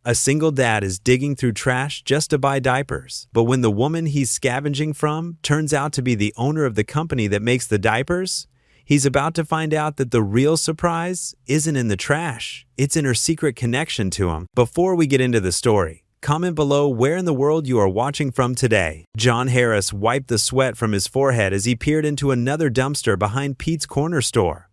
A single dad is digging through trash just to buy diapers. But when the woman he's scavenging from turns out to be the owner of the company that makes the diapers, he's about to find out that the real surprise isn't in the trash. It's in her secret connection to him. Before we get into the story, comment below where in the world you are watching from today. John Harris wiped the sweat from his forehead as he peered into another dumpster behind Pete's Corner Store.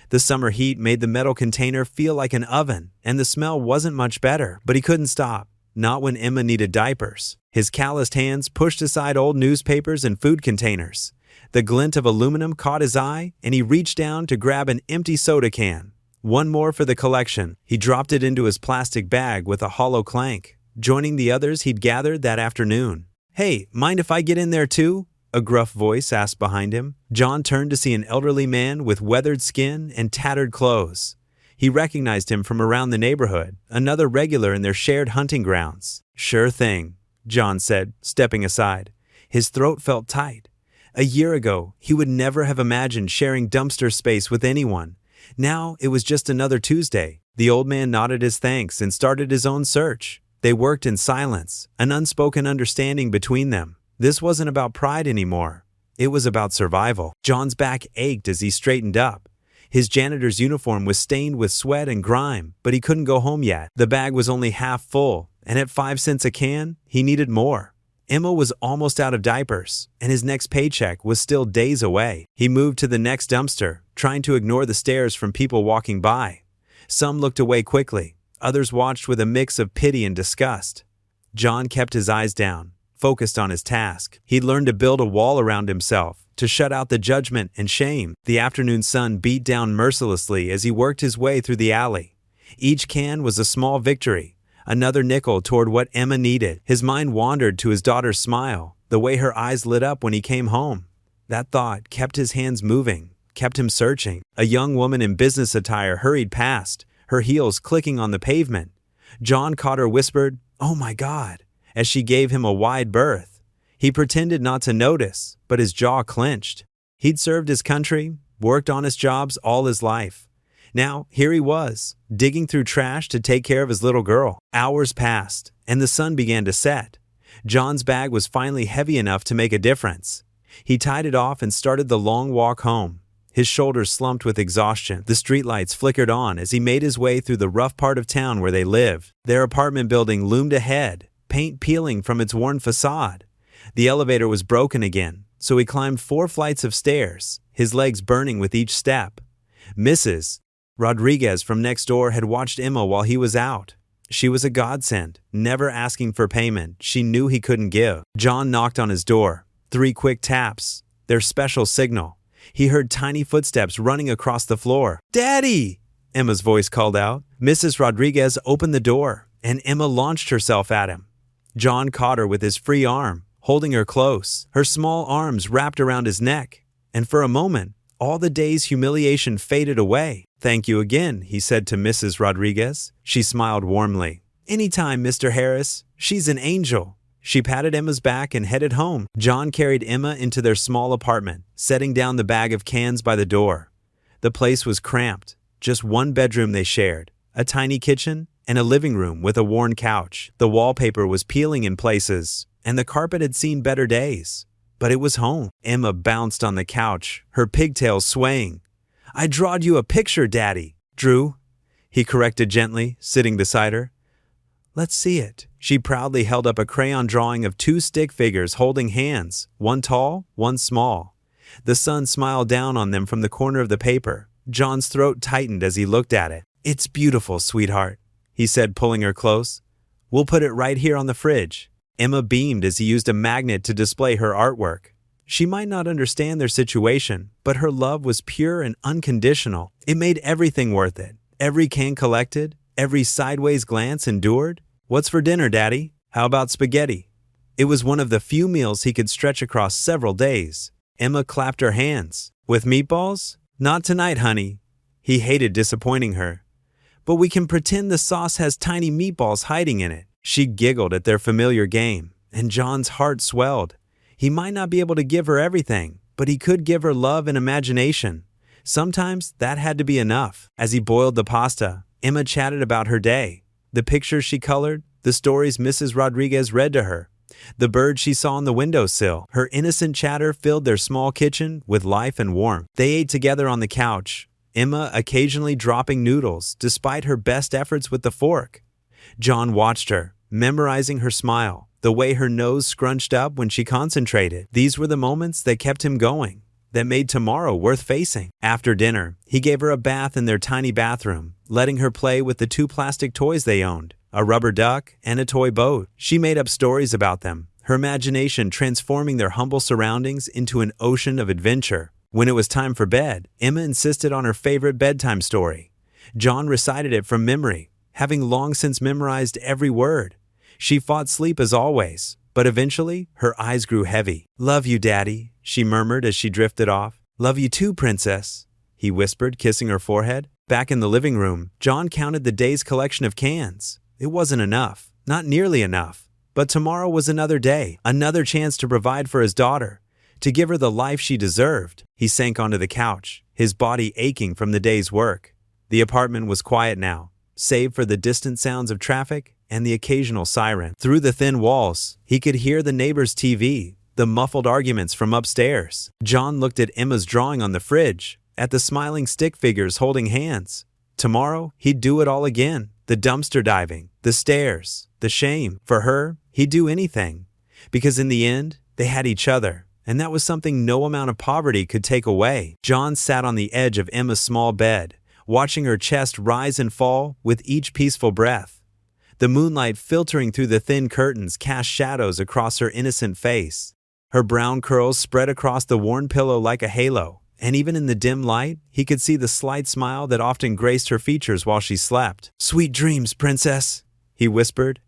The summer heat made the metal container feel like an oven, and the smell wasn't much better, but he couldn't stop. Not when Emma needed diapers. His calloused hands pushed aside old newspapers and food containers. The glint of aluminum caught his eye, and he reached down to grab an empty soda can. One more for the collection. He dropped it into his plastic bag with a hollow clank, joining the others he'd gathered that afternoon. "Hey, mind if I get in there too?" a gruff voice asked behind him. John turned to see an elderly man with weathered skin and tattered clothes. He recognized him from around the neighborhood, another regular in their shared hunting grounds. "Sure thing," John said, stepping aside. His throat felt tight. A year ago, he would never have imagined sharing dumpster space with anyone. Now, it was just another Tuesday. The old man nodded his thanks and started his own search. They worked in silence, an unspoken understanding between them. This wasn't about pride anymore. It was about survival. John's back ached as he straightened up. His janitor's uniform was stained with sweat and grime, but he couldn't go home yet. The bag was only half full, and at 5 cents a can, he needed more. Emma was almost out of diapers, and his next paycheck was still days away. He moved to the next dumpster, trying to ignore the stares from people walking by. Some looked away quickly. Others watched with a mix of pity and disgust. John kept his eyes down, focused on his task. He'd learned to build a wall around himself, to shut out the judgment and shame. The afternoon sun beat down mercilessly as he worked his way through the alley. Each can was a small victory, another nickel toward what Emma needed. His mind wandered to his daughter's smile, the way her eyes lit up when he came home. That thought kept his hands moving, kept him searching. A young woman in business attire hurried past, her heels clicking on the pavement. John caught her whispered, "Oh my God," as she gave him a wide berth. He pretended not to notice, but his jaw clenched. He'd served his country, worked honest jobs all his life. Now, here he was, digging through trash to take care of his little girl. Hours passed, and the sun began to set. John's bag was finally heavy enough to make a difference. He tied it off and started the long walk home. His shoulders slumped with exhaustion. The streetlights flickered on as he made his way through the rough part of town where they lived. Their apartment building loomed ahead, paint peeling from its worn facade. The elevator was broken again, so he climbed 4 flights of stairs, his legs burning with each step. Mrs. Rodriguez from next door had watched Emma while he was out. She was a godsend, never asking for payment she knew he couldn't give. John knocked on his door. 3 quick taps, their special signal. He heard tiny footsteps running across the floor. "Daddy!" Emma's voice called out. Mrs. Rodriguez opened the door, and Emma launched herself at him. John caught her with his free arm, holding her close, her small arms wrapped around his neck. And for a moment, all the day's humiliation faded away. "Thank you again," he said to Mrs. Rodriguez. She smiled warmly. "Anytime, Mr. Harris. She's an angel." She patted Emma's back and headed home. John carried Emma into their small apartment, setting down the bag of cans by the door. The place was cramped. Just one bedroom they shared, a tiny kitchen, and a living room with a worn couch. The wallpaper was peeling in places, and the carpet had seen better days. But it was home. Emma bounced on the couch, her pigtails swaying. "I drawed you a picture, Daddy." "Drew?" he corrected gently, sitting beside her. "Let's see it." She proudly held up a crayon drawing of 2 stick figures holding hands, one tall, one small. The sun smiled down on them from the corner of the paper. John's throat tightened as he looked at it. "It's beautiful, sweetheart," he said, pulling her close. "We'll put it right here on the fridge." Emma beamed as he used a magnet to display her artwork. She might not understand their situation, but her love was pure and unconditional. It made everything worth it. Every can collected, every sideways glance endured. "What's for dinner, Daddy? How about spaghetti?" It was one of the few meals he could stretch across several days. Emma clapped her hands. "With meatballs?" "Not tonight, honey." He hated disappointing her. "But we can pretend the sauce has tiny meatballs hiding in it." She giggled at their familiar game, and John's heart swelled. He might not be able to give her everything, but he could give her love and imagination. Sometimes that had to be enough. As he boiled the pasta, Emma chatted about her day. The pictures she colored, the stories Mrs. Rodriguez read to her, the birds she saw on the windowsill. Her innocent chatter filled their small kitchen with life and warmth. They ate together on the couch, Emma occasionally dropping noodles despite her best efforts with the fork. John watched her, memorizing her smile, the way her nose scrunched up when she concentrated. These were the moments that kept him going, that made tomorrow worth facing. After dinner, he gave her a bath in their tiny bathroom, letting her play with the 2 plastic toys they owned, a rubber duck and a toy boat. She made up stories about them, her imagination transforming their humble surroundings into an ocean of adventure. When it was time for bed, Emma insisted on her favorite bedtime story. John recited it from memory, having long since memorized every word. She fought sleep as always, but eventually her eyes grew heavy. "Love you, Daddy," she murmured as she drifted off. "Love you too, Princess," he whispered, kissing her forehead. Back in the living room, John counted the day's collection of cans. It wasn't enough, not nearly enough. But tomorrow was another day, another chance to provide for his daughter, to give her the life she deserved. He sank onto the couch, his body aching from the day's work. The apartment was quiet now, save for the distant sounds of traffic and the occasional siren. Through the thin walls, he could hear the neighbor's TV, the muffled arguments from upstairs. John looked at Emma's drawing on the fridge, at the smiling stick figures holding hands. Tomorrow, he'd do it all again. The dumpster diving, the stairs, the shame. For her, he'd do anything. Because in the end, they had each other, and that was something no amount of poverty could take away. John sat on the edge of Emma's small bed, watching her chest rise and fall with each peaceful breath. The moonlight filtering through the thin curtains cast shadows across her innocent face. Her brown curls spread across the worn pillow like a halo, and even in the dim light, he could see the slight smile that often graced her features while she slept. "Sweet dreams, Princess," he whispered,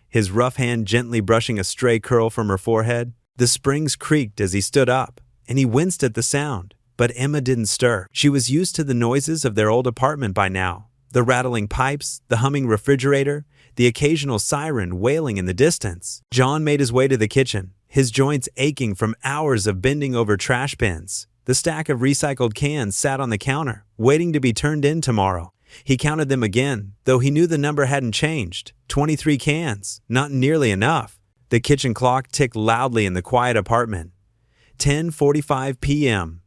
his rough hand gently brushing a stray curl from her forehead. The springs creaked as he stood up, and he winced at the sound. But Emma didn't stir. She was used to the noises of their old apartment by now. The rattling pipes, the humming refrigerator, the occasional siren wailing in the distance. John made his way to the kitchen, his joints aching from hours of bending over trash bins. The stack of recycled cans sat on the counter, waiting to be turned in tomorrow. He counted them again, though he knew the number hadn't changed. 23 cans, not nearly enough. The kitchen clock ticked loudly in the quiet apartment. 10:45 p.m.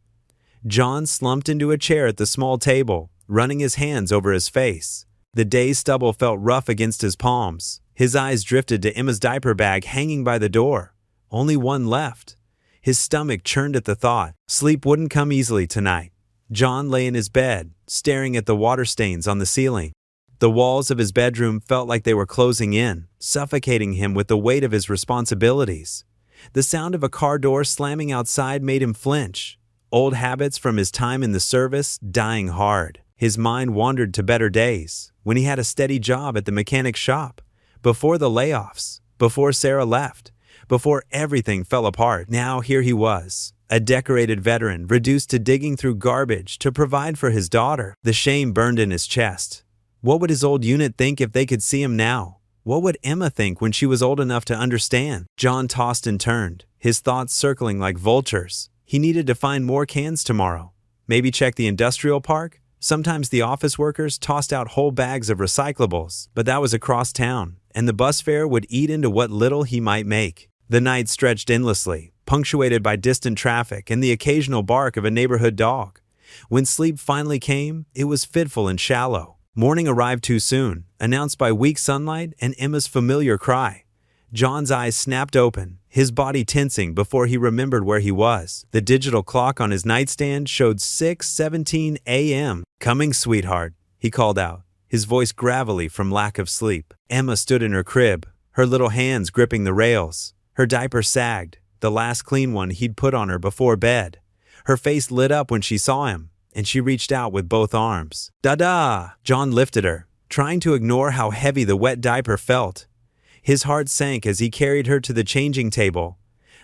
John slumped into a chair at the small table, running his hands over his face. The day's stubble felt rough against his palms. His eyes drifted to Emma's diaper bag hanging by the door. Only one left. His stomach churned at the thought. Sleep wouldn't come easily tonight. John lay in his bed, staring at the water stains on the ceiling. The walls of his bedroom felt like they were closing in, suffocating him with the weight of his responsibilities. The sound of a car door slamming outside made him flinch. Old habits from his time in the service dying hard. His mind wandered to better days, when he had a steady job at the mechanic shop, before the layoffs, before Sarah left, before everything fell apart. Now here he was, a decorated veteran reduced to digging through garbage to provide for his daughter. The shame burned in his chest. What would his old unit think if they could see him now? What would Emma think when she was old enough to understand? John tossed and turned, his thoughts circling like vultures. He needed to find more cans tomorrow. Maybe check the industrial park? Sometimes the office workers tossed out whole bags of recyclables, but that was across town, and the bus fare would eat into what little he might make. The night stretched endlessly, punctuated by distant traffic and the occasional bark of a neighborhood dog. When sleep finally came, it was fitful and shallow. Morning arrived too soon, announced by weak sunlight and Emma's familiar cry. John's eyes snapped open, his body tensing before he remembered where he was. The digital clock on his nightstand showed 6:17 a.m. "Coming, sweetheart," he called out, his voice gravelly from lack of sleep. Emma stood in her crib, her little hands gripping the rails. Her diaper sagged, the last clean one he'd put on her before bed. Her face lit up when she saw him, and she reached out with both arms. "Da-da!" John lifted her, trying to ignore how heavy the wet diaper felt. His heart sank as he carried her to the changing table.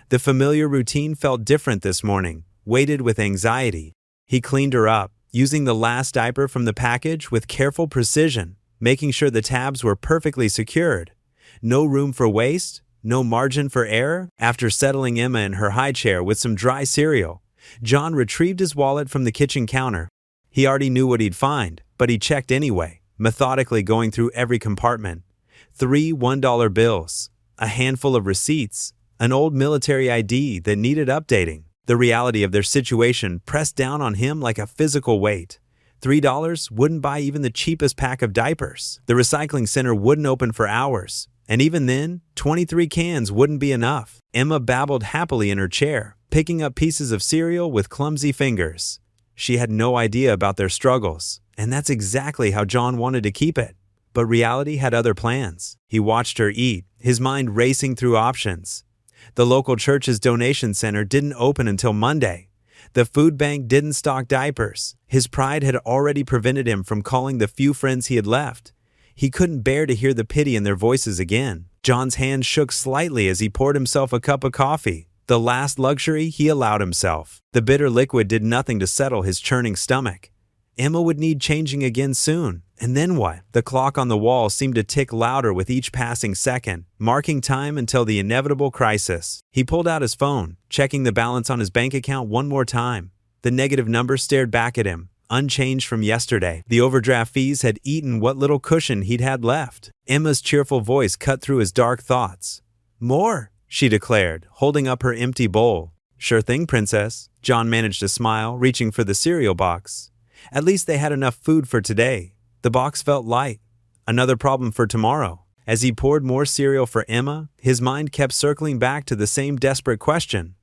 The familiar routine felt different this morning, weighted with anxiety. He cleaned her up, using the last diaper from the package with careful precision, making sure the tabs were perfectly secured. No room for waste, no margin for error. After settling Emma in her high chair with some dry cereal, John retrieved his wallet from the kitchen counter. He already knew what he'd find, but he checked anyway, methodically going through every compartment. 3 $1 bills, a handful of receipts, an old military ID that needed updating. The reality of their situation pressed down on him like a physical weight. $3 wouldn't buy even the cheapest pack of diapers. The recycling center wouldn't open for hours. And even then, 23 cans wouldn't be enough. Emma babbled happily in her chair, picking up pieces of cereal with clumsy fingers. She had no idea about their struggles, and that's exactly how John wanted to keep it. But reality had other plans. He watched her eat, his mind racing through options. The local church's donation center didn't open until Monday. The food bank didn't stock diapers. His pride had already prevented him from calling the few friends he had left. He couldn't bear to hear the pity in their voices again. John's hand shook slightly as he poured himself a cup of coffee, the last luxury he allowed himself. The bitter liquid did nothing to settle his churning stomach. Emma would need changing again soon. And then what? The clock on the wall seemed to tick louder with each passing second, marking time until the inevitable crisis. He pulled out his phone, checking the balance on his bank account one more time. The negative number stared back at him, unchanged from yesterday. The overdraft fees had eaten what little cushion he'd had left. Emma's cheerful voice cut through his dark thoughts. "More," she declared, holding up her empty bowl. "Sure thing, princess." John managed to smile, reaching for the cereal box. At least they had enough food for today. The box felt light. Another problem for tomorrow. As he poured more cereal for Emma, his mind kept circling back to the same desperate question.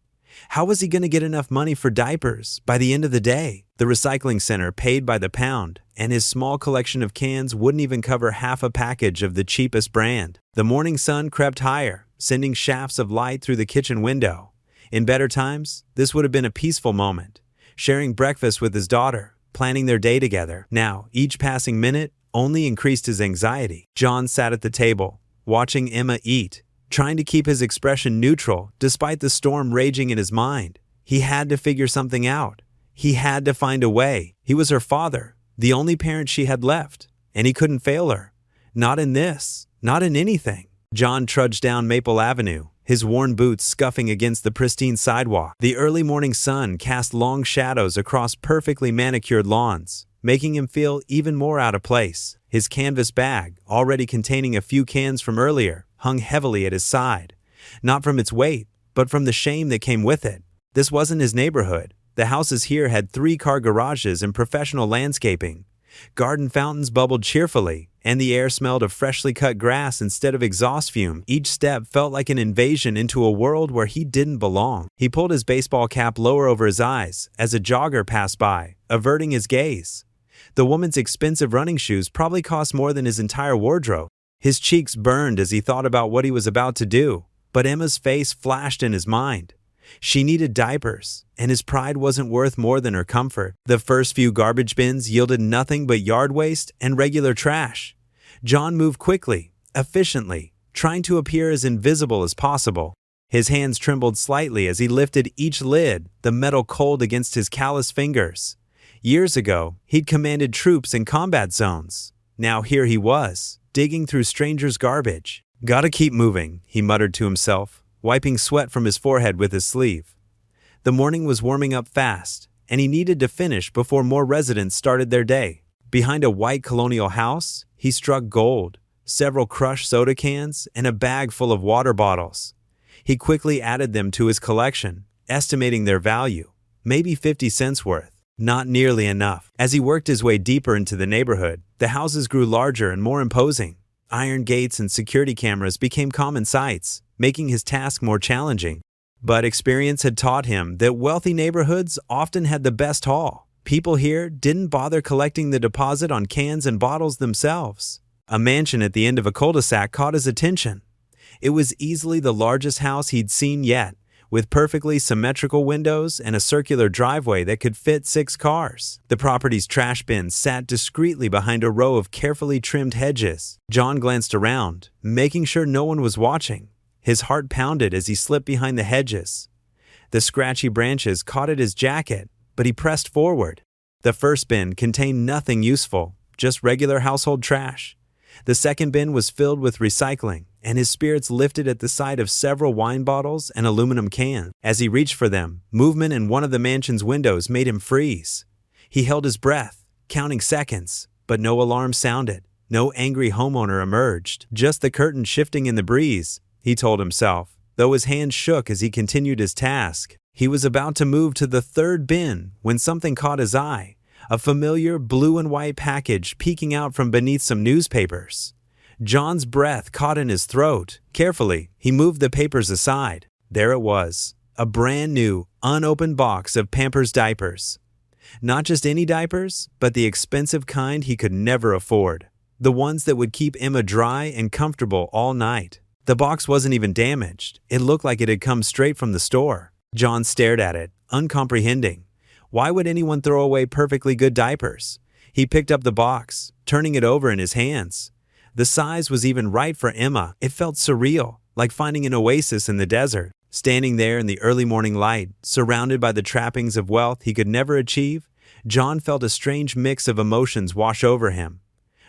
How was he going to get enough money for diapers by the end of the day? The recycling center paid by the pound, and his small collection of cans wouldn't even cover half a package of the cheapest brand. The morning sun crept higher, sending shafts of light through the kitchen window. In better times, this would have been a peaceful moment, sharing breakfast with his daughter, planning their day together. Now, each passing minute only increased his anxiety. John sat at the table, watching Emma eat, trying to keep his expression neutral despite the storm raging in his mind. He had to figure something out. He had to find a way. He was her father, the only parent she had left, and he couldn't fail her. Not in this, not in anything. John trudged down Maple Avenue, his worn boots scuffing against the pristine sidewalk. The early morning sun cast long shadows across perfectly manicured lawns, making him feel even more out of place. His canvas bag, already containing a few cans from earlier, hung heavily at his side. Not from its weight, but from the shame that came with it. This wasn't his neighborhood. The houses here had 3-car garages and professional landscaping. Garden fountains bubbled cheerfully, and the air smelled of freshly cut grass instead of exhaust fume. Each step felt like an invasion into a world where he didn't belong. He pulled his baseball cap lower over his eyes as a jogger passed by, averting his gaze. The woman's expensive running shoes probably cost more than his entire wardrobe. His cheeks burned as he thought about what he was about to do, but Emma's face flashed in his mind. She needed diapers, and his pride wasn't worth more than her comfort. The first few garbage bins yielded nothing but yard waste and regular trash. John moved quickly, efficiently, trying to appear as invisible as possible. His hands trembled slightly as he lifted each lid, the metal cold against his calloused fingers. Years ago, he'd commanded troops in combat zones. Now here he was, digging through strangers' garbage. "Gotta keep moving," he muttered to himself, wiping sweat from his forehead with his sleeve. The morning was warming up fast, and he needed to finish before more residents started their day. Behind a white colonial house, he struck gold, several crushed soda cans, and a bag full of water bottles. He quickly added them to his collection, estimating their value, maybe 50 cents worth. Not nearly enough. As he worked his way deeper into the neighborhood, the houses grew larger and more imposing. Iron gates and security cameras became common sights, making his task more challenging. But experience had taught him that wealthy neighborhoods often had the best haul. People here didn't bother collecting the deposit on cans and bottles themselves. A mansion at the end of a cul-de-sac caught his attention. It was easily the largest house he'd seen yet, with perfectly symmetrical windows and a circular driveway that could fit 6 cars. The property's trash bin sat discreetly behind a row of carefully trimmed hedges. John glanced around, making sure no one was watching. His heart pounded as he slipped behind the hedges. The scratchy branches caught at his jacket, but he pressed forward. The first bin contained nothing useful, just regular household trash. The second bin was filled with recycling, and his spirits lifted at the sight of several wine bottles and aluminum cans. As he reached for them, movement in one of the mansion's windows made him freeze. He held his breath, counting seconds, but no alarm sounded. No angry homeowner emerged, just the curtain shifting in the breeze, he told himself, though his hands shook as he continued his task. He was about to move to the third bin when something caught his eye, a familiar blue and white package peeking out from beneath some newspapers. John's breath caught in his throat. Carefully, he moved the papers aside. There it was, a brand new, unopened box of Pampers diapers. Not just any diapers, but the expensive kind he could never afford. The ones that would keep Emma dry and comfortable all night. The box wasn't even damaged. It looked like it had come straight from the store. John stared at it, uncomprehending. Why would anyone throw away perfectly good diapers? He picked up the box, turning it over in his hands. The size was even right for Emma. It felt surreal, like finding an oasis in the desert. Standing there in the early morning light, surrounded by the trappings of wealth he could never achieve, John felt a strange mix of emotions wash over him.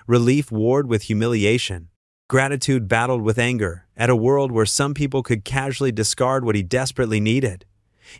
Relief warred with humiliation. Gratitude battled with anger at a world where some people could casually discard what he desperately needed.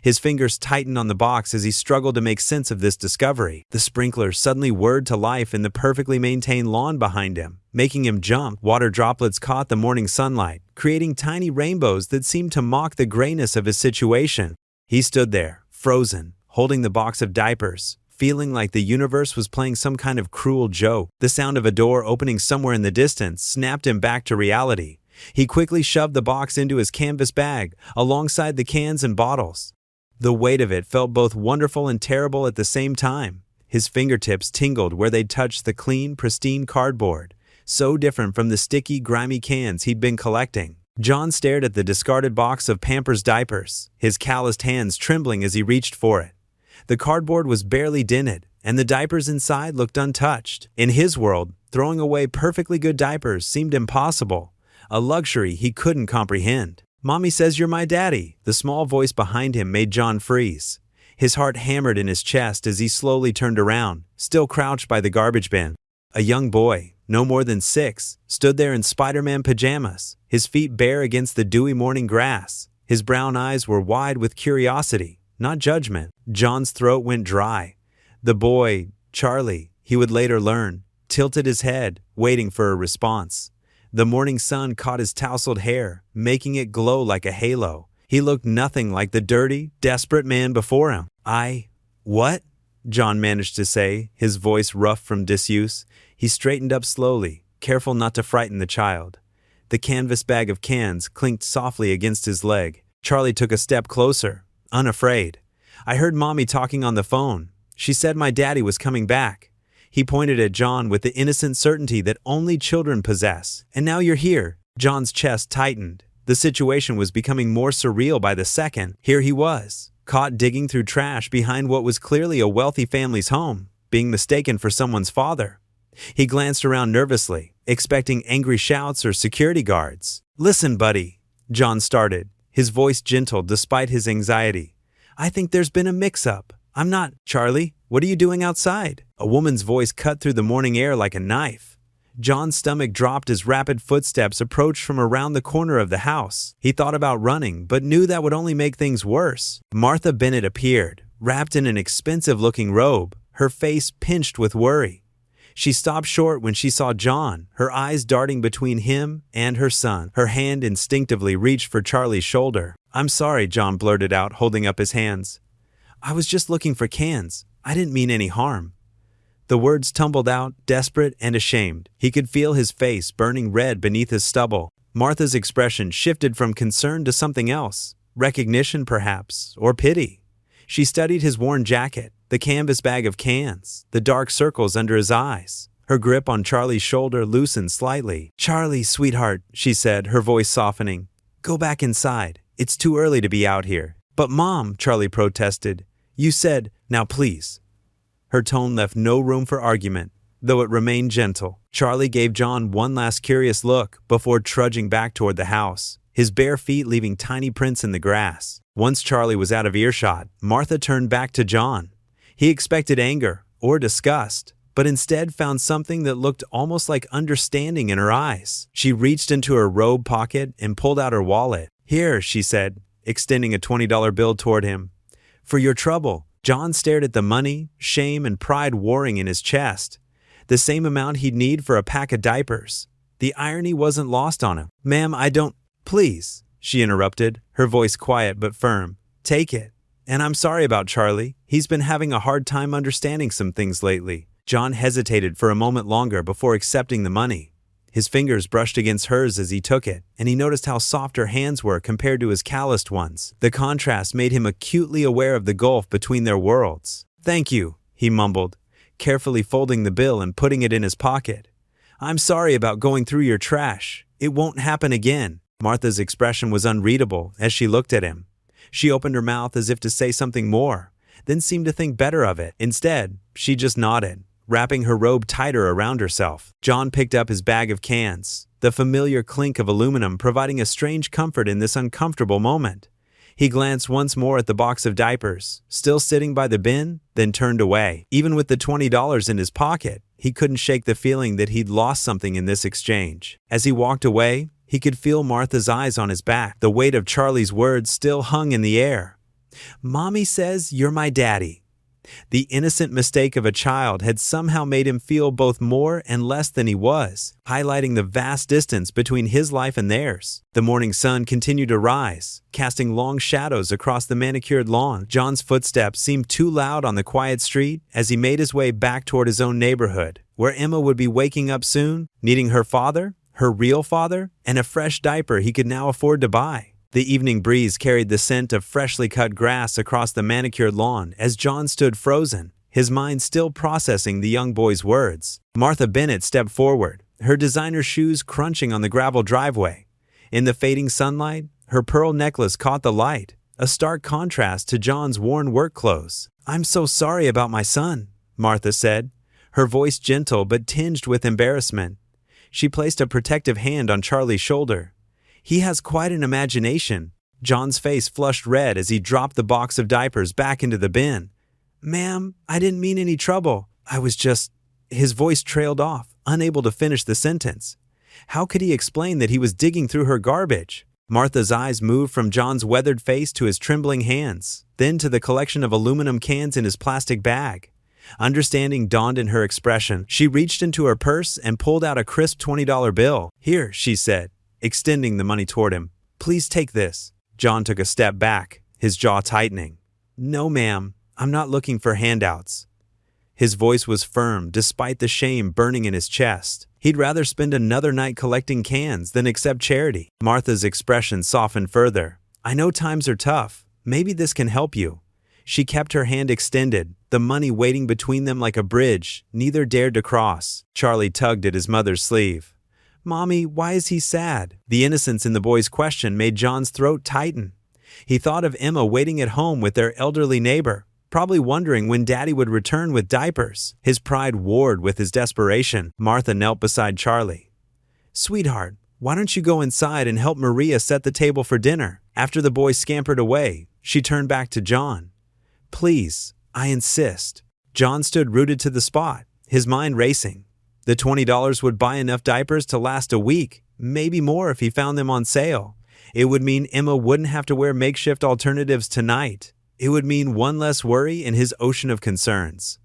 His fingers tightened on the box as he struggled to make sense of this discovery. The sprinklers suddenly whirred to life in the perfectly maintained lawn behind him, making him jump. Water droplets caught the morning sunlight, creating tiny rainbows that seemed to mock the grayness of his situation. He stood there, frozen, holding the box of diapers, feeling like the universe was playing some kind of cruel joke. The sound of a door opening somewhere in the distance snapped him back to reality. He quickly shoved the box into his canvas bag, alongside the cans and bottles. The weight of it felt both wonderful and terrible at the same time. His fingertips tingled where they'd touched the clean, pristine cardboard, so different from the sticky, grimy cans he'd been collecting. John stared at the discarded box of Pampers diapers, his calloused hands trembling as he reached for it. The cardboard was barely dented, and the diapers inside looked untouched. In his world, throwing away perfectly good diapers seemed impossible, a luxury he couldn't comprehend. "Mommy says you're my daddy." The small voice behind him made John freeze. His heart hammered in his chest as he slowly turned around, still crouched by the garbage bin. A young boy, no more than 6, stood there in Spider-Man pajamas, his feet bare against the dewy morning grass. His brown eyes were wide with curiosity, not judgment. John's throat went dry. The boy, Charlie, he would later learn, tilted his head, waiting for a response. The morning sun caught his tousled hair, making it glow like a halo. He looked nothing like the dirty, desperate man before him. What? John managed to say, his voice rough from disuse. He straightened up slowly, careful not to frighten the child. The canvas bag of cans clinked softly against his leg. Charlie took a step closer, unafraid. "I heard Mommy talking on the phone. She said my daddy was coming back." He pointed at John with the innocent certainty that only children possess. "And now you're here." John's chest tightened. The situation was becoming more surreal by the second. Here he was, caught digging through trash behind what was clearly a wealthy family's home, being mistaken for someone's father. He glanced around nervously, expecting angry shouts or security guards. "Listen, buddy," John started, his voice gentle despite his anxiety. "I think there's been a mix-up. I'm not..." "Charlie, what are you doing outside?" A woman's voice cut through the morning air like a knife. John's stomach dropped as rapid footsteps approached from around the corner of the house. He thought about running, but knew that would only make things worse. Martha Bennett appeared, wrapped in an expensive-looking robe, her face pinched with worry. She stopped short when she saw John, her eyes darting between him and her son. Her hand instinctively reached for Charlie's shoulder. "I'm sorry," John blurted out, holding up his hands. "I was just looking for cans. I didn't mean any harm." The words tumbled out, desperate and ashamed. He could feel his face burning red beneath his stubble. Martha's expression shifted from concern to something else. Recognition, perhaps, or pity. She studied his worn jacket, the canvas bag of cans, the dark circles under his eyes. Her grip on Charlie's shoulder loosened slightly. "Charlie, sweetheart," she said, her voice softening. "Go back inside. It's too early to be out here." "But Mom," Charlie protested. "You said..." "Now please." Her tone left no room for argument, though it remained gentle. Charlie gave John one last curious look before trudging back toward the house, his bare feet leaving tiny prints in the grass. Once Charlie was out of earshot, Martha turned back to John. He expected anger or disgust, but instead found something that looked almost like understanding in her eyes. She reached into her robe pocket and pulled out her wallet. "Here," she said, extending a $20 bill toward him. "For your trouble." John stared at the money, shame, and pride warring in his chest. The same amount he'd need for a pack of diapers. The irony wasn't lost on him. "Ma'am, I don't—" "Please," she interrupted, her voice quiet but firm. "Take it. And I'm sorry about Charlie. He's been having a hard time understanding some things lately." John hesitated for a moment longer before accepting the money. His fingers brushed against hers as he took it, and he noticed how soft her hands were compared to his calloused ones. The contrast made him acutely aware of the gulf between their worlds. "Thank you," he mumbled, carefully folding the bill and putting it in his pocket. "I'm sorry about going through your trash. It won't happen again." Martha's expression was unreadable as she looked at him. She opened her mouth as if to say something more, then seemed to think better of it. Instead, she just nodded, wrapping her robe tighter around herself. John picked up his bag of cans, the familiar clink of aluminum providing a strange comfort in this uncomfortable moment. He glanced once more at the box of diapers, still sitting by the bin, then turned away. Even with the $20 in his pocket, he couldn't shake the feeling that he'd lost something in this exchange. As he walked away, he could feel Martha's eyes on his back. The weight of Charlie's words still hung in the air. "Mommy says you're my daddy." The innocent mistake of a child had somehow made him feel both more and less than he was, highlighting the vast distance between his life and theirs. The morning sun continued to rise, casting long shadows across the manicured lawn. John's footsteps seemed too loud on the quiet street as he made his way back toward his own neighborhood, where Emma would be waking up soon, needing her father, her real father, and a fresh diaper he could now afford to buy. The evening breeze carried the scent of freshly cut grass across the manicured lawn as John stood frozen, his mind still processing the young boy's words. Martha Bennett stepped forward, her designer shoes crunching on the gravel driveway. In the fading sunlight, her pearl necklace caught the light, a stark contrast to John's worn work clothes. "I'm so sorry about my son," Martha said, her voice gentle but tinged with embarrassment. She placed a protective hand on Charlie's shoulder. "He has quite an imagination." John's face flushed red as he dropped the box of diapers back into the bin. "Ma'am, I didn't mean any trouble. I was just—" His voice trailed off, unable to finish the sentence. How could he explain that he was digging through her garbage? Martha's eyes moved from John's weathered face to his trembling hands, then to the collection of aluminum cans in his plastic bag. Understanding dawned in her expression. She reached into her purse and pulled out a crisp $20 bill. "Here," she said, extending the money toward him. "Please take this." John took a step back, his jaw tightening. "No, ma'am, I'm not looking for handouts." His voice was firm despite the shame burning in his chest. He'd rather spend another night collecting cans than accept charity. Martha's expression softened further. "I know times are tough. Maybe this can help you." She kept her hand extended, the money waiting between them like a bridge neither dared to cross. Charlie tugged at his mother's sleeve. "Mommy, why is he sad?" The innocence in the boy's question made John's throat tighten. He thought of Emma waiting at home with their elderly neighbor, probably wondering when Daddy would return with diapers. His pride warred with his desperation. Martha knelt beside Charlie. "Sweetheart, why don't you go inside and help Maria set the table for dinner?" After the boy scampered away, she turned back to John. "Please, I insist." John stood rooted to the spot, his mind racing. The $20 would buy enough diapers to last a week, maybe more if he found them on sale. It would mean Emma wouldn't have to wear makeshift alternatives tonight. It would mean one less worry in his ocean of concerns.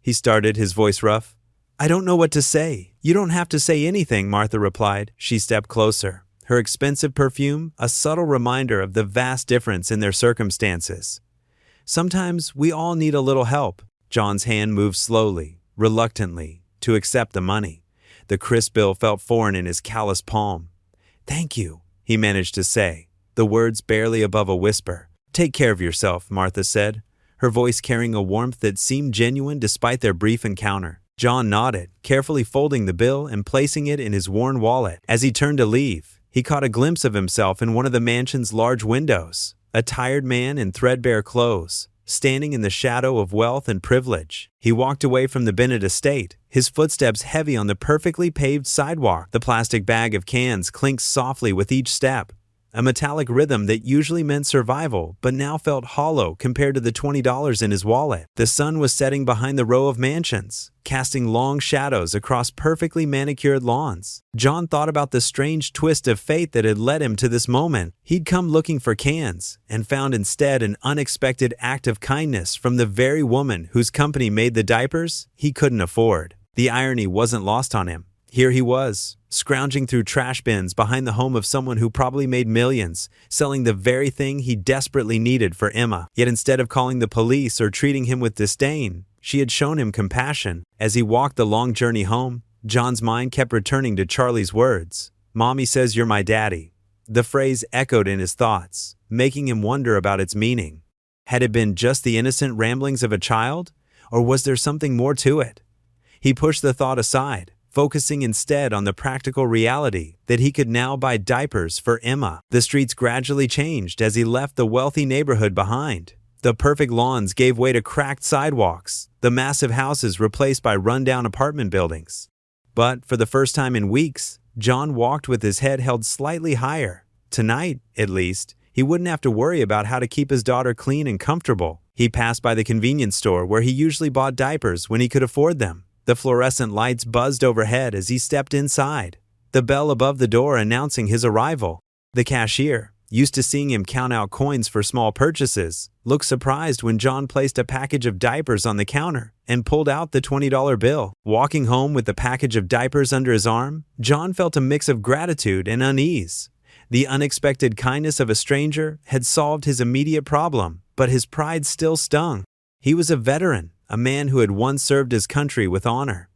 He started, his voice rough. "I don't know what to say." "You don't have to say anything," Martha replied. She stepped closer, her expensive perfume a subtle reminder of the vast difference in their circumstances. "Sometimes we all need a little help." John's hand moved slowly, reluctantly, to accept the money. The crisp bill felt foreign in his calloused palm. "Thank you," he managed to say, the words barely above a whisper. "Take care of yourself," Martha said, her voice carrying a warmth that seemed genuine despite their brief encounter. John nodded, carefully folding the bill and placing it in his worn wallet. As he turned to leave, he caught a glimpse of himself in one of the mansion's large windows, a tired man in threadbare clothes, standing in the shadow of wealth and privilege. He walked away from the Bennett estate, his footsteps heavy on the perfectly paved sidewalk. The plastic bag of cans clinked softly with each step, a metallic rhythm that usually meant survival but now felt hollow compared to the $20 in his wallet. The sun was setting behind the row of mansions, casting long shadows across perfectly manicured lawns. John thought about the strange twist of fate that had led him to this moment. He'd come looking for cans and found instead an unexpected act of kindness from the very woman whose company made the diapers he couldn't afford. The irony wasn't lost on him. Here he was, scrounging through trash bins behind the home of someone who probably made millions, selling the very thing he desperately needed for Emma. Yet instead of calling the police or treating him with disdain, she had shown him compassion. As he walked the long journey home, John's mind kept returning to Charlie's words. "Mommy says you're my daddy." The phrase echoed in his thoughts, making him wonder about its meaning. Had it been just the innocent ramblings of a child, or was there something more to it? He pushed the thought aside, focusing instead on the practical reality that he could now buy diapers for Emma. The streets gradually changed as he left the wealthy neighborhood behind. The perfect lawns gave way to cracked sidewalks, the massive houses replaced by rundown apartment buildings. But for the first time in weeks, John walked with his head held slightly higher. Tonight, at least, he wouldn't have to worry about how to keep his daughter clean and comfortable. He passed by the convenience store where he usually bought diapers when he could afford them. The fluorescent lights buzzed overhead as he stepped inside, the bell above the door announcing his arrival. The cashier, used to seeing him count out coins for small purchases, looked surprised when John placed a package of diapers on the counter and pulled out the $20 bill. Walking home with the package of diapers under his arm, John felt a mix of gratitude and unease. The unexpected kindness of a stranger had solved his immediate problem, but his pride still stung. He was a veteran, a man who had once served his country with honor.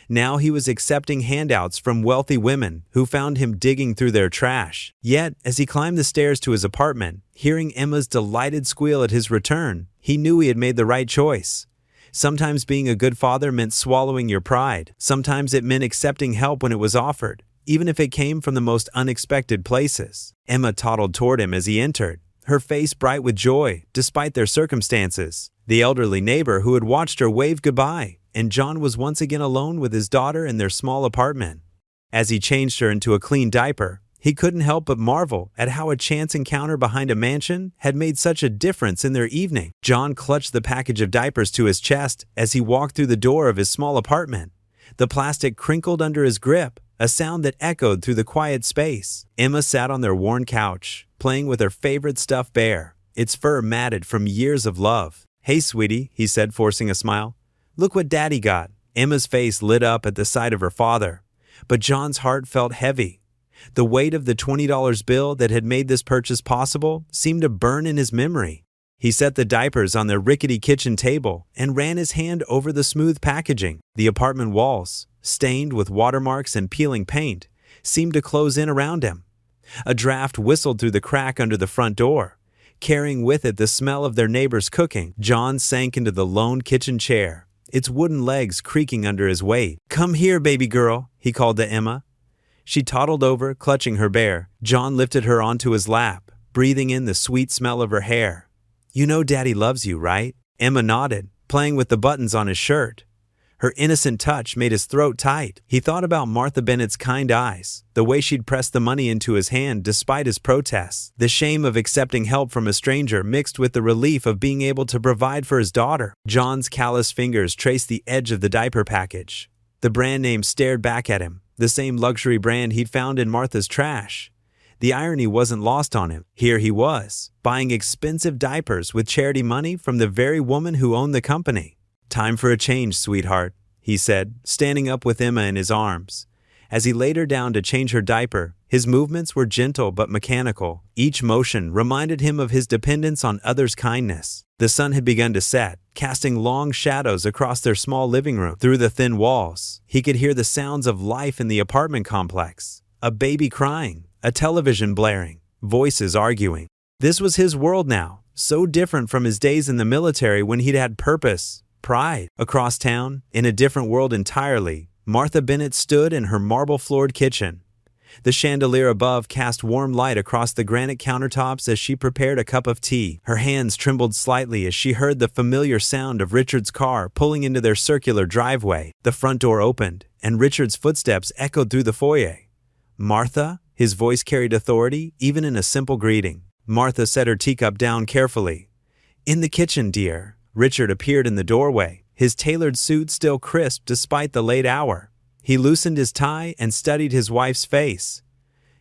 Now he was accepting handouts from wealthy women who found him digging through their trash. Yet, as he climbed the stairs to his apartment, hearing Emma's delighted squeal at his return, he knew he had made the right choice. Sometimes being a good father meant swallowing your pride. Sometimes it meant accepting help when it was offered, even if it came from the most unexpected places. Emma toddled toward him as he entered, her face bright with joy, despite their circumstances. The elderly neighbor who had watched her waved goodbye, and John was once again alone with his daughter in their small apartment. As he changed her into a clean diaper, he couldn't help but marvel at how a chance encounter behind a mansion had made such a difference in their evening. John clutched the package of diapers to his chest as he walked through the door of his small apartment. The plastic crinkled under his grip, a sound that echoed through the quiet space. Emma sat on their worn couch, playing with her favorite stuffed bear, its fur matted from years of love. "Hey, sweetie," he said, forcing a smile. "Look what Daddy got." Emma's face lit up at the sight of her father, but John's heart felt heavy. The weight of the $20 bill that had made this purchase possible seemed to burn in his memory. He set the diapers on the rickety kitchen table and ran his hand over the smooth packaging. The apartment walls, stained with watermarks and peeling paint, seemed to close in around him. A draft whistled through the crack under the front door, carrying with it the smell of their neighbor's cooking. John sank into the lone kitchen chair, its wooden legs creaking under his weight. "Come here, baby girl," he called to Emma. She toddled over, clutching her bear. John lifted her onto his lap, breathing in the sweet smell of her hair. "You know Daddy loves you, right?" Emma nodded, playing with the buttons on his shirt. Her innocent touch made his throat tight. He thought about Martha Bennett's kind eyes, the way she'd pressed the money into his hand despite his protests. The shame of accepting help from a stranger mixed with the relief of being able to provide for his daughter. John's callous fingers traced the edge of the diaper package. The brand name stared back at him, the same luxury brand he'd found in Martha's trash. The irony wasn't lost on him. Here he was, buying expensive diapers with charity money from the very woman who owned the company. "Time for a change, sweetheart," he said, standing up with Emma in his arms. As he laid her down to change her diaper, his movements were gentle but mechanical. Each motion reminded him of his dependence on others' kindness. The sun had begun to set, casting long shadows across their small living room. Through the thin walls, he could hear the sounds of life in the apartment complex. A baby crying, a television blaring, voices arguing. This was his world now, so different from his days in the military when he'd had purpose, pride. Across town, in a different world entirely, Martha Bennett stood in her marble-floored kitchen. The chandelier above cast warm light across the granite countertops as she prepared a cup of tea. Her hands trembled slightly as she heard the familiar sound of Richard's car pulling into their circular driveway. The front door opened, and Richard's footsteps echoed through the foyer. "Martha?" His voice carried authority, even in a simple greeting. Martha set her teacup down carefully. "In the kitchen, dear." Richard appeared in the doorway, his tailored suit still crisp despite the late hour. He loosened his tie and studied his wife's face.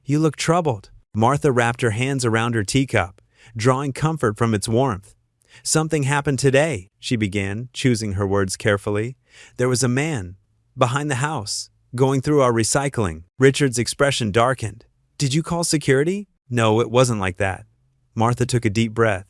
"You look troubled." Martha wrapped her hands around her teacup, drawing comfort from its warmth. "Something happened today," she began, choosing her words carefully. "There was a man behind the house, going through our recycling." Richard's expression darkened. "Did you call security?" "No, it wasn't like that." Martha took a deep breath.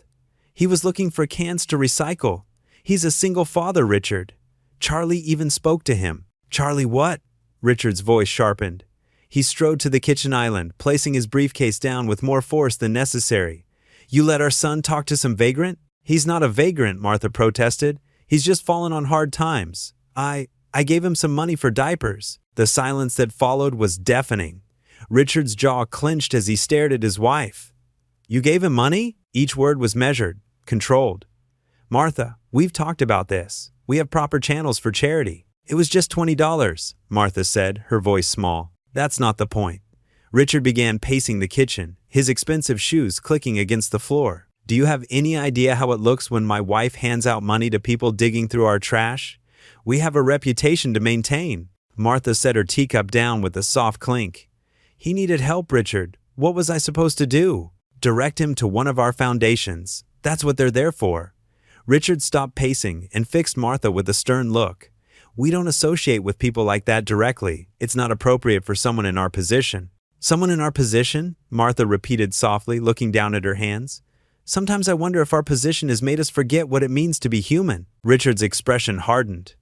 "He was looking for cans to recycle. He's a single father, Richard. Charlie even spoke to him." "Charlie what?" Richard's voice sharpened. He strode to the kitchen island, placing his briefcase down with more force than necessary. "You let our son talk to some vagrant?" "He's not a vagrant," Martha protested. "He's just fallen on hard times. I gave him some money for diapers." The silence that followed was deafening. Richard's jaw clenched as he stared at his wife. "You gave him money?" Each word was measured, controlled. "Martha, we've talked about this. We have proper channels for charity." "It was just $20, Martha said, her voice small. "That's not the point." Richard began pacing the kitchen, his expensive shoes clicking against the floor. "Do you have any idea how it looks when my wife hands out money to people digging through our trash? We have a reputation to maintain." Martha set her teacup down with a soft clink. "He needed help, Richard. What was I supposed to do?" "Direct him to one of our foundations. That's what they're there for." Richard stopped pacing and fixed Martha with a stern look. "We don't associate with people like that directly. It's not appropriate for someone in our position." "Someone in our position?" Martha repeated softly, looking down at her hands. "Sometimes I wonder if our position has made us forget what it means to be human." Richard's expression hardened.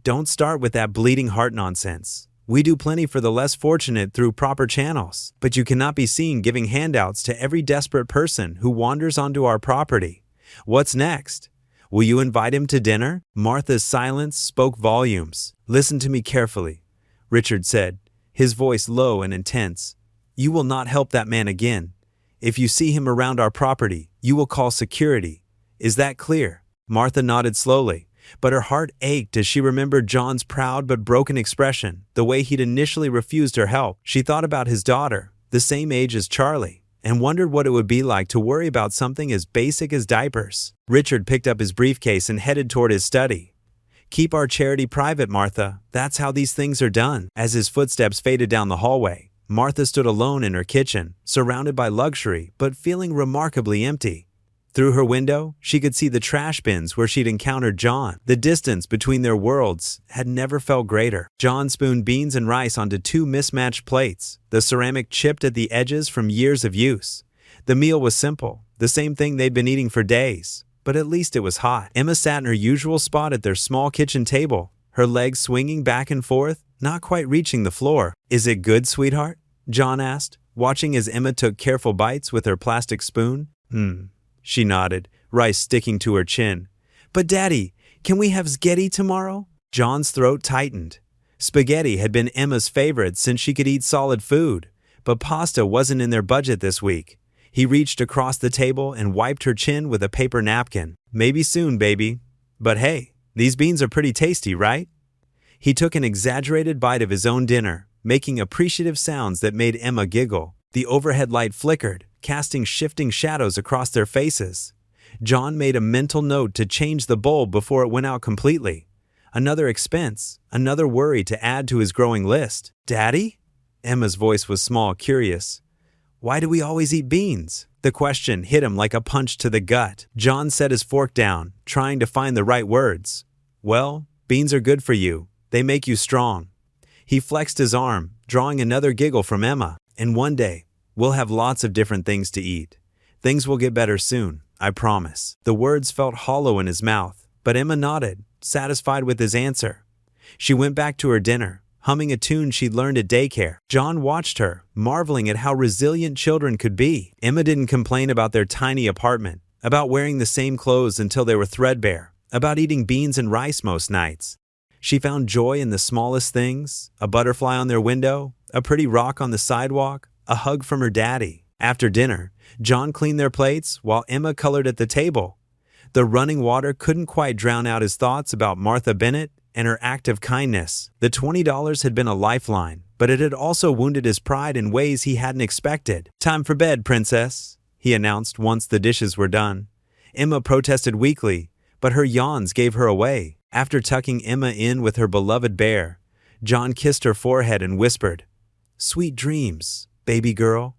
"Don't start with that bleeding heart nonsense. We do plenty for the less fortunate through proper channels, but you cannot be seen giving handouts to every desperate person who wanders onto our property. What's next? Will you invite him to dinner?" Martha's silence spoke volumes. "Listen to me carefully," Richard said, his voice low and intense. "You will not help that man again. If you see him around our property, you will call security. Is that clear?" Martha nodded slowly, but her heart ached as she remembered John's proud but broken expression, the way he'd initially refused her help. She thought about his daughter, the same age as Charlie, and wondered what it would be like to worry about something as basic as diapers. Richard picked up his briefcase and headed toward his study. "Keep our charity private, Martha. That's how these things are done." As his footsteps faded down the hallway, Martha stood alone in her kitchen, surrounded by luxury, but feeling remarkably empty. Through her window, she could see the trash bins where she'd encountered John. The distance between their worlds had never felt greater. John spooned beans and rice onto two mismatched plates, the ceramic chipped at the edges from years of use. The meal was simple, the same thing they'd been eating for days, but at least it was hot. Emma sat in her usual spot at their small kitchen table, her legs swinging back and forth, not quite reaching the floor. "Is it good, sweetheart?" John asked, watching as Emma took careful bites with her plastic spoon. She nodded, rice sticking to her chin. "But Daddy, can we have spaghetti tomorrow?" John's throat tightened. Spaghetti had been Emma's favorite since she could eat solid food, but pasta wasn't in their budget this week. He reached across the table and wiped her chin with a paper napkin. "Maybe soon, baby. But hey, these beans are pretty tasty, right?" He took an exaggerated bite of his own dinner, making appreciative sounds that made Emma giggle. The overhead light flickered, casting shifting shadows across their faces. John made a mental note to change the bulb before it went out completely. Another expense, another worry to add to his growing list. "Daddy?" Emma's voice was small, curious. "Why do we always eat beans?" The question hit him like a punch to the gut. John set his fork down, trying to find the right words. "Well, beans are good for you. They make you strong." He flexed his arm, drawing another giggle from Emma. "And one day, we'll have lots of different things to eat. Things will get better soon, I promise." The words felt hollow in his mouth, but Emma nodded, satisfied with his answer. She went back to her dinner, humming a tune she'd learned at daycare. John watched her, marveling at how resilient children could be. Emma didn't complain about their tiny apartment, about wearing the same clothes until they were threadbare, about eating beans and rice most nights. She found joy in the smallest things, a butterfly on their window, a pretty rock on the sidewalk, a hug from her daddy. After dinner, John cleaned their plates while Emma colored at the table. The running water couldn't quite drown out his thoughts about Martha Bennett and her act of kindness. The $20 had been a lifeline, but it had also wounded his pride in ways he hadn't expected. "Time for bed, princess," he announced once the dishes were done. Emma protested weakly, but her yawns gave her away. After tucking Emma in with her beloved bear, John kissed her forehead and whispered, "Sweet dreams, baby girl."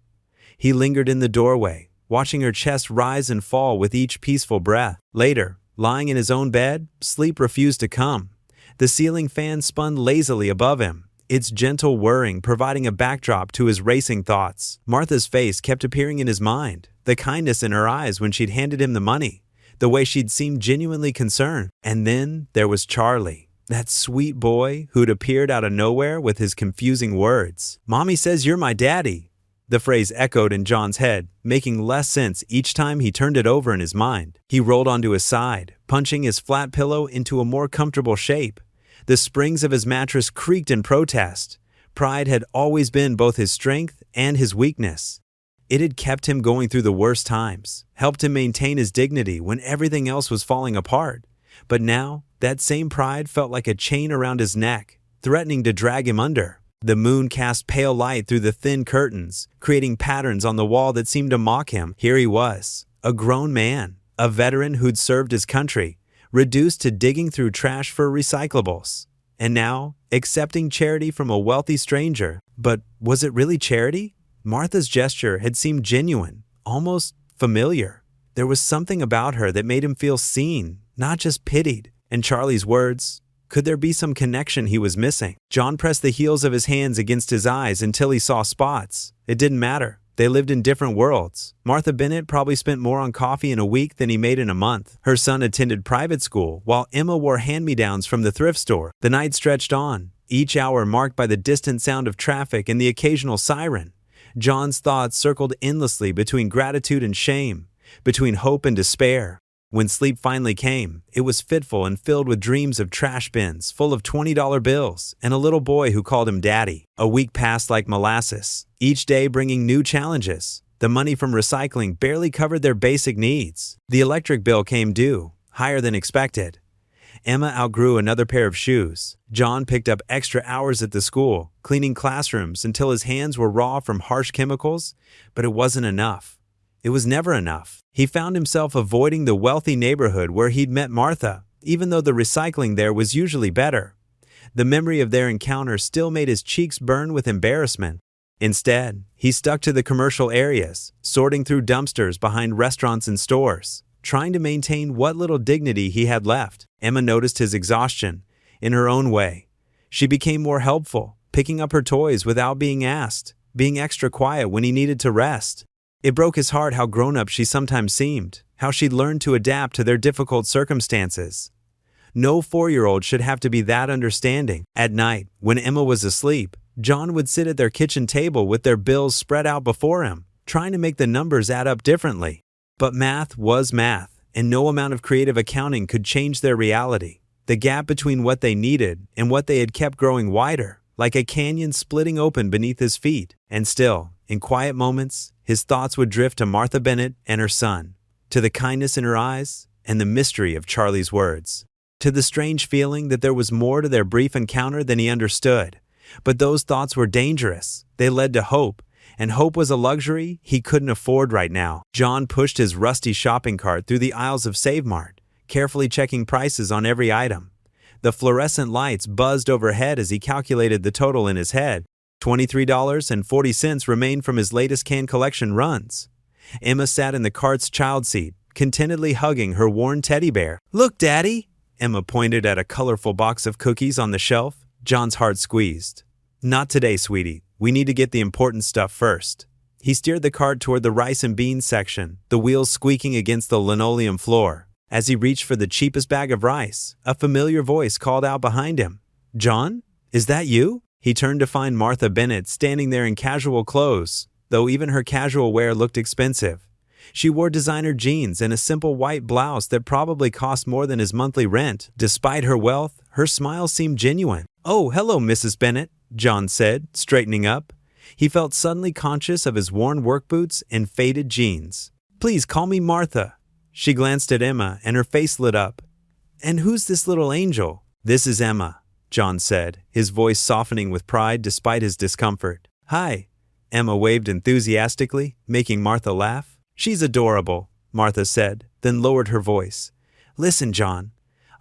He lingered in the doorway, watching her chest rise and fall with each peaceful breath. Later, lying in his own bed, sleep refused to come. The ceiling fan spun lazily above him, its gentle whirring providing a backdrop to his racing thoughts. Martha's face kept appearing in his mind, the kindness in her eyes when she'd handed him the money, the way she'd seemed genuinely concerned. And then there was Charlie, that sweet boy who'd appeared out of nowhere with his confusing words. "Mommy says you're my daddy." The phrase echoed in John's head, making less sense each time he turned it over in his mind. He rolled onto his side, punching his flat pillow into a more comfortable shape. The springs of his mattress creaked in protest. Pride had always been both his strength and his weakness. It had kept him going through the worst times, helped him maintain his dignity when everything else was falling apart. But now, that same pride felt like a chain around his neck, threatening to drag him under. The moon cast pale light through the thin curtains, creating patterns on the wall that seemed to mock him. Here he was, a grown man, a veteran who'd served his country, reduced to digging through trash for recyclables. And now, accepting charity from a wealthy stranger. But was it really charity? Martha's gesture had seemed genuine, almost familiar. There was something about her that made him feel seen, not just pitied. And Charlie's words, could there be some connection he was missing? John pressed the heels of his hands against his eyes until he saw spots. It didn't matter. They lived in different worlds. Martha Bennett probably spent more on coffee in a week than he made in a month. Her son attended private school, while Emma wore hand-me-downs from the thrift store. The night stretched on, each hour marked by the distant sound of traffic and the occasional siren. John's thoughts circled endlessly between gratitude and shame, between hope and despair. When sleep finally came, it was fitful and filled with dreams of trash bins full of $20 bills and a little boy who called him daddy. A week passed like molasses, each day bringing new challenges. The money from recycling barely covered their basic needs. The electric bill came due, higher than expected. Emma outgrew another pair of shoes. John picked up extra hours at the school, cleaning classrooms until his hands were raw from harsh chemicals, but it wasn't enough. It was never enough. He found himself avoiding the wealthy neighborhood where he'd met Martha, even though the recycling there was usually better. The memory of their encounter still made his cheeks burn with embarrassment. Instead, he stuck to the commercial areas, sorting through dumpsters behind restaurants and stores, trying to maintain what little dignity he had left. Emma noticed his exhaustion. In her own way, she became more helpful, picking up her toys without being asked, being extra quiet when he needed to rest. It broke his heart how grown-up she sometimes seemed, how she'd learned to adapt to their difficult circumstances. No 4-year-old should have to be that understanding. At night, when Emma was asleep, John would sit at their kitchen table with their bills spread out before him, trying to make the numbers add up differently. But math was math, and no amount of creative accounting could change their reality. The gap between what they needed and what they had kept growing wider, like a canyon splitting open beneath his feet. And still, in quiet moments, his thoughts would drift to Martha Bennett and her son, to the kindness in her eyes and the mystery of Charlie's words, to the strange feeling that there was more to their brief encounter than he understood. But those thoughts were dangerous. They led to hope, and hope was a luxury he couldn't afford right now. John pushed his rusty shopping cart through the aisles of Save Mart, carefully checking prices on every item. The fluorescent lights buzzed overhead as he calculated the total in his head. $23.40 remained from his latest can collection runs. Emma sat in the cart's child seat, contentedly hugging her worn teddy bear. "Look, Daddy!" Emma pointed at a colorful box of cookies on the shelf. John's heart squeezed. "Not today, sweetie. We need to get the important stuff first." He steered the cart toward the rice and beans section, the wheels squeaking against the linoleum floor. As he reached for the cheapest bag of rice, a familiar voice called out behind him. "John? Is that you?" He turned to find Martha Bennett standing there in casual clothes, though even her casual wear looked expensive. She wore designer jeans and a simple white blouse that probably cost more than his monthly rent. Despite her wealth, her smile seemed genuine. "Oh, hello, Mrs. Bennett," John said, straightening up. He felt suddenly conscious of his worn work boots and faded jeans. "Please call me Martha." She glanced at Emma and her face lit up. "And who's this little angel?" "This is Emma. John said, his voice softening with pride despite his discomfort. Hi, Emma waved enthusiastically, making Martha laugh. She's adorable, Martha said, then lowered her voice. Listen, John,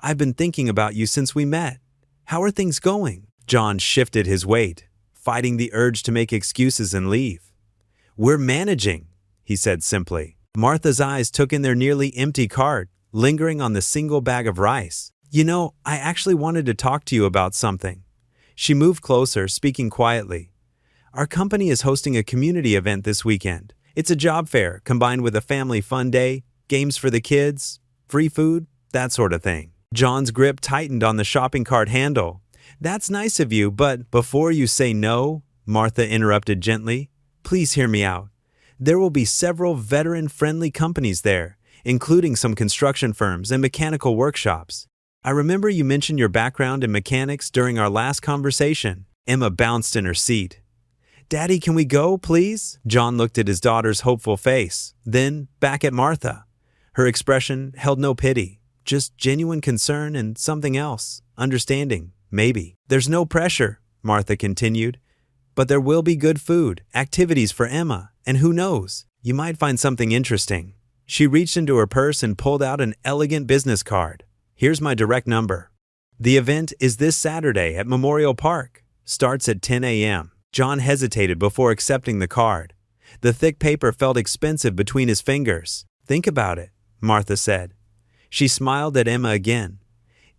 I've been thinking about you since we met. How are things going? John shifted his weight, fighting the urge to make excuses and leave. We're managing, he said simply. Martha's eyes took in their nearly empty cart, lingering on the single bag of rice. You know, I actually wanted to talk to you about something. She moved closer, speaking quietly. Our company is hosting a community event this weekend. It's a job fair combined with a family fun day, games for the kids, free food, that sort of thing. John's grip tightened on the shopping cart handle. That's nice of you, but before you say no, Martha interrupted gently, please hear me out. There will be several veteran-friendly companies there, including some construction firms and mechanical workshops. I remember you mentioned your background in mechanics during our last conversation. Emma bounced in her seat. Daddy, can we go, please? John looked at his daughter's hopeful face, then back at Martha. Her expression held no pity, just genuine concern and something else, understanding, maybe. There's no pressure, Martha continued, but there will be good food, activities for Emma, and who knows, you might find something interesting. She reached into her purse and pulled out an elegant business card. Here's my direct number. The event is this Saturday at Memorial Park. Starts at 10 a.m. John hesitated before accepting the card. The thick paper felt expensive between his fingers. Think about it, Martha said. She smiled at Emma again.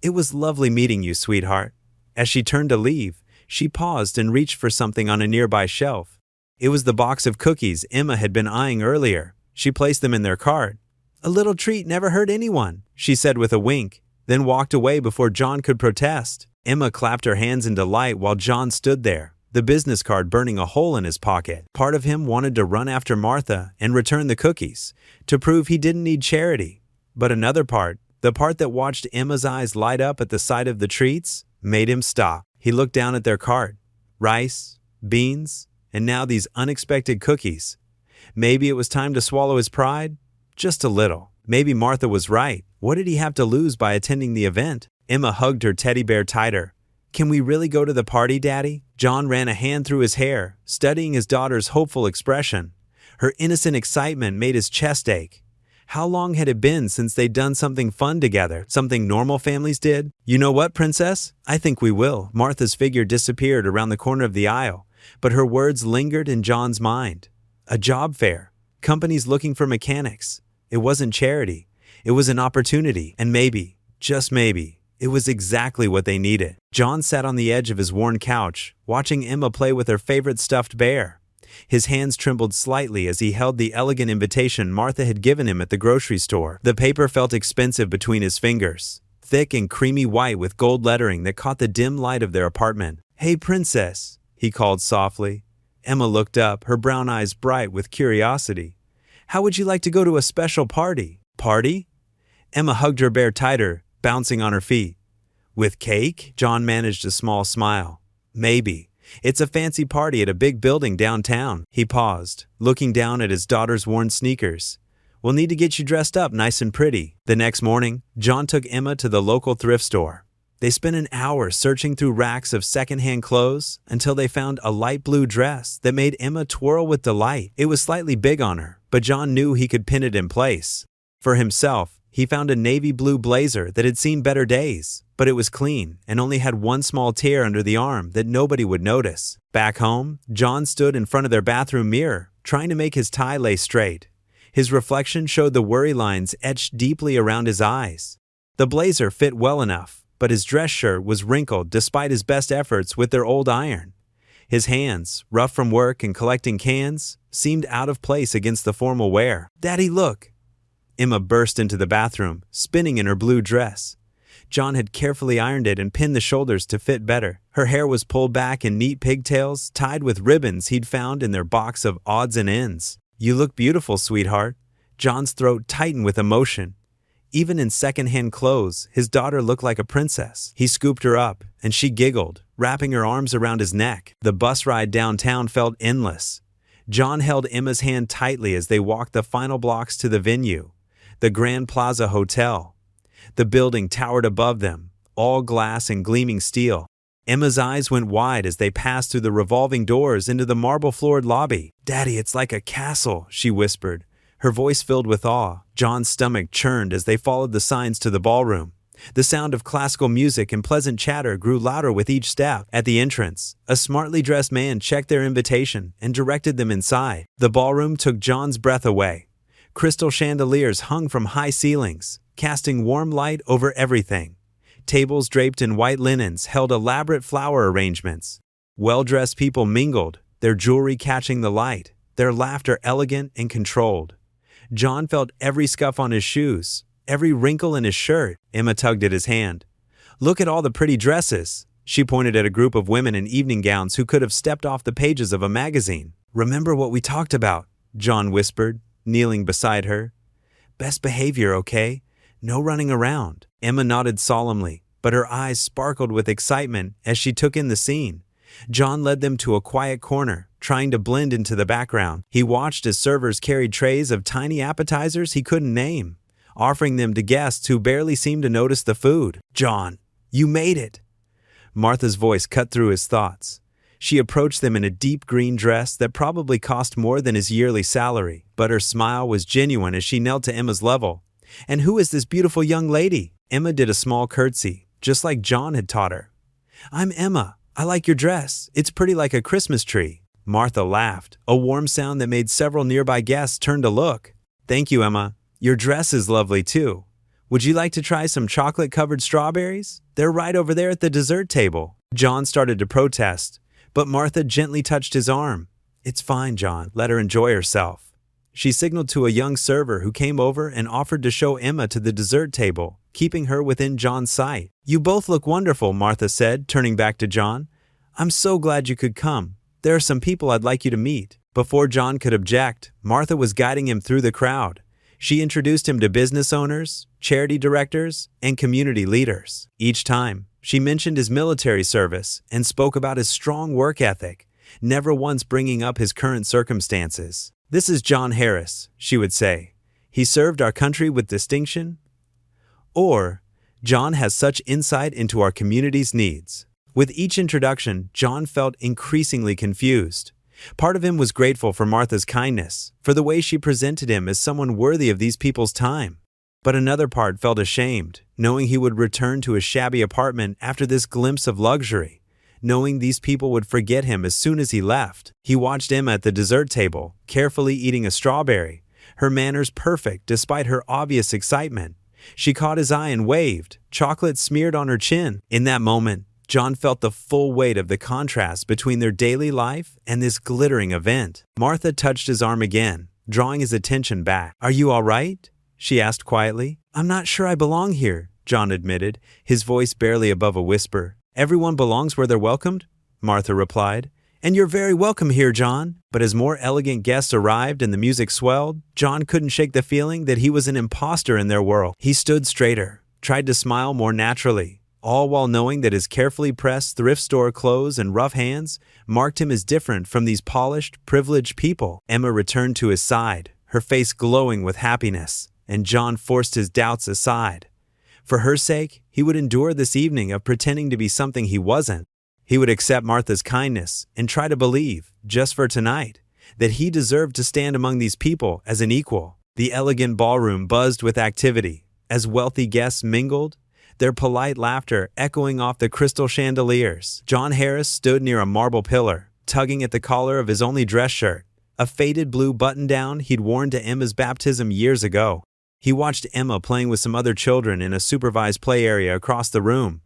It was lovely meeting you, sweetheart. As she turned to leave, she paused and reached for something on a nearby shelf. It was the box of cookies Emma had been eyeing earlier. She placed them in their cart. A little treat never hurt anyone, she said with a wink, then walked away before John could protest. Emma clapped her hands in delight while John stood there, the business card burning a hole in his pocket. Part of him wanted to run after Martha and return the cookies, to prove he didn't need charity. But another part, the part that watched Emma's eyes light up at the sight of the treats, made him stop. He looked down at their cart. Rice, beans, and now these unexpected cookies. Maybe it was time to swallow his pride? Just a little. Maybe Martha was right. What did he have to lose by attending the event? Emma hugged her teddy bear tighter. Can we really go to the party, Daddy? John ran a hand through his hair, studying his daughter's hopeful expression. Her innocent excitement made his chest ache. How long had it been since they'd done something fun together, something normal families did? You know what, Princess? I think we will. Martha's figure disappeared around the corner of the aisle, but her words lingered in John's mind. A job fair. Companies looking for mechanics. It wasn't charity. It was an opportunity, and maybe, just maybe, it was exactly what they needed. John sat on the edge of his worn couch, watching Emma play with her favorite stuffed bear. His hands trembled slightly as he held the elegant invitation Martha had given him at the grocery store. The paper felt expensive between his fingers, thick and creamy white with gold lettering that caught the dim light of their apartment. Hey, Princess, he called softly. Emma looked up, her brown eyes bright with curiosity. How would you like to go to a special party? Party? Emma hugged her bear tighter, bouncing on her feet. With cake? John managed a small smile. Maybe. It's a fancy party at a big building downtown. He paused, looking down at his daughter's worn sneakers. We'll need to get you dressed up nice and pretty. The next morning, John took Emma to the local thrift store. They spent an hour searching through racks of secondhand clothes until they found a light blue dress that made Emma twirl with delight. It was slightly big on her, but John knew he could pin it in place. For himself, he found a navy blue blazer that had seen better days, but it was clean and only had one small tear under the arm that nobody would notice. Back home, John stood in front of their bathroom mirror, trying to make his tie lay straight. His reflection showed the worry lines etched deeply around his eyes. The blazer fit well enough, but his dress shirt was wrinkled despite his best efforts with their old iron. His hands, rough from work and collecting cans, seemed out of place against the formal wear. Daddy, look! Emma burst into the bathroom, spinning in her blue dress. John had carefully ironed it and pinned the shoulders to fit better. Her hair was pulled back in neat pigtails, tied with ribbons he'd found in their box of odds and ends. You look beautiful, sweetheart. John's throat tightened with emotion. Even in second-hand clothes, his daughter looked like a princess. He scooped her up, and she giggled, wrapping her arms around his neck. The bus ride downtown felt endless. John held Emma's hand tightly as they walked the final blocks to the venue, the Grand Plaza Hotel. The building towered above them, all glass and gleaming steel. Emma's eyes went wide as they passed through the revolving doors into the marble-floored lobby. "Daddy, it's like a castle," she whispered, her voice filled with awe. John's stomach churned as they followed the signs to the ballroom. The sound of classical music and pleasant chatter grew louder with each step. At the entrance, a smartly dressed man checked their invitation and directed them inside. The ballroom took John's breath away. Crystal chandeliers hung from high ceilings, casting warm light over everything. Tables draped in white linens held elaborate flower arrangements. Well-dressed people mingled, their jewelry catching the light, their laughter elegant and controlled. John felt every scuff on his shoes, every wrinkle in his shirt. Emma tugged at his hand. "Look at all the pretty dresses." She pointed at a group of women in evening gowns who could have stepped off the pages of a magazine. "Remember what we talked about," John whispered, kneeling beside her. "Best behavior, okay? No running around." Emma nodded solemnly, but her eyes sparkled with excitement as she took in the scene. John led them to a quiet corner, trying to blend into the background. He watched as servers carried trays of tiny appetizers he couldn't name, offering them to guests who barely seemed to notice the food. "John, you made it!" Martha's voice cut through his thoughts. She approached them in a deep green dress that probably cost more than his yearly salary, but her smile was genuine as she knelt to Emma's level. "And who is this beautiful young lady?" Emma did a small curtsy, just like John had taught her. "I'm Emma. I like your dress. It's pretty like a Christmas tree." Martha laughed, a warm sound that made several nearby guests turn to look. "Thank you, Emma. Your dress is lovely too. Would you like to try some chocolate-covered strawberries? They're right over there at the dessert table." John started to protest, but Martha gently touched his arm. "It's fine, John. Let her enjoy herself." She signaled to a young server who came over and offered to show Emma to the dessert table, keeping her within John's sight. "You both look wonderful," Martha said, turning back to John. "I'm so glad you could come. There are some people I'd like you to meet." Before John could object, Martha was guiding him through the crowd. She introduced him to business owners, charity directors, and community leaders. Each time, she mentioned his military service and spoke about his strong work ethic, never once bringing up his current circumstances. "This is John Harris," she would say. "He served our country with distinction." Or, "John has such insight into our community's needs." With each introduction, John felt increasingly confused. Part of him was grateful for Martha's kindness, for the way she presented him as someone worthy of these people's time. But another part felt ashamed, knowing he would return to his shabby apartment after this glimpse of luxury, knowing these people would forget him as soon as he left. He watched Emma at the dessert table, carefully eating a strawberry, her manners perfect despite her obvious excitement. She caught his eye and waved, chocolate smeared on her chin. In that moment, John felt the full weight of the contrast between their daily life and this glittering event. Martha touched his arm again, drawing his attention back. "Are you all right?" she asked quietly. "I'm not sure I belong here," John admitted, his voice barely above a whisper. "Everyone belongs where they're welcomed," Martha replied. "And you're very welcome here, John." But as more elegant guests arrived and the music swelled, John couldn't shake the feeling that he was an imposter in their world. He stood straighter, tried to smile more naturally, all while knowing that his carefully pressed thrift store clothes and rough hands marked him as different from these polished, privileged people. Emma returned to his side, her face glowing with happiness, and John forced his doubts aside. For her sake, he would endure this evening of pretending to be something he wasn't. He would accept Martha's kindness and try to believe, just for tonight, that he deserved to stand among these people as an equal. The elegant ballroom buzzed with activity as wealthy guests mingled, their polite laughter echoing off the crystal chandeliers. John Harris stood near a marble pillar, tugging at the collar of his only dress shirt, a faded blue button-down he'd worn to Emma's baptism years ago. He watched Emma playing with some other children in a supervised play area across the room.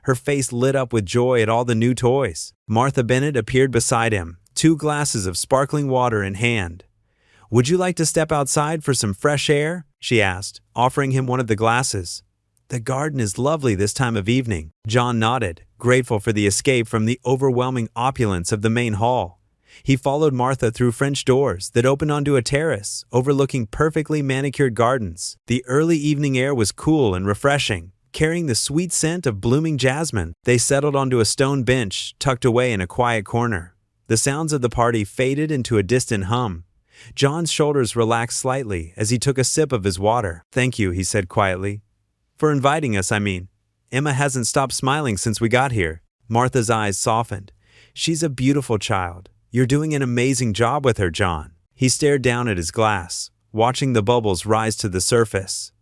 Her face lit up with joy at all the new toys. Martha Bennett appeared beside him, 2 glasses of sparkling water in hand. "Would you like to step outside for some fresh air?" she asked, offering him one of the glasses. "The garden is lovely this time of evening." John nodded, grateful for the escape from the overwhelming opulence of the main hall. He followed Martha through French doors that opened onto a terrace overlooking perfectly manicured gardens. The early evening air was cool and refreshing, carrying the sweet scent of blooming jasmine. They settled onto a stone bench tucked away in a quiet corner. The sounds of the party faded into a distant hum. John's shoulders relaxed slightly as he took a sip of his water. "Thank you," he said quietly. "For inviting us, I mean. Emma hasn't stopped smiling since we got here." Martha's eyes softened. She's a beautiful child. You're doing an amazing job with her, John. He stared down at his glass, watching the bubbles rise to the surface.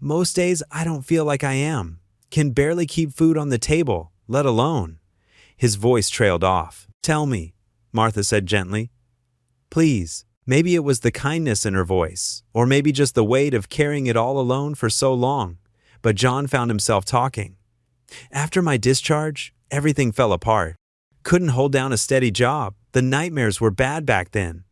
Most days I don't feel like I am. Can barely keep food on the table, let alone. His voice trailed off. Tell me, Martha said gently. Please. Maybe it was the kindness in her voice, or maybe just the weight of carrying it all alone for so long. But John found himself talking. After my discharge, everything fell apart. Couldn't hold down a steady job. The nightmares were bad back then.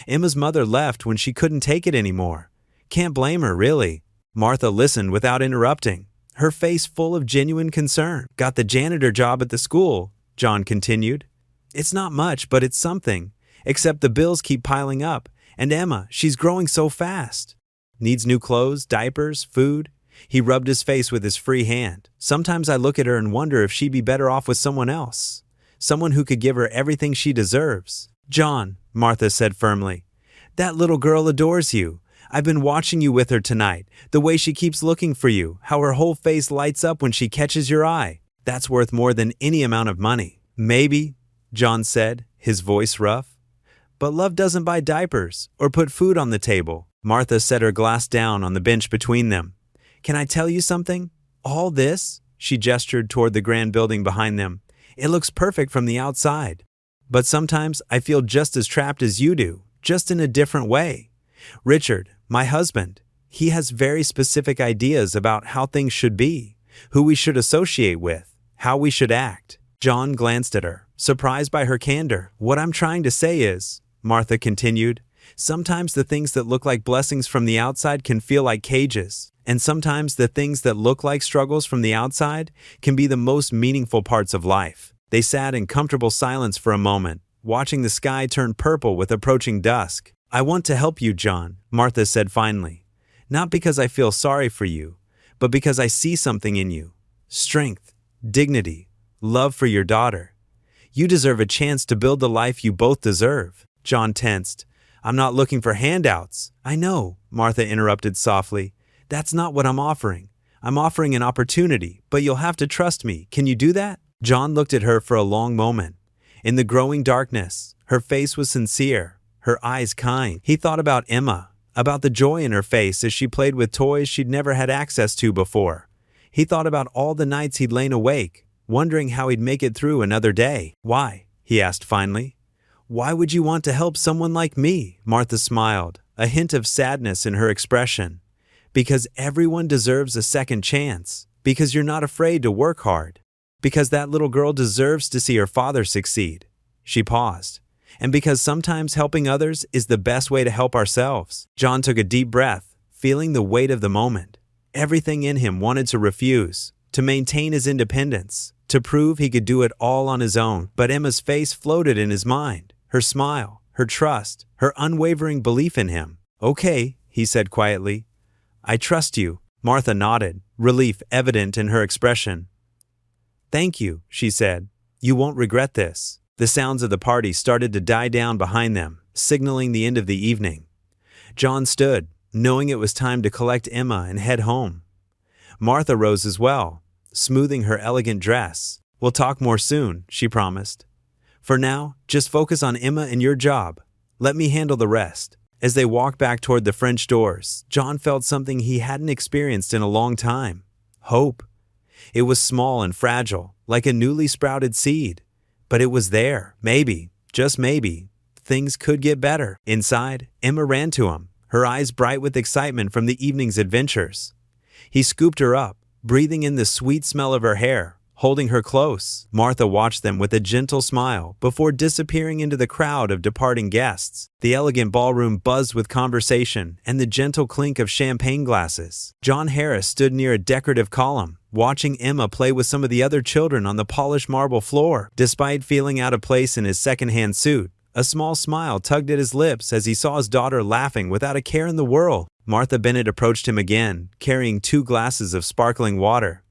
Emma's mother left when she couldn't take it anymore. Can't blame her, really. Martha listened without interrupting, her face full of genuine concern. Got the janitor job at the school, John continued. It's not much, but it's something. Except the bills keep piling up. And Emma, she's growing so fast. Needs new clothes, diapers, food. He rubbed his face with his free hand. Sometimes I look at her and wonder if she'd be better off with someone else. Someone who could give her everything she deserves. John, Martha said firmly, that little girl adores you. I've been watching you with her tonight. The way she keeps looking for you, how her whole face lights up when she catches your eye. That's worth more than any amount of money. Maybe, John said, his voice rough. But love doesn't buy diapers or put food on the table. Martha set her glass down on the bench between them. Can I tell you something? All this, she gestured toward the grand building behind them. It looks perfect from the outside. But sometimes I feel just as trapped as you do, just in a different way. Richard, my husband, he has very specific ideas about how things should be, who we should associate with, how we should act. John glanced at her, surprised by her candor. What I'm trying to say is, Martha continued, sometimes the things that look like blessings from the outside can feel like cages, and sometimes the things that look like struggles from the outside can be the most meaningful parts of life. They sat in comfortable silence for a moment, watching the sky turn purple with approaching dusk. I want to help you, John, Martha said finally. Not because I feel sorry for you, but because I see something in you. Strength, dignity, love for your daughter. You deserve a chance to build the life you both deserve. John tensed. I'm not looking for handouts. I know, Martha interrupted softly. That's not what I'm offering. I'm offering an opportunity, but you'll have to trust me. Can you do that? John looked at her for a long moment. In the growing darkness, her face was sincere, her eyes kind. He thought about Emma, about the joy in her face as she played with toys she'd never had access to before. He thought about all the nights he'd lain awake, wondering how he'd make it through another day. Why? He asked finally. Why would you want to help someone like me? Martha smiled, a hint of sadness in her expression. Because everyone deserves a second chance. Because you're not afraid to work hard. Because that little girl deserves to see her father succeed. She paused. And because sometimes helping others is the best way to help ourselves. John took a deep breath, feeling the weight of the moment. Everything in him wanted to refuse, to maintain his independence, to prove he could do it all on his own. But Emma's face floated in his mind. Her smile, her trust, her unwavering belief in him. Okay, he said quietly. I trust you. Martha nodded, relief evident in her expression. Thank you, she said. You won't regret this. The sounds of the party started to die down behind them, signaling the end of the evening. John stood, knowing it was time to collect Emma and head home. Martha rose as well, smoothing her elegant dress. We'll talk more soon, she promised. For now, just focus on Emma and your job. Let me handle the rest. As they walked back toward the French doors, John felt something he hadn't experienced in a long time. Hope. It was small and fragile, like a newly sprouted seed. But it was there. Maybe, just maybe, things could get better. Inside, Emma ran to him, her eyes bright with excitement from the evening's adventures. He scooped her up, breathing in the sweet smell of her hair, holding her close. Martha watched them with a gentle smile before disappearing into the crowd of departing guests. The elegant ballroom buzzed with conversation and the gentle clink of champagne glasses. John Harris stood near a decorative column, watching Emma play with some of the other children on the polished marble floor. Despite feeling out of place in his second-hand suit, a small smile tugged at his lips as he saw his daughter laughing without a care in the world. Martha Bennett approached him again, carrying 2 glasses of sparkling water.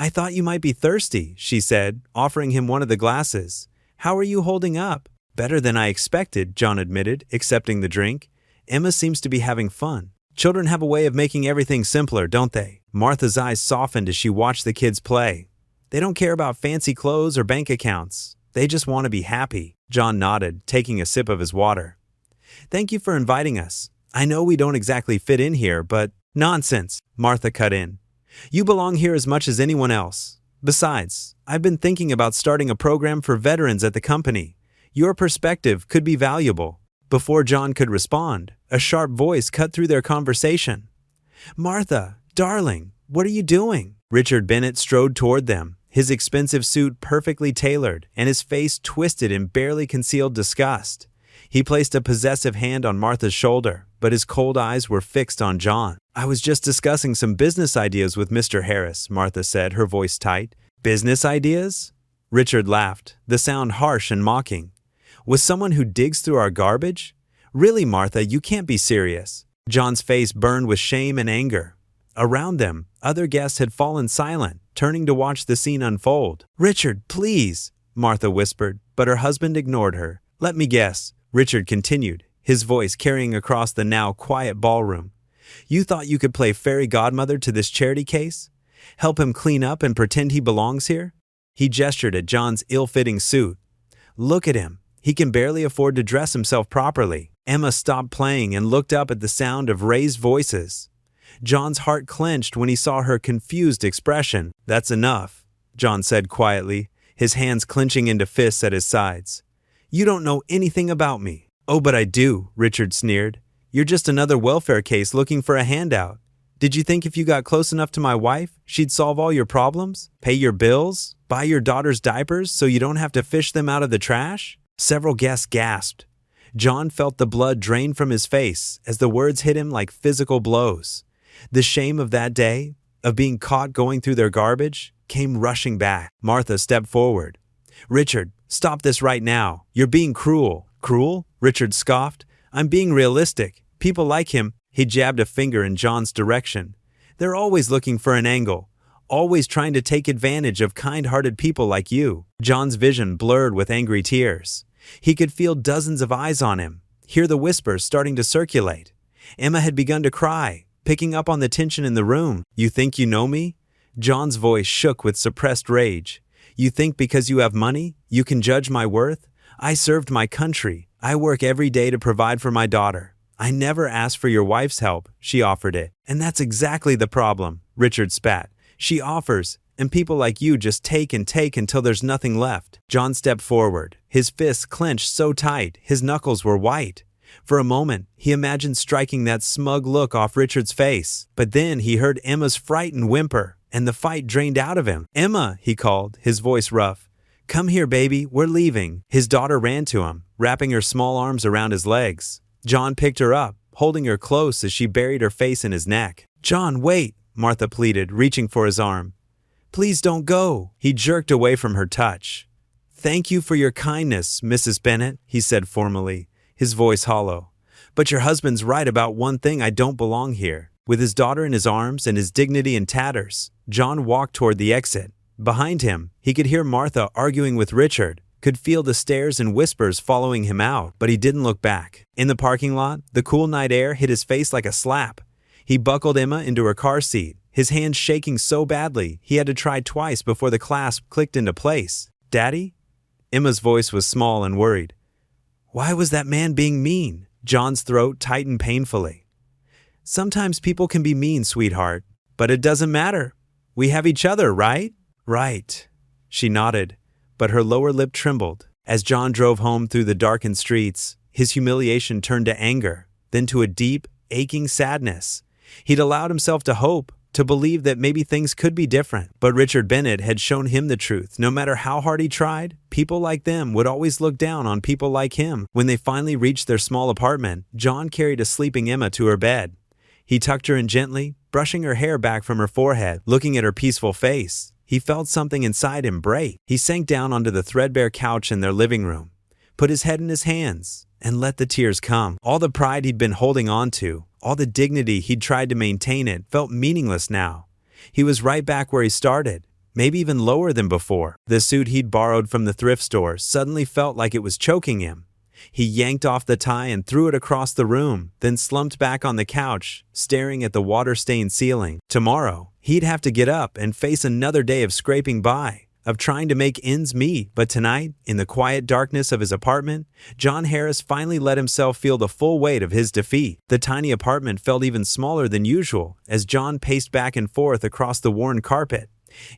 I thought you might be thirsty, she said, offering him one of the glasses. How are you holding up? Better than I expected, John admitted, accepting the drink. Emma seems to be having fun. Children have a way of making everything simpler, don't they? Martha's eyes softened as she watched the kids play. They don't care about fancy clothes or bank accounts. They just want to be happy. John nodded, taking a sip of his water. Thank you for inviting us. I know we don't exactly fit in here, but nonsense, Martha cut in. You belong here as much as anyone else. Besides, I've been thinking about starting a program for veterans at the company. Your perspective could be valuable. Before John could respond, a sharp voice cut through their conversation. Martha, darling, what are you doing? Richard Bennett strode toward them, his expensive suit perfectly tailored and his face twisted in barely concealed disgust. He placed a possessive hand on Martha's shoulder, but his cold eyes were fixed on John. I was just discussing some business ideas with Mr. Harris, Martha said, her voice tight. Business ideas? Richard laughed, the sound harsh and mocking. With someone who digs through our garbage? Really, Martha, you can't be serious. John's face burned with shame and anger. Around them, other guests had fallen silent, turning to watch the scene unfold. Richard, please, Martha whispered, but her husband ignored her. Let me guess, Richard continued, his voice carrying across the now quiet ballroom. You thought you could play fairy godmother to this charity case? Help him clean up and pretend he belongs here? He gestured at John's ill-fitting suit. Look at him. He can barely afford to dress himself properly. Emma stopped playing and looked up at the sound of raised voices. John's heart clenched when he saw her confused expression. That's enough, John said quietly, his hands clenching into fists at his sides. You don't know anything about me. Oh, but I do, Richard sneered. You're just another welfare case looking for a handout. Did you think if you got close enough to my wife, she'd solve all your problems? Pay your bills? Buy your daughter's diapers so you don't have to fish them out of the trash? Several guests gasped. John felt the blood drain from his face as the words hit him like physical blows. The shame of that day, of being caught going through their garbage, came rushing back. Martha stepped forward. Richard, stop this right now. You're being cruel. Cruel? Richard scoffed. I'm being realistic. People like him. He jabbed a finger in John's direction. They're always looking for an angle, always trying to take advantage of kind-hearted people like you. John's vision blurred with angry tears. He could feel dozens of eyes on him, hear the whispers starting to circulate. Emma had begun to cry, picking up on the tension in the room. You think you know me? John's voice shook with suppressed rage. You think because you have money, you can judge my worth? I served my country. I work every day to provide for my daughter. I never asked for your wife's help. She offered it. And that's exactly the problem, Richard spat. She offers, and people like you just take and take until there's nothing left. John stepped forward, his fists clenched so tight, his knuckles were white. For a moment, he imagined striking that smug look off Richard's face. But then he heard Emma's frightened whimper, and the fight drained out of him. Emma, he called, his voice rough. Come here, baby, we're leaving. His daughter ran to him, wrapping her small arms around his legs. John picked her up, holding her close as she buried her face in his neck. John, wait, Martha pleaded, reaching for his arm. Please don't go. He jerked away from her touch. Thank you for your kindness, Mrs. Bennett, he said formally, his voice hollow. But your husband's right about one thing. I don't belong here. With his daughter in his arms and his dignity in tatters, John walked toward the exit. Behind him, he could hear Martha arguing with Richard, could feel the stares and whispers following him out, but he didn't look back. In the parking lot, the cool night air hit his face like a slap. He buckled Emma into her car seat, his hands shaking so badly he had to try twice before the clasp clicked into place. Daddy? Emma's voice was small and worried. Why was that man being mean? John's throat tightened painfully. Sometimes people can be mean, sweetheart, but it doesn't matter. We have each other, right? Right. She nodded, but her lower lip trembled. As John drove home through the darkened streets, his humiliation turned to anger, then to a deep, aching sadness. He'd allowed himself to hope, to believe that maybe things could be different. But Richard Bennett had shown him the truth. No matter how hard he tried, people like them would always look down on people like him. When they finally reached their small apartment, John carried a sleeping Emma to her bed. He tucked her in gently, brushing her hair back from her forehead, looking at her peaceful face. He felt something inside him break. He sank down onto the threadbare couch in their living room, put his head in his hands, and let the tears come. All the pride he'd been holding on to, all the dignity he'd tried to maintain it, felt meaningless now. He was right back where he started, maybe even lower than before. The suit he'd borrowed from the thrift store suddenly felt like it was choking him. He yanked off the tie and threw it across the room, then slumped back on the couch, staring at the water-stained ceiling. Tomorrow, he'd have to get up and face another day of scraping by, of trying to make ends meet. But tonight, in the quiet darkness of his apartment, John Harris finally let himself feel the full weight of his defeat. The tiny apartment felt even smaller than usual as John paced back and forth across the worn carpet.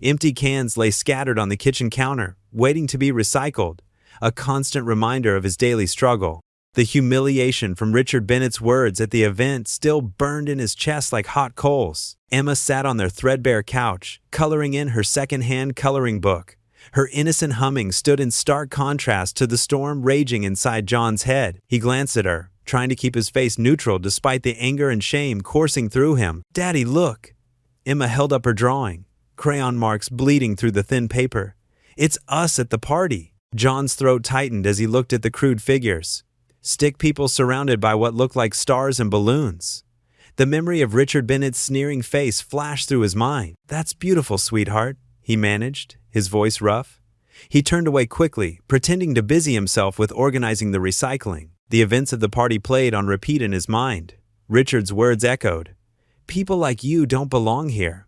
Empty cans lay scattered on the kitchen counter, waiting to be recycled, a constant reminder of his daily struggle. The humiliation from Richard Bennett's words at the event still burned in his chest like hot coals. Emma sat on their threadbare couch, coloring in her second-hand coloring book. Her innocent humming stood in stark contrast to the storm raging inside John's head. He glanced at her, trying to keep his face neutral despite the anger and shame coursing through him. "Daddy, look!" Emma held up her drawing, crayon marks bleeding through the thin paper. "It's us at the party." John's throat tightened as he looked at the crude figures. Stick people surrounded by what looked like stars and balloons. The memory of Richard Bennett's sneering face flashed through his mind. "That's beautiful, sweetheart," he managed, his voice rough. He turned away quickly, pretending to busy himself with organizing the recycling. The events of the party played on repeat in his mind. Richard's words echoed. "People like you don't belong here."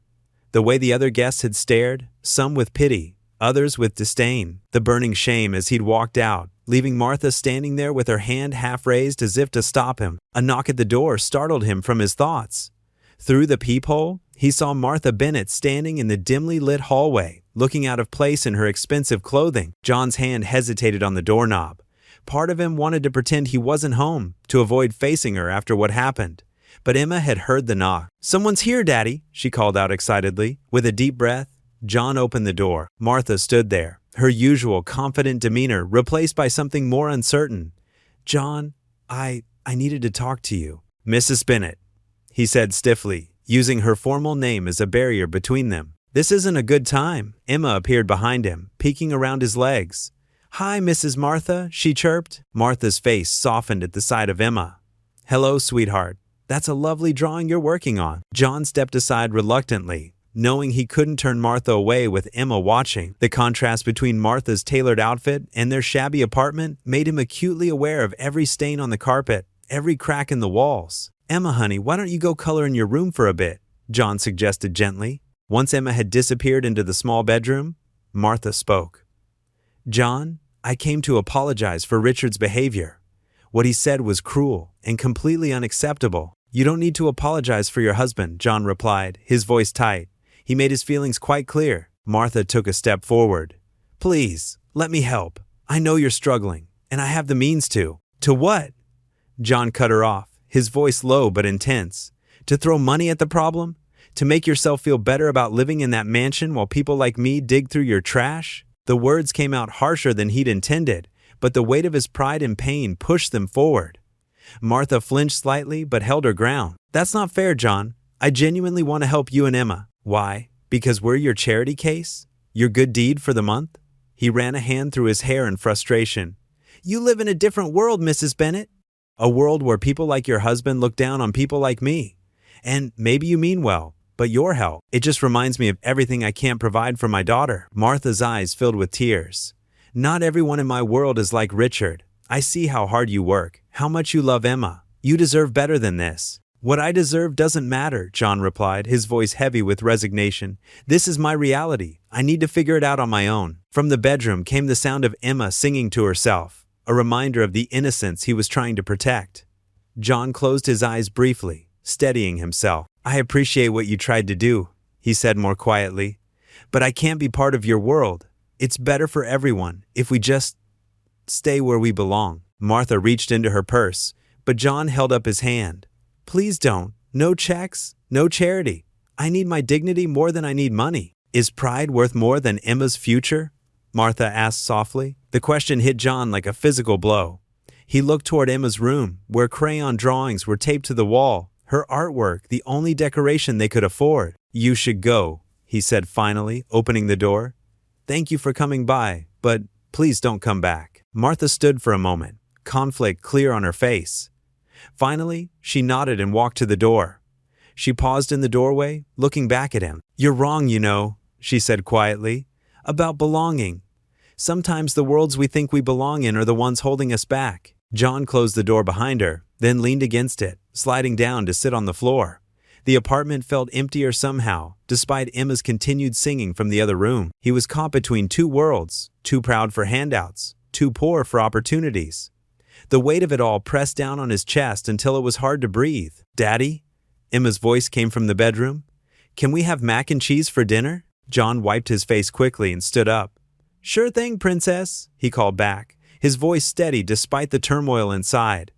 The way the other guests had stared, some with pity, others with disdain, the burning shame as he'd walked out, leaving Martha standing there with her hand half raised as if to stop him. A knock at the door startled him from his thoughts. Through the peephole, he saw Martha Bennett standing in the dimly lit hallway, looking out of place in her expensive clothing. John's hand hesitated on the doorknob. Part of him wanted to pretend he wasn't home, to avoid facing her after what happened. But Emma had heard the knock. "Someone's here, Daddy," she called out excitedly. With a deep breath, John opened the door. Martha stood there, her usual confident demeanor replaced by something more uncertain. "John, I needed to talk to you." "Mrs. Bennett," he said stiffly, using her formal name as a barrier between them. "This isn't a good time." Emma appeared behind him, peeking around his legs. "Hi, Mrs. Martha," she chirped. Martha's face softened at the sight of Emma. "Hello, sweetheart. That's a lovely drawing you're working on." John stepped aside reluctantly, knowing he couldn't turn Martha away with Emma watching. The contrast between Martha's tailored outfit and their shabby apartment made him acutely aware of every stain on the carpet, every crack in the walls. "Emma, honey, why don't you go color in your room for a bit?" John suggested gently. Once Emma had disappeared into the small bedroom, Martha spoke. "John, I came to apologize for Richard's behavior. What he said was cruel and completely unacceptable." "You don't need to apologize for your husband," John replied, his voice tight. He made his feelings quite clear. Martha took a step forward. "Please, let me help. I know you're struggling, and I have the means to." "To what?" John cut her off, his voice low but intense. "To throw money at the problem? To make yourself feel better about living in that mansion while people like me dig through your trash?" The words came out harsher than he'd intended, but the weight of his pride and pain pushed them forward. Martha flinched slightly but held her ground. "That's not fair, John. I genuinely want to help you and Emma." "Why? Because we're your charity case? Your good deed for the month?" He ran a hand through his hair in frustration. "You live in a different world, Mrs. Bennett. A world where people like your husband look down on people like me. And maybe you mean well, but your help, it just reminds me of everything I can't provide for my daughter." Martha's eyes filled with tears. "Not everyone in my world is like Richard. I see how hard you work, how much you love Emma. You deserve better than this." "What I deserve doesn't matter," John replied, his voice heavy with resignation. "This is my reality. I need to figure it out on my own." From the bedroom came the sound of Emma singing to herself, a reminder of the innocence he was trying to protect. John closed his eyes briefly, steadying himself. "I appreciate what you tried to do," he said more quietly. "But I can't be part of your world. It's better for everyone if we just stay where we belong." Martha reached into her purse, but John held up his hand. "Please don't. No checks, no charity. I need my dignity more than I need money." "Is pride worth more than Emma's future?" Martha asked softly. The question hit John like a physical blow. He looked toward Emma's room, where crayon drawings were taped to the wall, her artwork the only decoration they could afford. "You should go," he said finally, opening the door. "Thank you for coming by, but please don't come back." Martha stood for a moment, conflict clear on her face. Finally, she nodded and walked to the door. She paused in the doorway, looking back at him. "You're wrong, you know," she said quietly, "about belonging. Sometimes the worlds we think we belong in are the ones holding us back. John closed the door behind her, then leaned against it, sliding down to sit on the floor. The apartment felt emptier somehow, despite Emma's continued singing from the other room. He was caught between two worlds, too proud for handouts, too poor for opportunities. The weight of it all pressed down on his chest until it was hard to breathe. "Daddy?" Emma's voice came from the bedroom. "Can we have mac and cheese for dinner?" John wiped his face quickly and stood up. "Sure thing, princess," he called back, his voice steady despite the turmoil inside.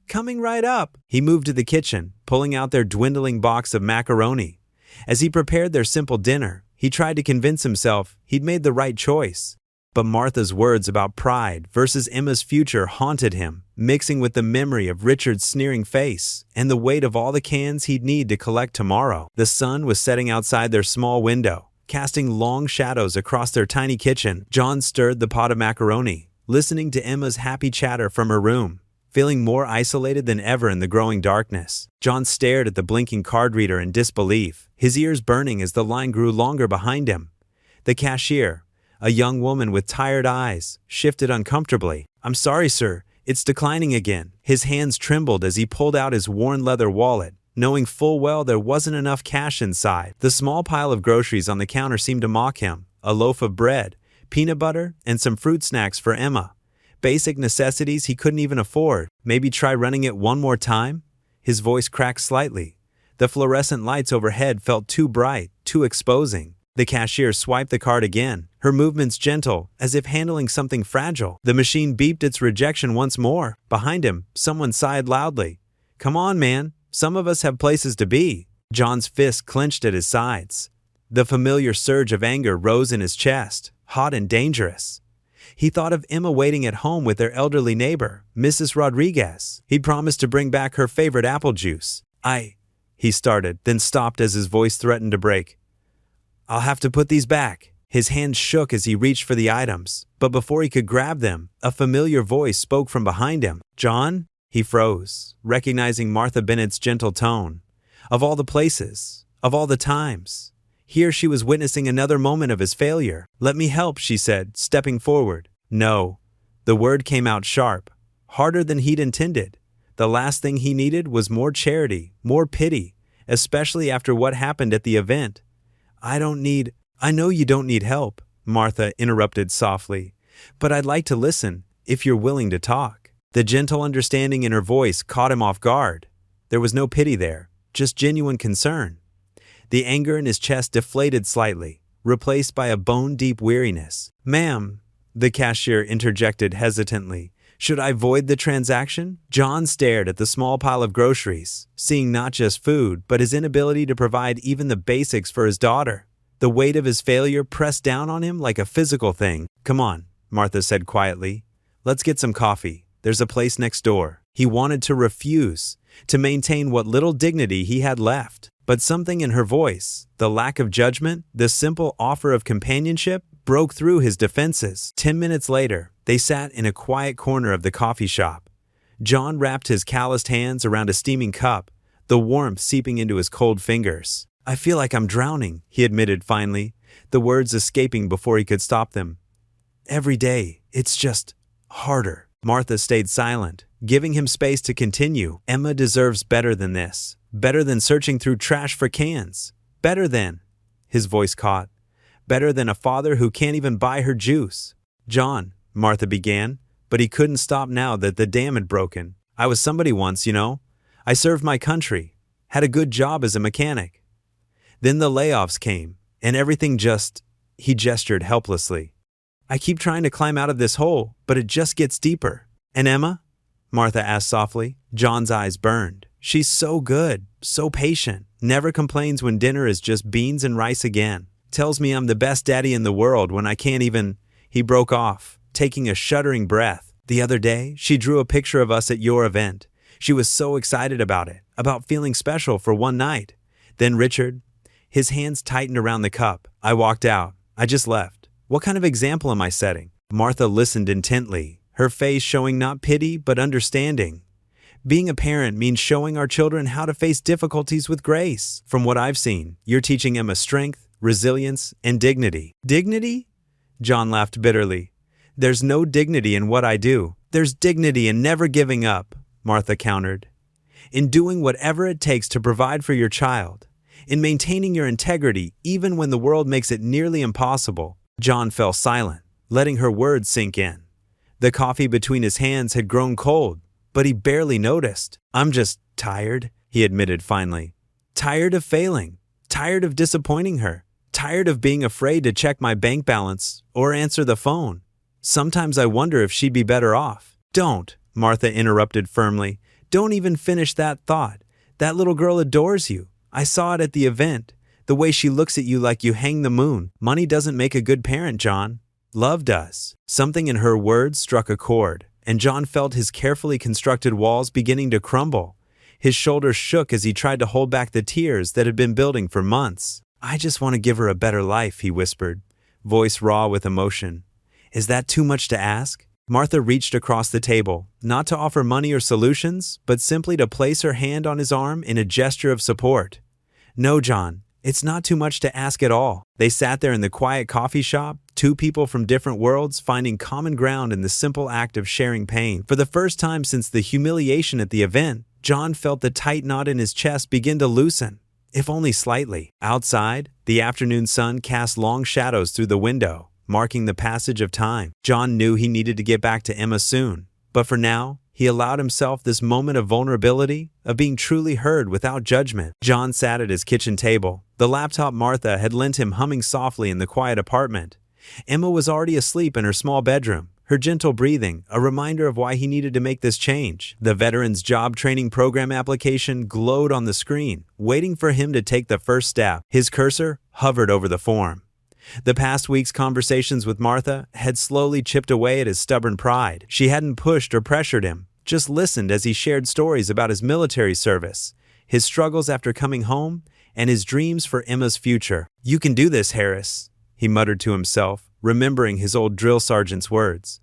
"Coming right up." He moved to the kitchen, pulling out their dwindling box of macaroni. As he prepared their simple dinner, he tried to convince himself he'd made the right choice. But Martha's words about pride versus Emma's future haunted him, mixing with the memory of Richard's sneering face and the weight of all the cans he'd need to collect tomorrow. The sun was setting outside their small window, casting long shadows across their tiny kitchen. John stirred the pot of macaroni, listening to Emma's happy chatter from her room, feeling more isolated than ever in the growing darkness. John stared at the blinking card reader in disbelief, his ears burning as the line grew longer behind him. The cashier, a young woman with tired eyes, shifted uncomfortably. "I'm sorry, sir, it's declining again." His hands trembled as he pulled out his worn leather wallet, knowing full well there wasn't enough cash inside. The small pile of groceries on the counter seemed to mock him: a loaf of bread, peanut butter, and some fruit snacks for Emma. Basic necessities he couldn't even afford. "Maybe try running it one more time?" His voice cracked slightly. The fluorescent lights overhead felt too bright, too exposing. The cashier swiped the card again, her movements gentle, as if handling something fragile. The machine beeped its rejection once more. Behind him, someone sighed loudly. "Come on, man. Some of us have places to be." John's fist clenched at his sides. The familiar surge of anger rose in his chest, hot and dangerous. He thought of Emma waiting at home with their elderly neighbor, Mrs. Rodriguez. He'd promised to bring back her favorite apple juice. He started, then stopped as his voice threatened to break. "I'll have to put these back." His hands shook as he reached for the items, but before he could grab them, a familiar voice spoke from behind him. "John?" He froze, recognizing Martha Bennett's gentle tone. Of all the places, of all the times, here she was witnessing another moment of his failure. "Let me help," she said, stepping forward. "No." The word came out sharp, harder than he'd intended. The last thing he needed was more charity, more pity, especially after what happened at the event. "I know you don't need help," Martha interrupted softly, "but I'd like to listen, if you're willing to talk." The gentle understanding in her voice caught him off guard. There was no pity there, just genuine concern. The anger in his chest deflated slightly, replaced by a bone-deep weariness. "Ma'am," the cashier interjected hesitantly, "should I void the transaction?" John stared at the small pile of groceries, seeing not just food, but his inability to provide even the basics for his daughter. The weight of his failure pressed down on him like a physical thing. "Come on," Martha said quietly. "Let's get some coffee. There's a place next door." He wanted to refuse, to maintain what little dignity he had left. But something in her voice, the lack of judgment, the simple offer of companionship, broke through his defenses. 10 minutes later, they sat in a quiet corner of the coffee shop. John wrapped his calloused hands around a steaming cup, the warmth seeping into his cold fingers. "I feel like I'm drowning," he admitted finally, the words escaping before he could stop them. "Every day, it's just harder." Martha stayed silent, giving him space to continue. "Emma deserves better than this. Better than searching through trash for cans. Better than," his voice caught, "better than a father who can't even buy her juice." "John," Martha began, but he couldn't stop now that the dam had broken. "I was somebody once, you know. I served my country, had a good job as a mechanic. Then the layoffs came, and everything he gestured helplessly. I keep trying to climb out of this hole, but it just gets deeper." "And Emma?" Martha asked softly. John's eyes burned. "She's so good, so patient, never complains when dinner is just beans and rice again. Tells me I'm the best daddy in the world when I can't even—" He broke off, taking a shuddering breath. "The other day, she drew a picture of us at your event. She was so excited about it, about feeling special for one night. Then Richard—" His hands tightened around the cup. "I walked out. I just left. What kind of example am I setting?" Martha listened intently, her face showing not pity but understanding. "Being a parent means showing our children how to face difficulties with grace. From what I've seen, you're teaching Emma strength, resilience, and dignity." "Dignity?" John laughed bitterly. There's no dignity in what I do. There's dignity in never giving up, Martha countered. In doing whatever it takes to provide for your child. In maintaining your integrity even when the world makes it nearly impossible. John fell silent, letting her words sink in. The coffee between his hands had grown cold, but he barely noticed. I'm just tired, he admitted finally. Tired of failing. Tired of disappointing her. Tired of being afraid to check my bank balance or answer the phone. Sometimes I wonder if she'd be better off. Don't, Martha interrupted firmly. Don't even finish that thought. That little girl adores you. I saw it at the event. The way she looks at you like you hang the moon. Money doesn't make a good parent, John. Love does. Something in her words struck a chord, and John felt his carefully constructed walls beginning to crumble. His shoulders shook as he tried to hold back the tears that had been building for months. I just want to give her a better life, he whispered, voice raw with emotion. Is that too much to ask? Martha reached across the table, not to offer money or solutions, but simply to place her hand on his arm in a gesture of support. No, John, it's not too much to ask at all. They sat there in the quiet coffee shop, two people from different worlds finding common ground in the simple act of sharing pain. For the first time since the humiliation at the event, John felt the tight knot in his chest begin to loosen, if only slightly. Outside, the afternoon sun cast long shadows through the window, marking the passage of time. John knew he needed to get back to Emma soon, but for now, he allowed himself this moment of vulnerability, of being truly heard without judgment. John sat at his kitchen table, the laptop Martha had lent him humming softly in the quiet apartment. Emma was already asleep in her small bedroom, her gentle breathing, a reminder of why he needed to make this change. The Veterans Job Training Program application glowed on the screen, waiting for him to take the first step. His cursor hovered over the form. The past week's conversations with Martha had slowly chipped away at his stubborn pride. She hadn't pushed or pressured him, just listened as he shared stories about his military service, his struggles after coming home, and his dreams for Emma's future. You can do this, Harris, he muttered to himself, remembering his old drill sergeant's words.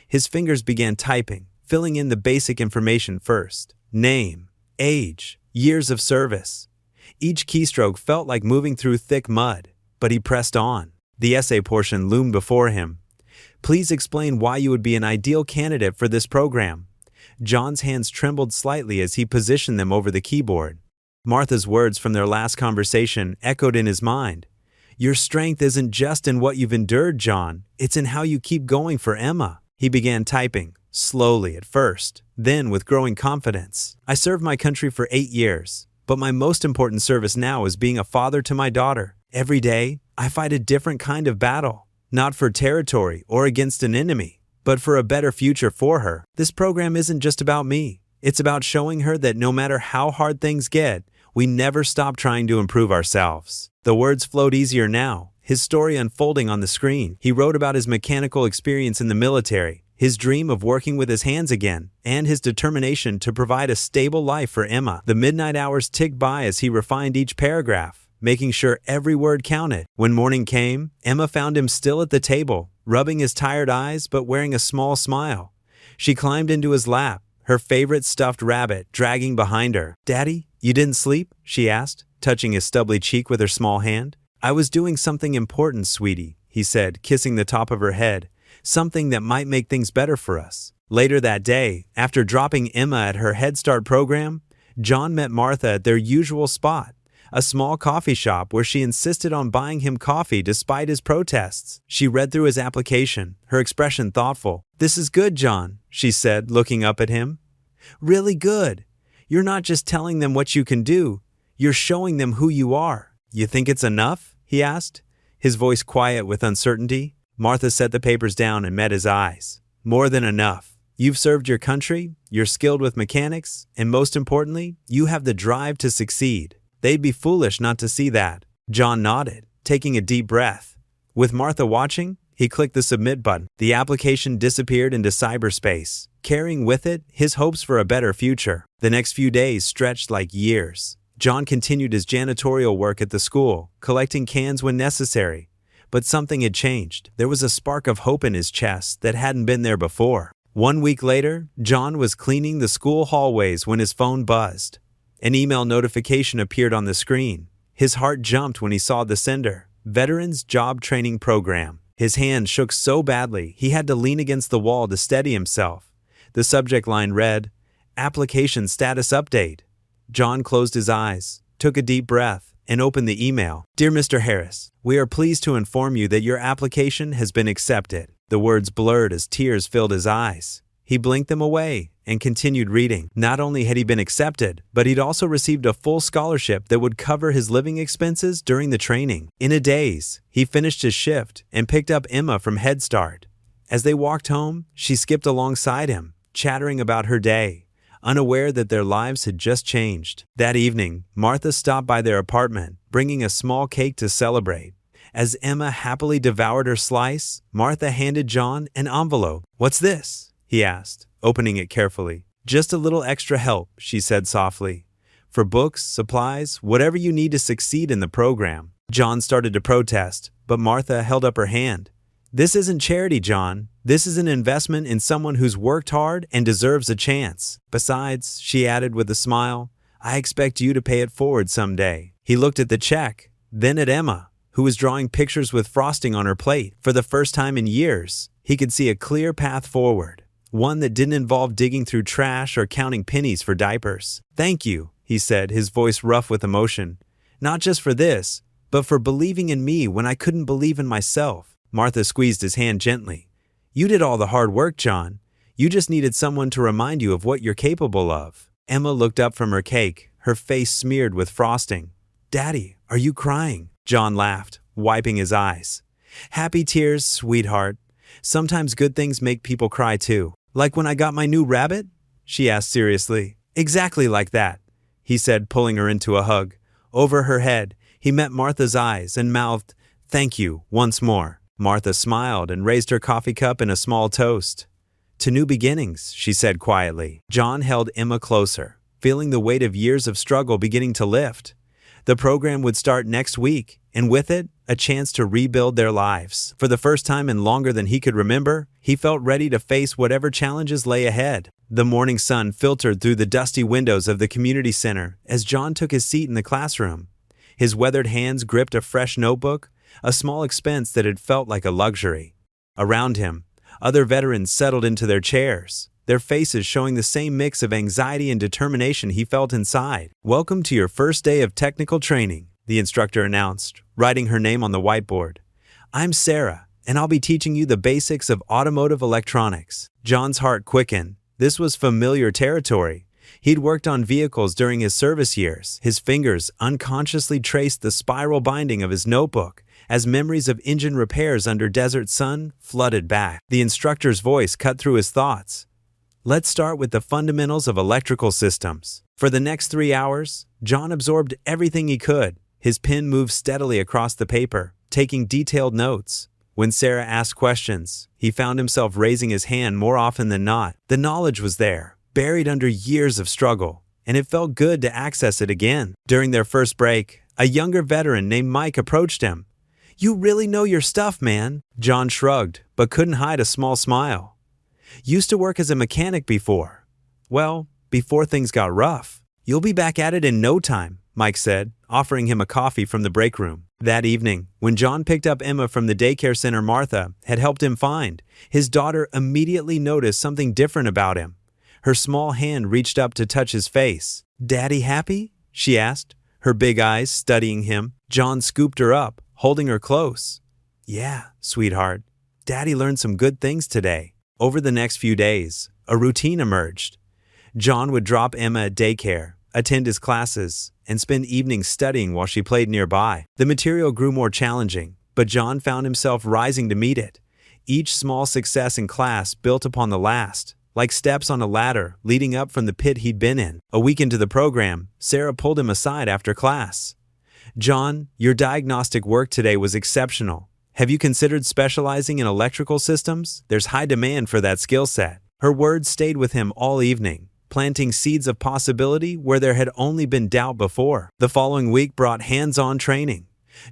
His fingers began typing, filling in the basic information first. Name, age, years of service. Each keystroke felt like moving through thick mud, but he pressed on. The essay portion loomed before him. Please explain why you would be an ideal candidate for this program. John's hands trembled slightly as he positioned them over the keyboard. Martha's words from their last conversation echoed in his mind. Your strength isn't just in what you've endured, John. It's in how you keep going for Emma. He began typing, slowly at first, then with growing confidence. I served my country for 8 years, but my most important service now is being a father to my daughter. Every day, I fight a different kind of battle, not for territory or against an enemy, but for a better future for her. This program isn't just about me. It's about showing her that no matter how hard things get, we never stop trying to improve ourselves. The words flowed easier now, his story unfolding on the screen. He wrote about his mechanical experience in the military, his dream of working with his hands again, and his determination to provide a stable life for Emma. The midnight hours ticked by as he refined each paragraph, making sure every word counted. When morning came, Emma found him still at the table, rubbing his tired eyes but wearing a small smile. She climbed into his lap, her favorite stuffed rabbit dragging behind her. Daddy, you didn't sleep? She asked, touching his stubbly cheek with her small hand. I was doing something important, sweetie, he said, kissing the top of her head, something that might make things better for us. Later that day, after dropping Emma at her Head Start program, John met Martha at their usual spot, a small coffee shop where she insisted on buying him coffee despite his protests. She read through his application, her expression thoughtful. This is good, John, she said, looking up at him. Really good. You're not just telling them what you can do, you're showing them who you are. You think it's enough? He asked, his voice quiet with uncertainty. Martha set the papers down and met his eyes. More than enough. You've served your country, you're skilled with mechanics, and most importantly, you have the drive to succeed. They'd be foolish not to see that. John nodded, taking a deep breath. With Martha watching, he clicked the submit button. The application disappeared into cyberspace, carrying with it his hopes for a better future. The next few days stretched like years. John continued his janitorial work at the school, collecting cans when necessary. But something had changed. There was a spark of hope in his chest that hadn't been there before. 1 week later, John was cleaning the school hallways when his phone buzzed. An email notification appeared on the screen. His heart jumped when he saw the sender. Veterans Job Training Program. His hand shook so badly he had to lean against the wall to steady himself. The subject line read, "Application Status Update." John closed his eyes, took a deep breath, and opened the email. "Dear Mr. Harris, we are pleased to inform you that your application has been accepted." The words blurred as tears filled his eyes. He blinked them away and continued reading. Not only had he been accepted, but he'd also received a full scholarship that would cover his living expenses during the training. In a daze, he finished his shift and picked up Emma from Head Start. As they walked home, she skipped alongside him, chattering about her day, unaware that their lives had just changed. That evening, Martha stopped by their apartment, bringing a small cake to celebrate. As Emma happily devoured her slice, Martha handed John an envelope. "What's this?" he asked, opening it carefully. "Just a little extra help," she said softly. "For books, supplies, whatever you need to succeed in the program." John started to protest, but Martha held up her hand. "This isn't charity, John. This is an investment in someone who's worked hard and deserves a chance. Besides," she added with a smile, "I expect you to pay it forward someday." He looked at the check, then at Emma, who was drawing pictures with frosting on her plate. For the first time in years, he could see a clear path forward. One that didn't involve digging through trash or counting pennies for diapers. "Thank you," he said, his voice rough with emotion. "Not just for this, but for believing in me when I couldn't believe in myself." Martha squeezed his hand gently. "You did all the hard work, John. You just needed someone to remind you of what you're capable of." Emma looked up from her cake, her face smeared with frosting. "Daddy, are you crying?" John laughed, wiping his eyes. "Happy tears, sweetheart. Sometimes good things make people cry too." "Like when I got my new rabbit?" she asked seriously. "Exactly like that," he said, pulling her into a hug. Over her head, he met Martha's eyes and mouthed, "Thank you," once more. Martha smiled and raised her coffee cup in a small toast. "To new beginnings," she said quietly. John held Emma closer, feeling the weight of years of struggle beginning to lift. The program would start next week, and with it, a chance to rebuild their lives. For the first time in longer than he could remember, he felt ready to face whatever challenges lay ahead. The morning sun filtered through the dusty windows of the community center as John took his seat in the classroom. His weathered hands gripped a fresh notebook, a small expense that had felt like a luxury. Around him, other veterans settled into their chairs, their faces showing the same mix of anxiety and determination he felt inside. "Welcome to your first day of technical training," the instructor announced, writing her name on the whiteboard. "I'm Sarah, and I'll be teaching you the basics of automotive electronics." John's heart quickened. This was familiar territory. He'd worked on vehicles during his service years. His fingers unconsciously traced the spiral binding of his notebook as memories of engine repairs under desert sun flooded back. The instructor's voice cut through his thoughts. "Let's start with the fundamentals of electrical systems." For the next 3 hours, John absorbed everything he could. His pen moved steadily across the paper, taking detailed notes. When Sarah asked questions, he found himself raising his hand more often than not. The knowledge was there, buried under years of struggle, and it felt good to access it again. During their first break, a younger veteran named Mike approached him. "You really know your stuff, man." John shrugged, but couldn't hide a small smile. "Used to work as a mechanic before. Well, before things got rough." "You'll be back at it in no time," Mike said, offering him a coffee from the break room. That evening, when John picked up Emma from the daycare center Martha had helped him find, his daughter immediately noticed something different about him. Her small hand reached up to touch his face. "Daddy happy?" she asked, her big eyes studying him. John scooped her up, holding her close. "Yeah, sweetheart. Daddy learned some good things today." Over the next few days, a routine emerged. John would drop Emma at daycare, attend his classes, and spend evenings studying while she played nearby. The material grew more challenging, but John found himself rising to meet it. Each small success in class built upon the last, like steps on a ladder leading up from the pit he'd been in. A week into the program, Sarah pulled him aside after class. "John, your diagnostic work today was exceptional. Have you considered specializing in electrical systems? There's high demand for that skill set." Her words stayed with him all evening, planting seeds of possibility where there had only been doubt before. The following week brought hands-on training.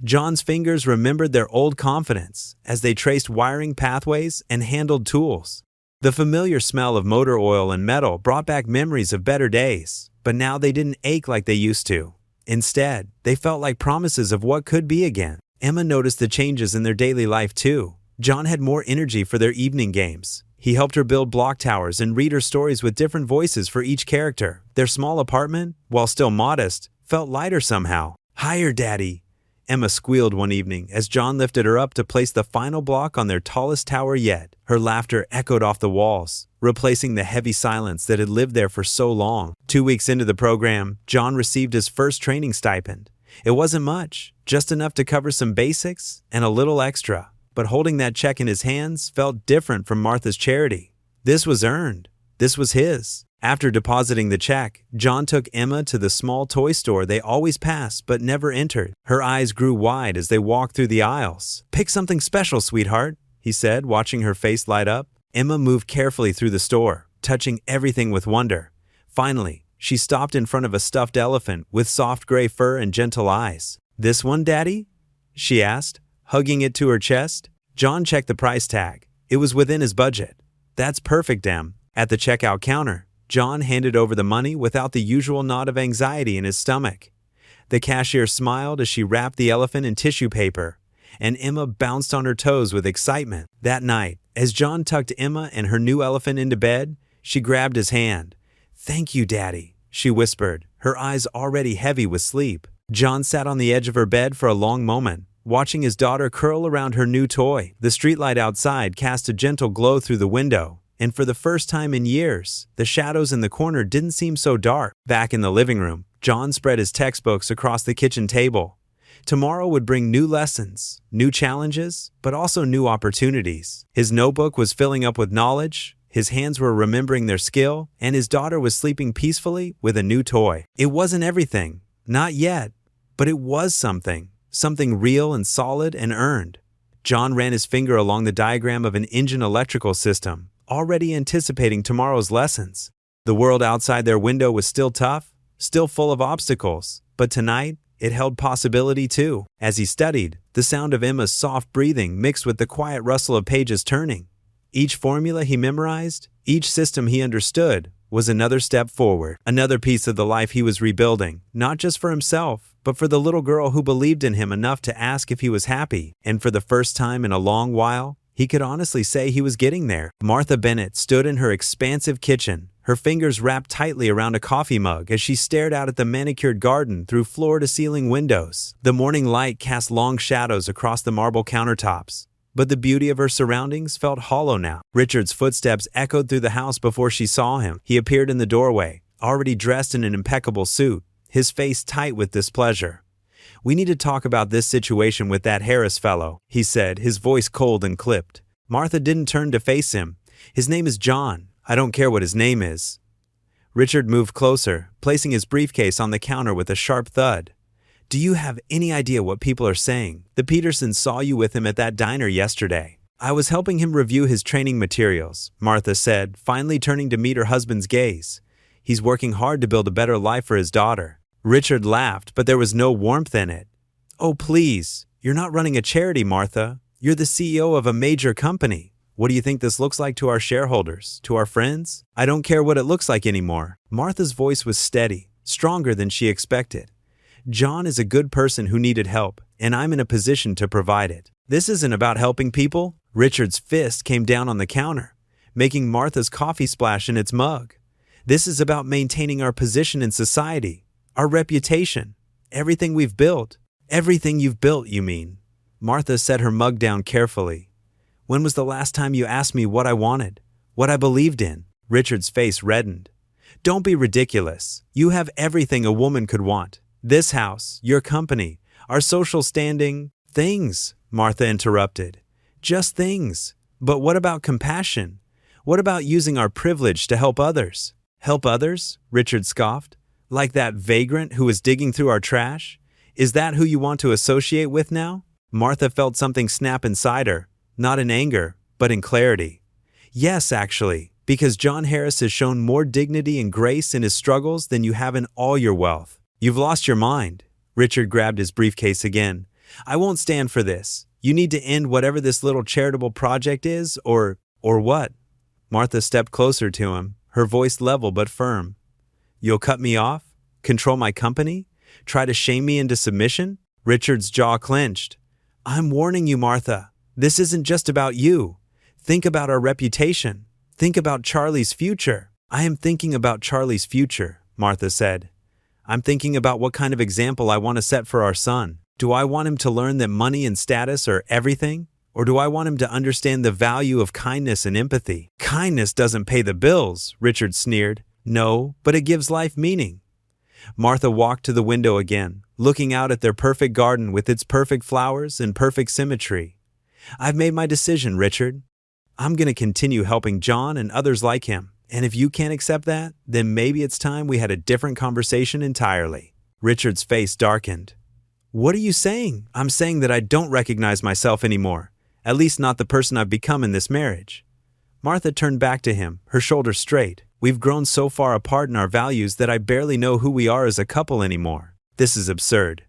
John's fingers remembered their old confidence as they traced wiring pathways and handled tools. The familiar smell of motor oil and metal brought back memories of better days, but now they didn't ache like they used to. Instead, they felt like promises of what could be again. Emma noticed the changes in their daily life too. John had more energy for their evening games. He helped her build block towers and read her stories with different voices for each character. Their small apartment, while still modest, felt lighter somehow. "Higher, Daddy," Emma squealed one evening as John lifted her up to place the final block on their tallest tower yet. Her laughter echoed off the walls, replacing the heavy silence that had lived there for so long. 2 weeks into the program, John received his first training stipend. It wasn't much, just enough to cover some basics and a little extra. But holding that check in his hands felt different from Martha's charity. This was earned. This was his. After depositing the check, John took Emma to the small toy store they always passed but never entered. Her eyes grew wide as they walked through the aisles. "Pick something special, sweetheart," he said, watching her face light up. Emma moved carefully through the store, touching everything with wonder. Finally, she stopped in front of a stuffed elephant with soft gray fur and gentle eyes. "This one, Daddy?" she asked, hugging it to her chest. John checked the price tag. It was within his budget. "That's perfect, Em." At the checkout counter, John handed over the money without the usual nod of anxiety in his stomach. The cashier smiled as she wrapped the elephant in tissue paper, and Emma bounced on her toes with excitement. That night, as John tucked Emma and her new elephant into bed, she grabbed his hand. "Thank you, Daddy," she whispered, her eyes already heavy with sleep. John sat on the edge of her bed for a long moment, watching his daughter curl around her new toy. The streetlight outside cast a gentle glow through the window, and for the first time in years, the shadows in the corner didn't seem so dark. Back in the living room, John spread his textbooks across the kitchen table. Tomorrow would bring new lessons, new challenges, but also new opportunities. His notebook was filling up with knowledge, his hands were remembering their skill, and his daughter was sleeping peacefully with a new toy. It wasn't everything, not yet, but it was something. Something real and solid and earned. John ran his finger along the diagram of an engine electrical system, already anticipating tomorrow's lessons. The world outside their window was still tough, still full of obstacles, but tonight, it held possibility too. As he studied, the sound of Emma's soft breathing mixed with the quiet rustle of pages turning. Each formula he memorized, each system he understood, was another step forward, another piece of the life he was rebuilding, not just for himself, but for the little girl who believed in him enough to ask if he was happy. And for the first time in a long while, he could honestly say he was getting there. Martha Bennett stood in her expansive kitchen, her fingers wrapped tightly around a coffee mug as she stared out at the manicured garden through floor-to-ceiling windows. The morning light cast long shadows across the marble countertops, but the beauty of her surroundings felt hollow now. Richard's footsteps echoed through the house before she saw him. He appeared in the doorway, already dressed in an impeccable suit, his face tight with displeasure. "We need to talk about this situation with that Harris fellow," he said, his voice cold and clipped. Martha didn't turn to face him. "His name is John. I don't care what his name is." Richard moved closer, placing his briefcase on the counter with a sharp thud. "Do you have any idea what people are saying? The Petersons saw you with him at that diner yesterday." "I was helping him review his training materials," Martha said, finally turning to meet her husband's gaze. "He's working hard to build a better life for his daughter." Richard laughed, but there was no warmth in it. "Oh, please. You're not running a charity, Martha. You're the CEO of a major company. What do you think this looks like to our shareholders, to our friends? I don't care what it looks like anymore." Martha's voice was steady, stronger than she expected. "John is a good person who needed help, and I'm in a position to provide it. This isn't about helping people." Richard's fist came down on the counter, making Martha's coffee splash in its mug. "This is about maintaining our position in society. Our reputation, everything we've built." "Everything you've built, you mean?" Martha set her mug down carefully. "When was the last time you asked me what I wanted, what I believed in?" Richard's face reddened. "Don't be ridiculous. You have everything a woman could want. This house, your company, our social standing." "Things," Martha interrupted. "Just things. But what about compassion? What about using our privilege to help others?" "Help others?" Richard scoffed. "Like that vagrant who was digging through our trash? Is that who you want to associate with now?" Martha felt something snap inside her, not in anger, but in clarity. "Yes, actually, because John Harris has shown more dignity and grace in his struggles than you have in all your wealth." "You've lost your mind." Richard grabbed his briefcase again. "I won't stand for this. You need to end whatever this little charitable project is, or what?" Martha stepped closer to him, her voice level but firm. "You'll cut me off? Control my company? Try to shame me into submission?" Richard's jaw clenched. "I'm warning you, Martha. This isn't just about you. Think about our reputation. Think about Charlie's future. I am thinking about Charlie's future, Martha said. I'm thinking about what kind of example I want to set for our son. Do I want him to learn that money and status are everything? Or do I want him to understand the value of kindness and empathy? Kindness doesn't pay the bills, Richard sneered. No, but it gives life meaning. Martha walked to the window again, looking out at their perfect garden with its perfect flowers and perfect symmetry. I've made my decision, Richard. I'm going to continue helping John and others like him. And if you can't accept that, then maybe it's time we had a different conversation entirely. Richard's face darkened. What are you saying? I'm saying that I don't recognize myself anymore. At least not the person I've become in this marriage. Martha turned back to him, her shoulders straight. We've grown so far apart in our values that I barely know who we are as a couple anymore. This is absurd.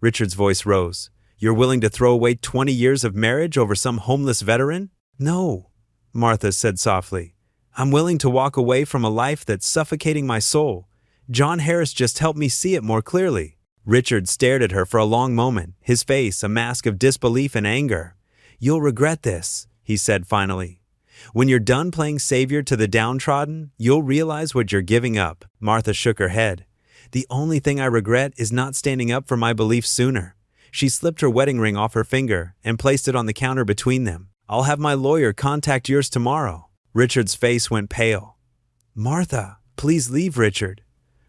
Richard's voice rose. You're willing to throw away 20 years of marriage over some homeless veteran? No, Martha said softly. I'm willing to walk away from a life that's suffocating my soul. John Harris just helped me see it more clearly. Richard stared at her for a long moment, his face a mask of disbelief and anger. You'll regret this, he said finally. When you're done playing savior to the downtrodden, you'll realize what you're giving up. Martha shook her head. The only thing I regret is not standing up for my beliefs sooner. She slipped her wedding ring off her finger and placed it on the counter between them. I'll have my lawyer contact yours tomorrow. Richard's face went pale. Martha, please leave, Richard.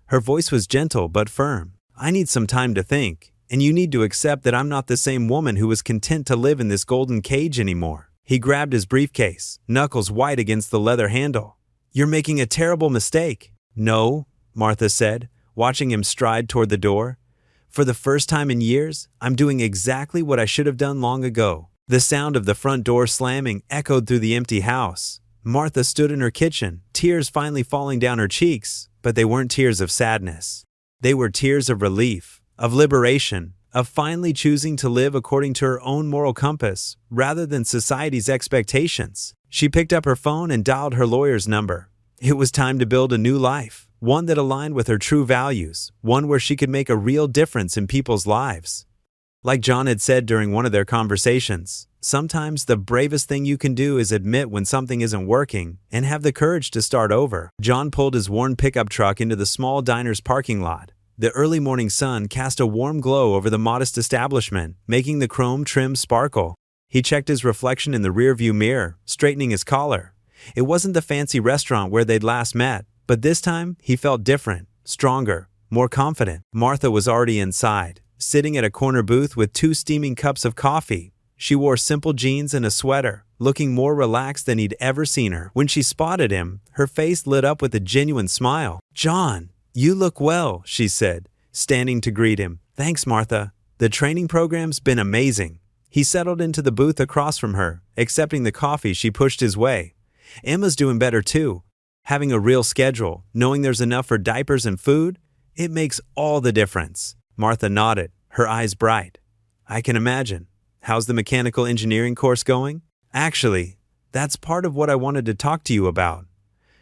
Her voice was gentle but firm. I need some time to think. And you need to accept that I'm not the same woman who was content to live in this golden cage anymore. He grabbed his briefcase, knuckles white against the leather handle. You're making a terrible mistake. No, Martha said, watching him stride toward the door. For the first time in years, I'm doing exactly what I should have done long ago. The sound of the front door slamming echoed through the empty house. Martha stood in her kitchen, tears finally falling down her cheeks, but they weren't tears of sadness. They were tears of relief. Of liberation, of finally choosing to live according to her own moral compass, rather than society's expectations. She picked up her phone and dialed her lawyer's number. It was time to build a new life, one that aligned with her true values, one where she could make a real difference in people's lives. Like John had said during one of their conversations, sometimes the bravest thing you can do is admit when something isn't working and have the courage to start over. John pulled his worn pickup truck into the small diner's parking lot. The early morning sun cast a warm glow over the modest establishment, making the chrome trim sparkle. He checked his reflection in the rearview mirror, straightening his collar. It wasn't the fancy restaurant where they'd last met, but this time he felt different, stronger, more confident. Martha was already inside, sitting at a corner booth with 2 steaming cups of coffee. She wore simple jeans and a sweater, looking more relaxed than he'd ever seen her. When she spotted him, her face lit up with a genuine smile. John! You look well, she said, standing to greet him. Thanks, Martha. The training program's been amazing. He settled into the booth across from her, accepting the coffee she pushed his way. Emma's doing better too. Having a real schedule, knowing there's enough for diapers and food, it makes all the difference. Martha nodded, her eyes bright. I can imagine. How's the mechanical engineering course going? Actually, that's part of what I wanted to talk to you about.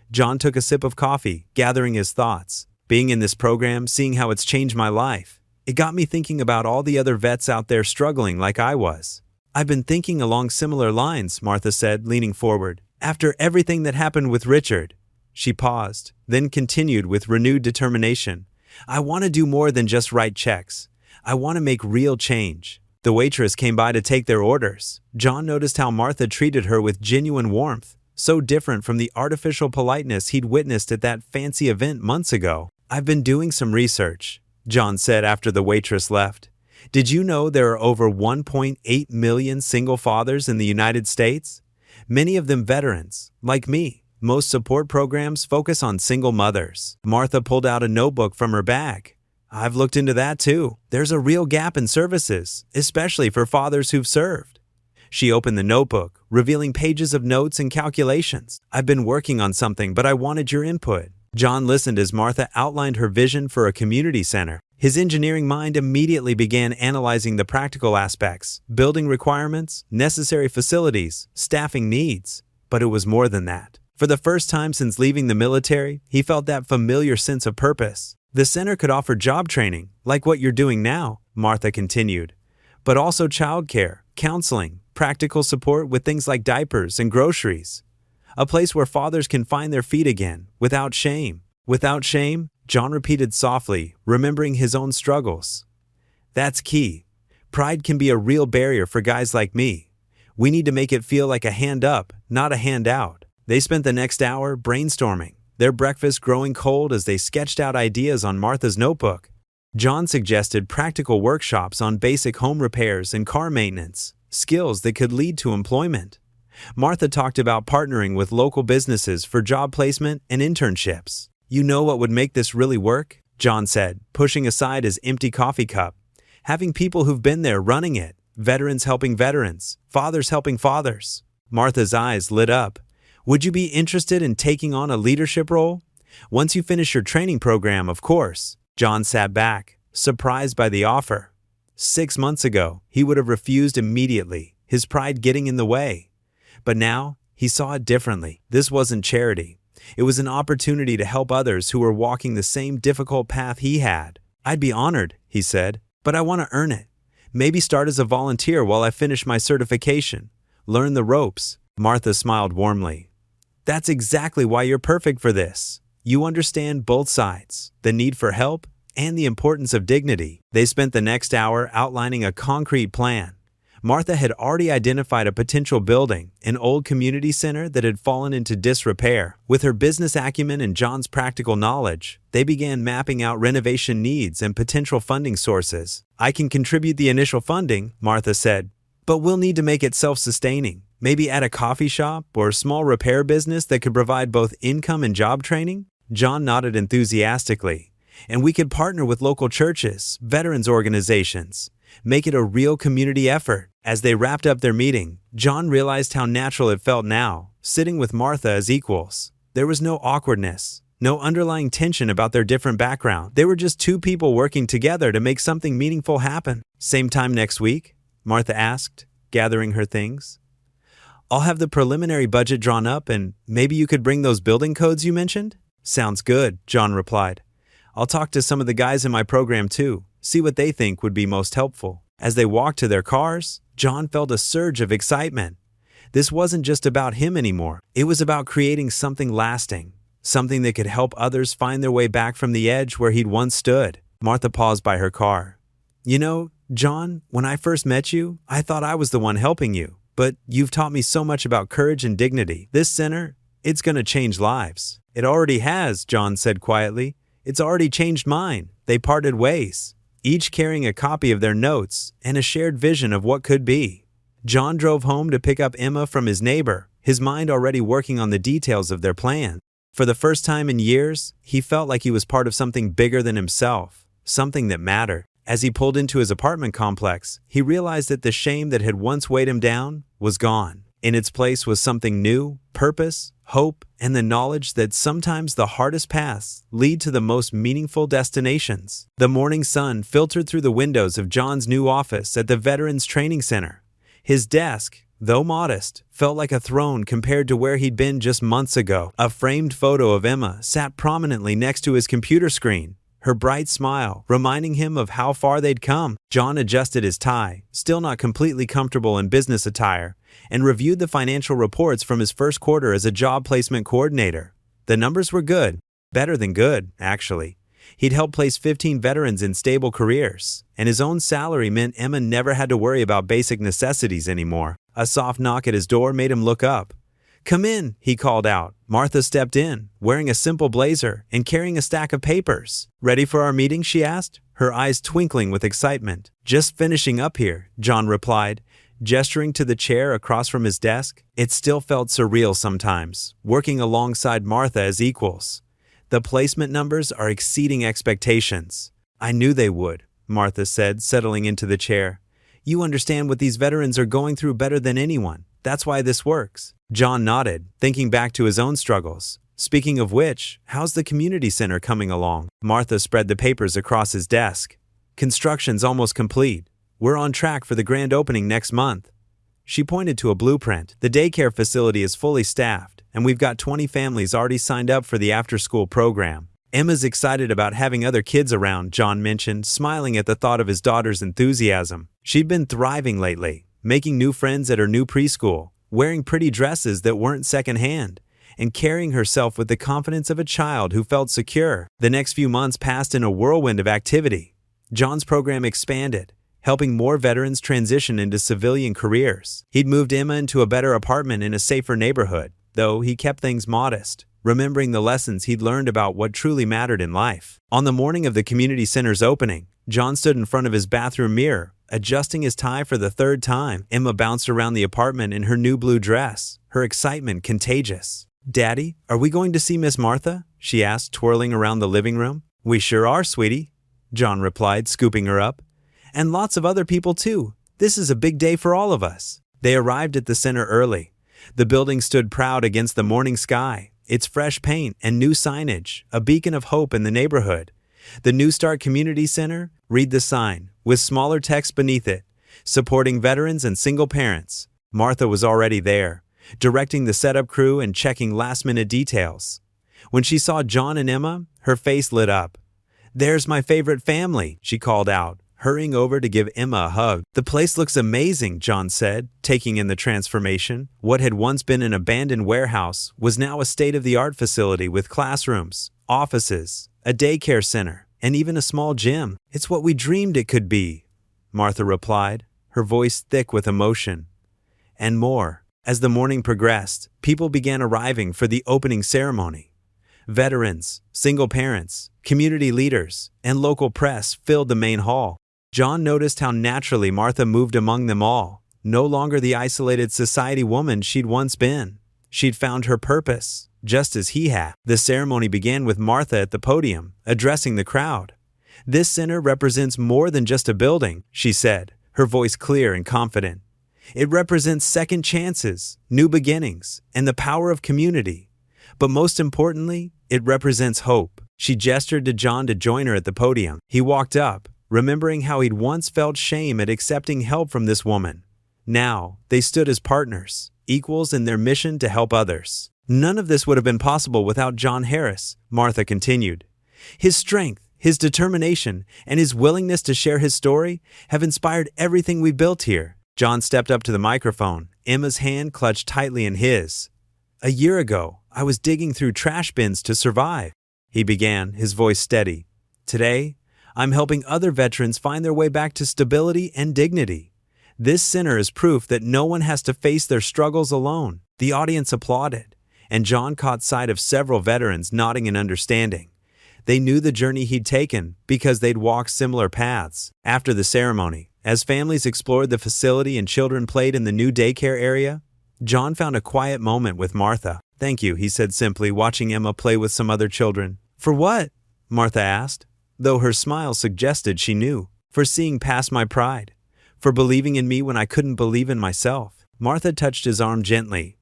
John took a sip of coffee, gathering his thoughts. Being in this program, seeing how it's changed my life, it got me thinking about all the other vets out there struggling like I was. I've been thinking along similar lines, Martha said, leaning forward. After everything that happened with Richard. She paused, then continued with renewed determination. I want to do more than just write checks. I want to make real change. The waitress came by to take their orders. John noticed how Martha treated her with genuine warmth, so different from the artificial politeness he'd witnessed at that fancy event months ago. I've been doing some research, John said after the waitress left. Did you know there are over 1.8 million single fathers in the United States? Many of them veterans, like me. Most support programs focus on single mothers. Martha pulled out a notebook from her bag. I've looked into that too. There's a real gap in services, especially for fathers who've served. She opened the notebook, revealing pages of notes and calculations. I've been working on something, but I wanted your input. John listened as Martha outlined her vision for a community center. His engineering mind immediately began analyzing the practical aspects, building requirements, necessary facilities, staffing needs. But it was more than that. For the first time since leaving the military, he felt that familiar sense of purpose. The center could offer job training, like what you're doing now, Martha continued, but also childcare, counseling, practical support with things like diapers and groceries. A place where fathers can find their feet again, without shame. Without shame, John repeated softly, remembering his own struggles. That's key. Pride can be a real barrier for guys like me. We need to make it feel like a hand up, not a hand out. They spent the next hour brainstorming, their breakfast growing cold as they sketched out ideas on Martha's notebook. John suggested practical workshops on basic home repairs and car maintenance, skills that could lead to employment. Martha talked about partnering with local businesses for job placement and internships. You know what would make this really work? John said, pushing aside his empty coffee cup. Having people who've been there running it, veterans helping veterans, fathers helping fathers. Martha's eyes lit up. Would you be interested in taking on a leadership role? Once you finish your training program, of course. John sat back, surprised by the offer. 6 months ago, he would have refused immediately, his pride getting in the way. But now, he saw it differently. This wasn't charity. It was an opportunity to help others who were walking the same difficult path he had. I'd be honored, he said, but I want to earn it. Maybe start as a volunteer while I finish my certification. Learn the ropes. Martha smiled warmly. That's exactly why you're perfect for this. You understand both sides, the need for help and the importance of dignity. They spent the next hour outlining a concrete plan. Martha had already identified a potential building, an old community center that had fallen into disrepair. With her business acumen and John's practical knowledge, they began mapping out renovation needs and potential funding sources. I can contribute the initial funding, Martha said, but we'll need to make it self-sustaining. Maybe add a coffee shop or a small repair business that could provide both income and job training? John nodded enthusiastically. And we could partner with local churches, veterans organizations. Make it a real community effort. As they wrapped up their meeting, John realized how natural it felt now, sitting with Martha as equals. There was no awkwardness, no underlying tension about their different background. They were just two people working together to make something meaningful happen. Same time next week? Martha asked, gathering her things. I'll have the preliminary budget drawn up and maybe you could bring those building codes you mentioned? Sounds good, John replied. I'll talk to some of the guys in my program too, see what they think would be most helpful. As they walked to their cars, John felt a surge of excitement. This wasn't just about him anymore. It was about creating something lasting, something that could help others find their way back from the edge where he'd once stood. Martha paused by her car. You know, John, when I first met you, I thought I was the one helping you. But you've taught me so much about courage and dignity. This center, it's going to change lives. It already has, John said quietly. It's already changed mine. They parted ways, each carrying a copy of their notes and a shared vision of what could be. John drove home to pick up Emma from his neighbor, his mind already working on the details of their plan. For the first time in years, he felt like he was part of something bigger than himself, something that mattered. As he pulled into his apartment complex, he realized that the shame that had once weighed him down was gone. In its place was something new, purpose, hope, and the knowledge that sometimes the hardest paths lead to the most meaningful destinations. The morning sun filtered through the windows of John's new office at the Veterans Training Center. His desk, though modest, felt like a throne compared to where he'd been just months ago. A framed photo of Emma sat prominently next to his computer screen, her bright smile reminding him of how far they'd come. John adjusted his tie, still not completely comfortable in business attire, and reviewed the financial reports from his first quarter as a job placement coordinator. The numbers were good, better than good, actually. He'd helped place 15 veterans in stable careers, and his own salary meant Emma never had to worry about basic necessities anymore. A soft knock at his door made him look up. "Come in," he called out. Martha stepped in, wearing a simple blazer and carrying a stack of papers. "Ready for our meeting?" she asked, her eyes twinkling with excitement. "Just finishing up here," John replied, gesturing to the chair across from his desk. It still felt surreal sometimes, working alongside Martha as equals. "The placement numbers are exceeding expectations." "I knew they would," Martha said, settling into the chair. "You understand what these veterans are going through better than anyone. That's why this works." John nodded, thinking back to his own struggles. "Speaking of which, how's the community center coming along?" Martha spread the papers across his desk. "Construction's almost complete. We're on track for the grand opening next month." She pointed to a blueprint. "The daycare facility is fully staffed, and we've got 20 families already signed up for the after-school program." "Emma's excited about having other kids around," John mentioned, smiling at the thought of his daughter's enthusiasm. She'd been thriving lately, making new friends at her new preschool, wearing pretty dresses that weren't secondhand, and carrying herself with the confidence of a child who felt secure. The next few months passed in a whirlwind of activity. John's program expanded, helping more veterans transition into civilian careers. He'd moved Emma into a better apartment in a safer neighborhood, though he kept things modest, remembering the lessons he'd learned about what truly mattered in life. On the morning of the community center's opening, John stood in front of his bathroom mirror, adjusting his tie for the third time. Emma bounced around the apartment in her new blue dress, her excitement contagious. "Daddy, are we going to see Miss Martha?" she asked, twirling around the living room. "We sure are, sweetie," John replied, scooping her up. "And lots of other people too. This is a big day for all of us." They arrived at the center early. The building stood proud against the morning sky, its fresh paint and new signage, a beacon of hope in the neighborhood. The New Start Community Center, read the sign, with smaller text beneath it, supporting veterans and single parents. Martha was already there, directing the setup crew and checking last-minute details. When she saw John and Emma, her face lit up. "There's my favorite family," she called out, hurrying over to give Emma a hug. "The place looks amazing," John said, taking in the transformation. What had once been an abandoned warehouse was now a state-of-the-art facility with classrooms, offices, a daycare center, and even a small gym. "It's what we dreamed it could be," Martha replied, her voice thick with emotion. And more. As the morning progressed, people began arriving for the opening ceremony. Veterans, single parents, community leaders, and local press filled the main hall. John noticed how naturally Martha moved among them all, no longer the isolated society woman she'd once been. She'd found her purpose, just as he had. The ceremony began with Martha at the podium, addressing the crowd. "This center represents more than just a building," she said, her voice clear and confident. "It represents second chances, new beginnings, and the power of community. But most importantly, it represents hope." She gestured to John to join her at the podium. He walked up, remembering how he'd once felt shame at accepting help from this woman. Now, they stood as partners, equals in their mission to help others. "None of this would have been possible without John Harris," Martha continued. "His strength, his determination, and his willingness to share his story have inspired everything we've built here." John stepped up to the microphone, Emma's hand clutched tightly in his. "A year ago, I was digging through trash bins to survive," he began, his voice steady. "Today, I'm helping other veterans find their way back to stability and dignity. This center is proof that no one has to face their struggles alone." The audience applauded, and John caught sight of several veterans nodding in understanding. They knew the journey he'd taken because they'd walked similar paths. After the ceremony, as families explored the facility and children played in the new daycare area, John found a quiet moment with Martha. "Thank you," he said simply, watching Emma play with some other children. "For what?" Martha asked, though her smile suggested she knew. "For seeing past my pride. For believing in me when I couldn't believe in myself." Martha touched his arm gently.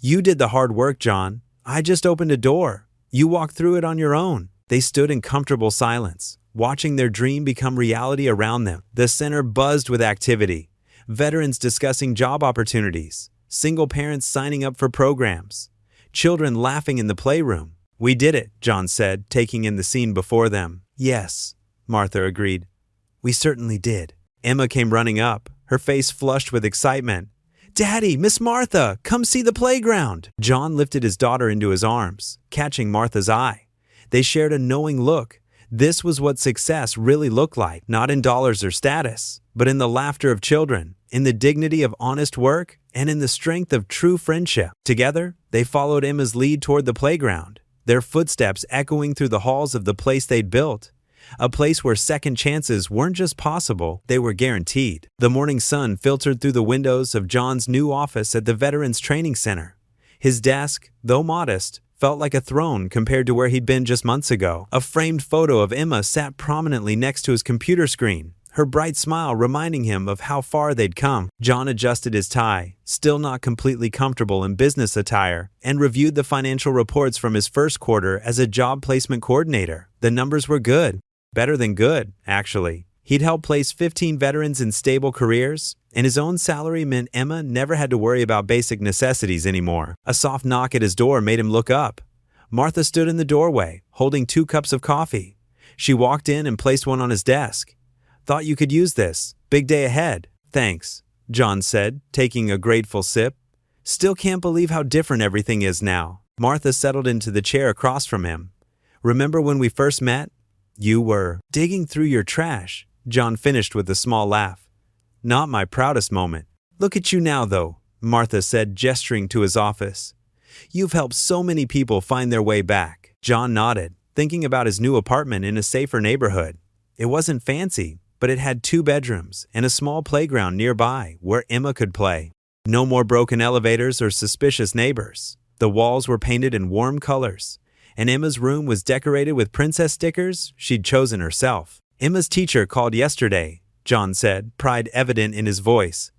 "You did the hard work, John. I just opened a door. You walked through it on your own." They stood in comfortable silence, watching their dream become reality around them. The center buzzed with activity. Veterans discussing job opportunities, single parents signing up for programs, children laughing in the playroom. "We did it," John said, taking in the scene before them. "Yes," Martha agreed. "We certainly did." Emma came running up, her face flushed with excitement. "Daddy, Miss Martha, come see the playground." John lifted his daughter into his arms, catching Martha's eye. They shared a knowing look. This was what success really looked like, not in dollars or status, but in the laughter of children, in the dignity of honest work, and in the strength of true friendship. Together, they followed Emma's lead toward the playground, their footsteps echoing through the halls of the place they'd built. A place where second chances weren't just possible, they were guaranteed. The morning sun filtered through the windows of John's new office at the Veterans Training Center. His desk, though modest, felt like a throne compared to where he'd been just months ago. A framed photo of Emma sat prominently next to his computer screen, her bright smile reminding him of how far they'd come. John adjusted his tie, still not completely comfortable in business attire, and reviewed the financial reports from his first quarter as a job placement coordinator. The numbers were good. Better than good, actually. He'd helped place 15 veterans in stable careers, and his own salary meant Emma never had to worry about basic necessities anymore. A soft knock at his door made him look up. Martha stood in the doorway, holding 2 cups of coffee. She walked in and placed one on his desk. "Thought you could use this. Big day ahead." "Thanks," John said, taking a grateful sip. Still can't believe how different everything is now. Martha settled into the chair across from him. Remember when we first met? You were digging through your trash, John finished with a small laugh. Not my proudest moment. Look at you now, though, Martha said, gesturing to his office. You've helped so many people find their way back. John nodded, thinking about his new apartment in a safer neighborhood. It wasn't fancy, but it had 2 bedrooms and a small playground nearby where Emma could play. No more broken elevators or suspicious neighbors. The walls were painted in warm colors, and Emma's room was decorated with princess stickers she'd chosen herself. Emma's teacher called yesterday, John said, pride evident in his voice.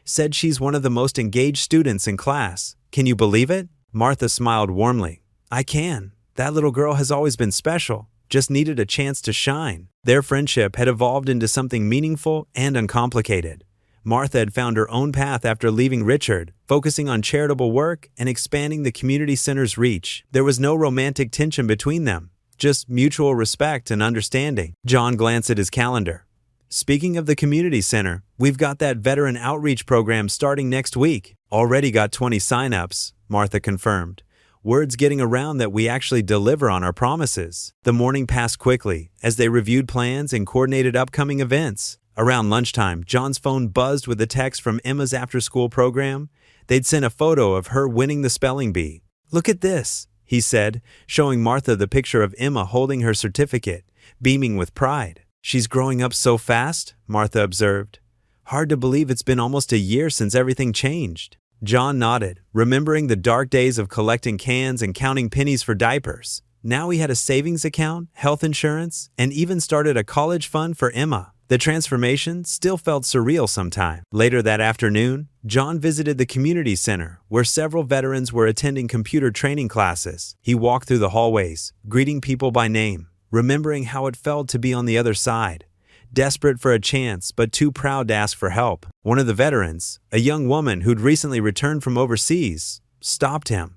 Said she's one of the most engaged students in class. Can you believe it? Martha smiled warmly. I can. That little girl has always been special, just needed a chance to shine. Their friendship had evolved into something meaningful and uncomplicated. Martha had found her own path after leaving Richard, focusing on charitable work and expanding the community center's reach. There was no romantic tension between them, just mutual respect and understanding. John glanced at his calendar. Speaking of the community center, we've got that veteran outreach program starting next week. Already got 20 sign-ups, Martha confirmed. Word's getting around that we actually deliver on our promises. The morning passed quickly as they reviewed plans and coordinated upcoming events. Around lunchtime, John's phone buzzed with a text from Emma's after-school program. They'd sent a photo of her winning the spelling bee. Look at this, he said, showing Martha the picture of Emma holding her certificate, beaming with pride. She's growing up so fast, Martha observed. Hard to believe it's been almost a year since everything changed. John nodded, remembering the dark days of collecting cans and counting pennies for diapers. Now he had a savings account, health insurance, and even started a college fund for Emma. The transformation still felt surreal sometimes. Later that afternoon, John visited the community center, where several veterans were attending computer training classes. He walked through the hallways, greeting people by name, remembering how it felt to be on the other side. Desperate for a chance, but too proud to ask for help. One of the veterans, a young woman who'd recently returned from overseas, stopped him.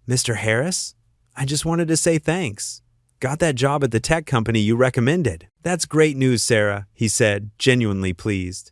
Mr. Harris? I just wanted to say thanks. Got that job at the tech company you recommended. That's great news, Sarah, he said, genuinely pleased.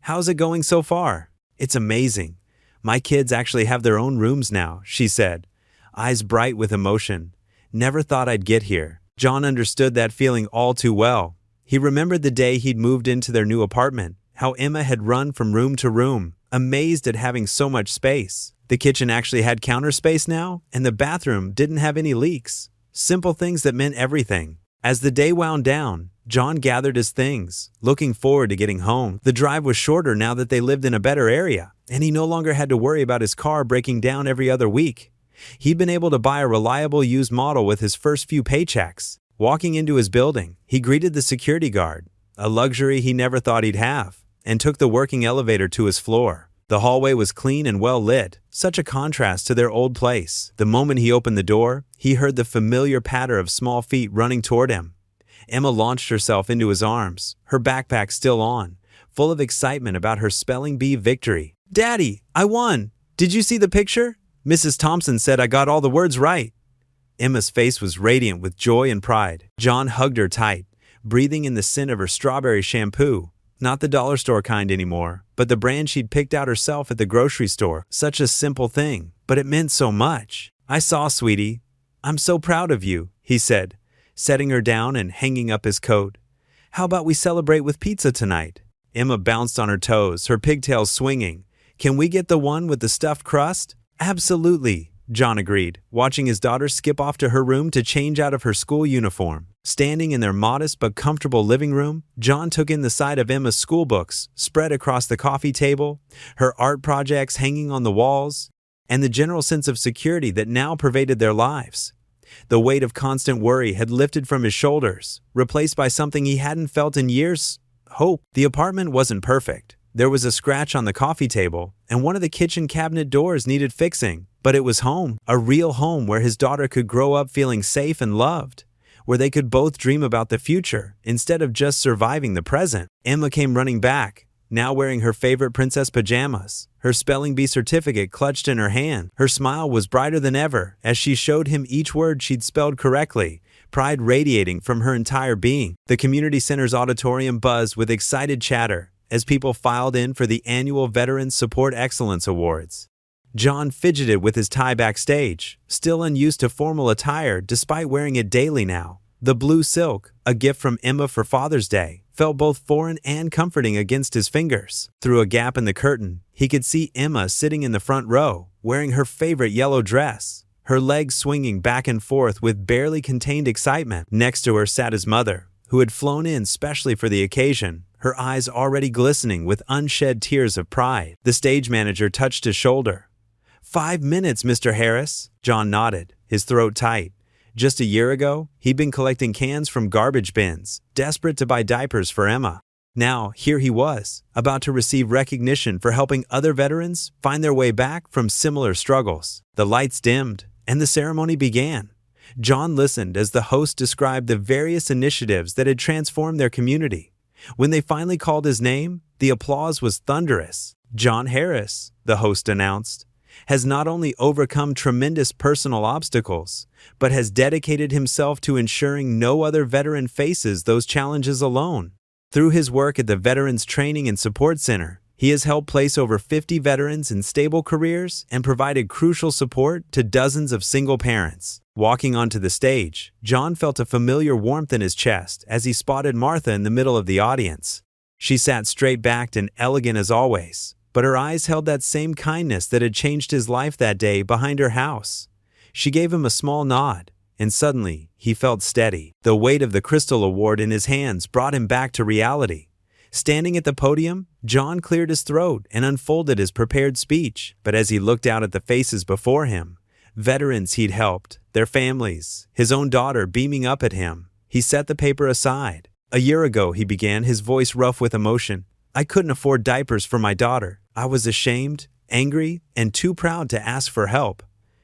How's it going so far? It's amazing. My kids actually have their own rooms now, she said, eyes bright with emotion. Never thought I'd get here. John understood that feeling all too well. He remembered the day he'd moved into their new apartment, how Emma had run from room to room, amazed at having so much space. The kitchen actually had counter space now, and the bathroom didn't have any leaks. Simple things that meant everything. As the day wound down, John gathered his things, looking forward to getting home. The drive was shorter now that they lived in a better area, and he no longer had to worry about his car breaking down every other week. He'd been able to buy a reliable used model with his first few paychecks. Walking into his building, he greeted the security guard, a luxury he never thought he'd have, and took the working elevator to his floor. The hallway was clean and well lit, such a contrast to their old place. The moment he opened the door, he heard the familiar patter of small feet running toward him. Emma launched herself into his arms, her backpack still on, full of excitement about her spelling bee victory. Daddy, I won! Did you see the picture? Mrs. Thompson said I got all the words right. Emma's face was radiant with joy and pride. John hugged her tight, breathing in the scent of her strawberry shampoo. Not the dollar store kind anymore, but the brand she'd picked out herself at the grocery store. Such a simple thing, but it meant so much. I saw, sweetie. I'm so proud of you, he said, setting her down and hanging up his coat. How about we celebrate with pizza tonight? Emma bounced on her toes, her pigtails swinging. Can we get the one with the stuffed crust? Absolutely, John agreed, watching his daughter skip off to her room to change out of her school uniform. Standing in their modest but comfortable living room, John took in the sight of Emma's school books spread across the coffee table, her art projects hanging on the walls, and the general sense of security that now pervaded their lives. The weight of constant worry had lifted from his shoulders, replaced by something he hadn't felt in years: hope. The apartment wasn't perfect. There was a scratch on the coffee table, and one of the kitchen cabinet doors needed fixing. But it was home, a real home where his daughter could grow up feeling safe and loved, where they could both dream about the future instead of just surviving the present. Emma came running back, now wearing her favorite princess pajamas, her spelling bee certificate clutched in her hand. Her smile was brighter than ever as she showed him each word she'd spelled correctly, pride radiating from her entire being. The community center's auditorium buzzed with excited chatter as people filed in for the annual Veterans Support Excellence Awards. John fidgeted with his tie backstage, still unused to formal attire despite wearing it daily now. The blue silk, a gift from Emma for Father's Day, felt both foreign and comforting against his fingers. Through a gap in the curtain, he could see Emma sitting in the front row, wearing her favorite yellow dress, her legs swinging back and forth with barely contained excitement. Next to her sat his mother, who had flown in specially for the occasion, her eyes already glistening with unshed tears of pride. The stage manager touched his shoulder. 5 minutes, Mr. Harris. John nodded, his throat tight. Just a year ago, he'd been collecting cans from garbage bins, desperate to buy diapers for Emma. Now, here he was, about to receive recognition for helping other veterans find their way back from similar struggles. The lights dimmed, and the ceremony began. John listened as the host described the various initiatives that had transformed their community. When they finally called his name, the applause was thunderous. John Harris, the host announced, has not only overcome tremendous personal obstacles, but has dedicated himself to ensuring no other veteran faces those challenges alone. Through his work at the Veterans Training and Support Center, he has helped place over 50 veterans in stable careers and provided crucial support to dozens of single parents. Walking onto the stage, John felt a familiar warmth in his chest as he spotted Martha in the middle of the audience. She sat straight-backed and elegant as always, but her eyes held that same kindness that had changed his life that day behind her house. She gave him a small nod, and suddenly he felt steady. The weight of the Crystal Award in his hands brought him back to reality. Standing at the podium, John cleared his throat and unfolded his prepared speech. But as he looked out at the faces before him, veterans he'd helped, their families, his own daughter beaming up at him, he set the paper aside. A year ago, he began, his voice rough with emotion. I couldn't afford diapers for my daughter. I was ashamed, angry, and too proud to ask for help.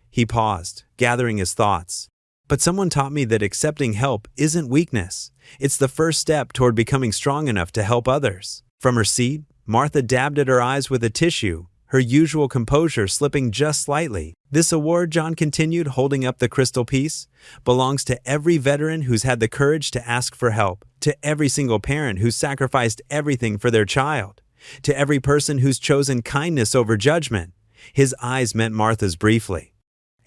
He paused, gathering his thoughts. But someone taught me that accepting help isn't weakness. It's the first step toward becoming strong enough to help others. From her seat, Martha dabbed at her eyes with a tissue, her usual composure slipping just slightly. This award, John continued, holding up the crystal piece, belongs to every veteran who's had the courage to ask for help, to every single parent who's sacrificed everything for their child, to every person who's chosen kindness over judgment. His eyes met Martha's briefly.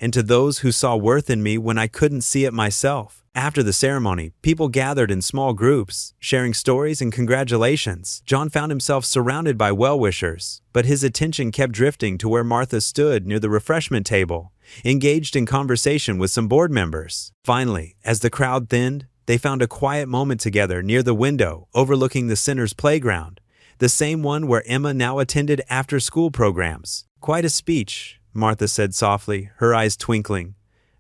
And to those who saw worth in me when I couldn't see it myself. After the ceremony, people gathered in small groups, sharing stories and congratulations. John found himself surrounded by well-wishers, but his attention kept drifting to where Martha stood near the refreshment table, engaged in conversation with some board members. Finally, as the crowd thinned, they found a quiet moment together near the window overlooking the center's playground, the same one where Emma now attended after-school programs. Quite a speech, Martha said softly, her eyes twinkling.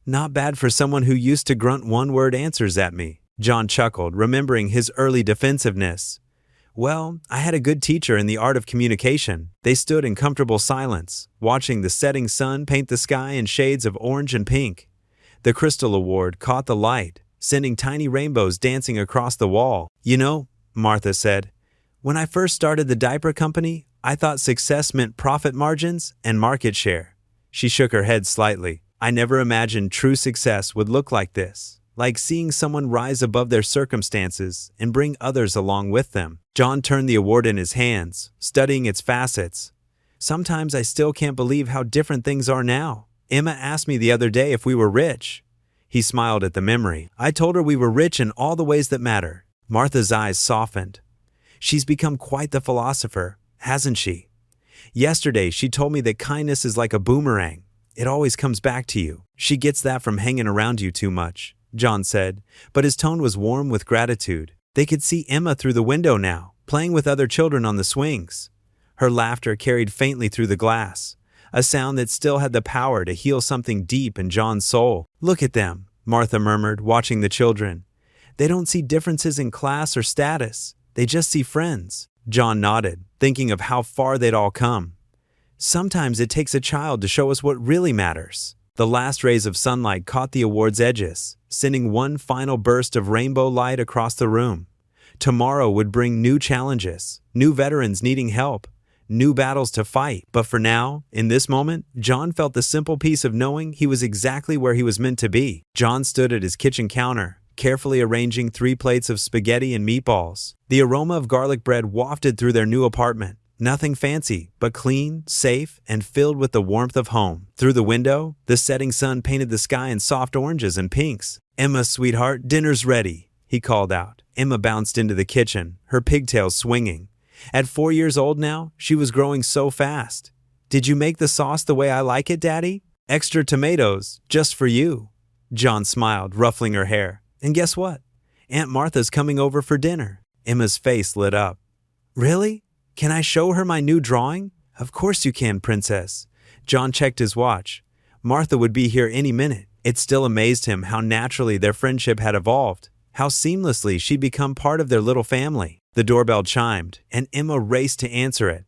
Not bad for someone who used to grunt one-word answers at me. John chuckled, remembering his early defensiveness. Well, I had a good teacher in the art of communication. They stood in comfortable silence, watching the setting sun paint the sky in shades of orange and pink. The Crystal Award caught the light, sending tiny rainbows dancing across the wall. You know, Martha said, when I first started the diaper company, I thought success meant profit margins and market share. She shook her head slightly. I never imagined true success would look like this, like seeing someone rise above their circumstances and bring others along with them. John turned the award in his hands, studying its facets. Sometimes I still can't believe how different things are now. Emma asked me the other day if we were rich. He smiled at the memory. I told her we were rich in all the ways that matter. Martha's eyes softened. She's become quite the philosopher, hasn't she? Yesterday, she told me that kindness is like a boomerang. It always comes back to you. She gets that from hanging around you too much, John said, but his tone was warm with gratitude. They could see Emma through the window now, playing with other children on the swings. Her laughter carried faintly through the glass, a sound that still had the power to heal something deep in John's soul. Look at them, Martha murmured, watching the children. They don't see differences in class or status. They just see friends. John nodded, thinking of how far they'd all come. Sometimes it takes a child to show us what really matters. The last rays of sunlight caught the award's edges, sending one final burst of rainbow light across the room. Tomorrow would bring new challenges, new veterans needing help, new battles to fight. But for now, in this moment, John felt the simple peace of knowing he was exactly where he was meant to be. John stood at his kitchen counter, carefully arranging 3 plates of spaghetti and meatballs. The aroma of garlic bread wafted through their new apartment. Nothing fancy, but clean, safe, and filled with the warmth of home. Through the window, the setting sun painted the sky in soft oranges and pinks. "Emma, sweetheart, dinner's ready," he called out. Emma bounced into the kitchen, her pigtails swinging. At 4 years old now, she was growing so fast. "Did you make the sauce the way I like it, Daddy? Extra tomatoes, just for you." John smiled, ruffling her hair. "And guess what? Aunt Martha's coming over for dinner." Emma's face lit up. "Really? Can I show her my new drawing?" "Of course you can, Princess." John checked his watch. Martha would be here any minute. It still amazed him how naturally their friendship had evolved, how seamlessly she'd become part of their little family. The doorbell chimed, and Emma raced to answer it.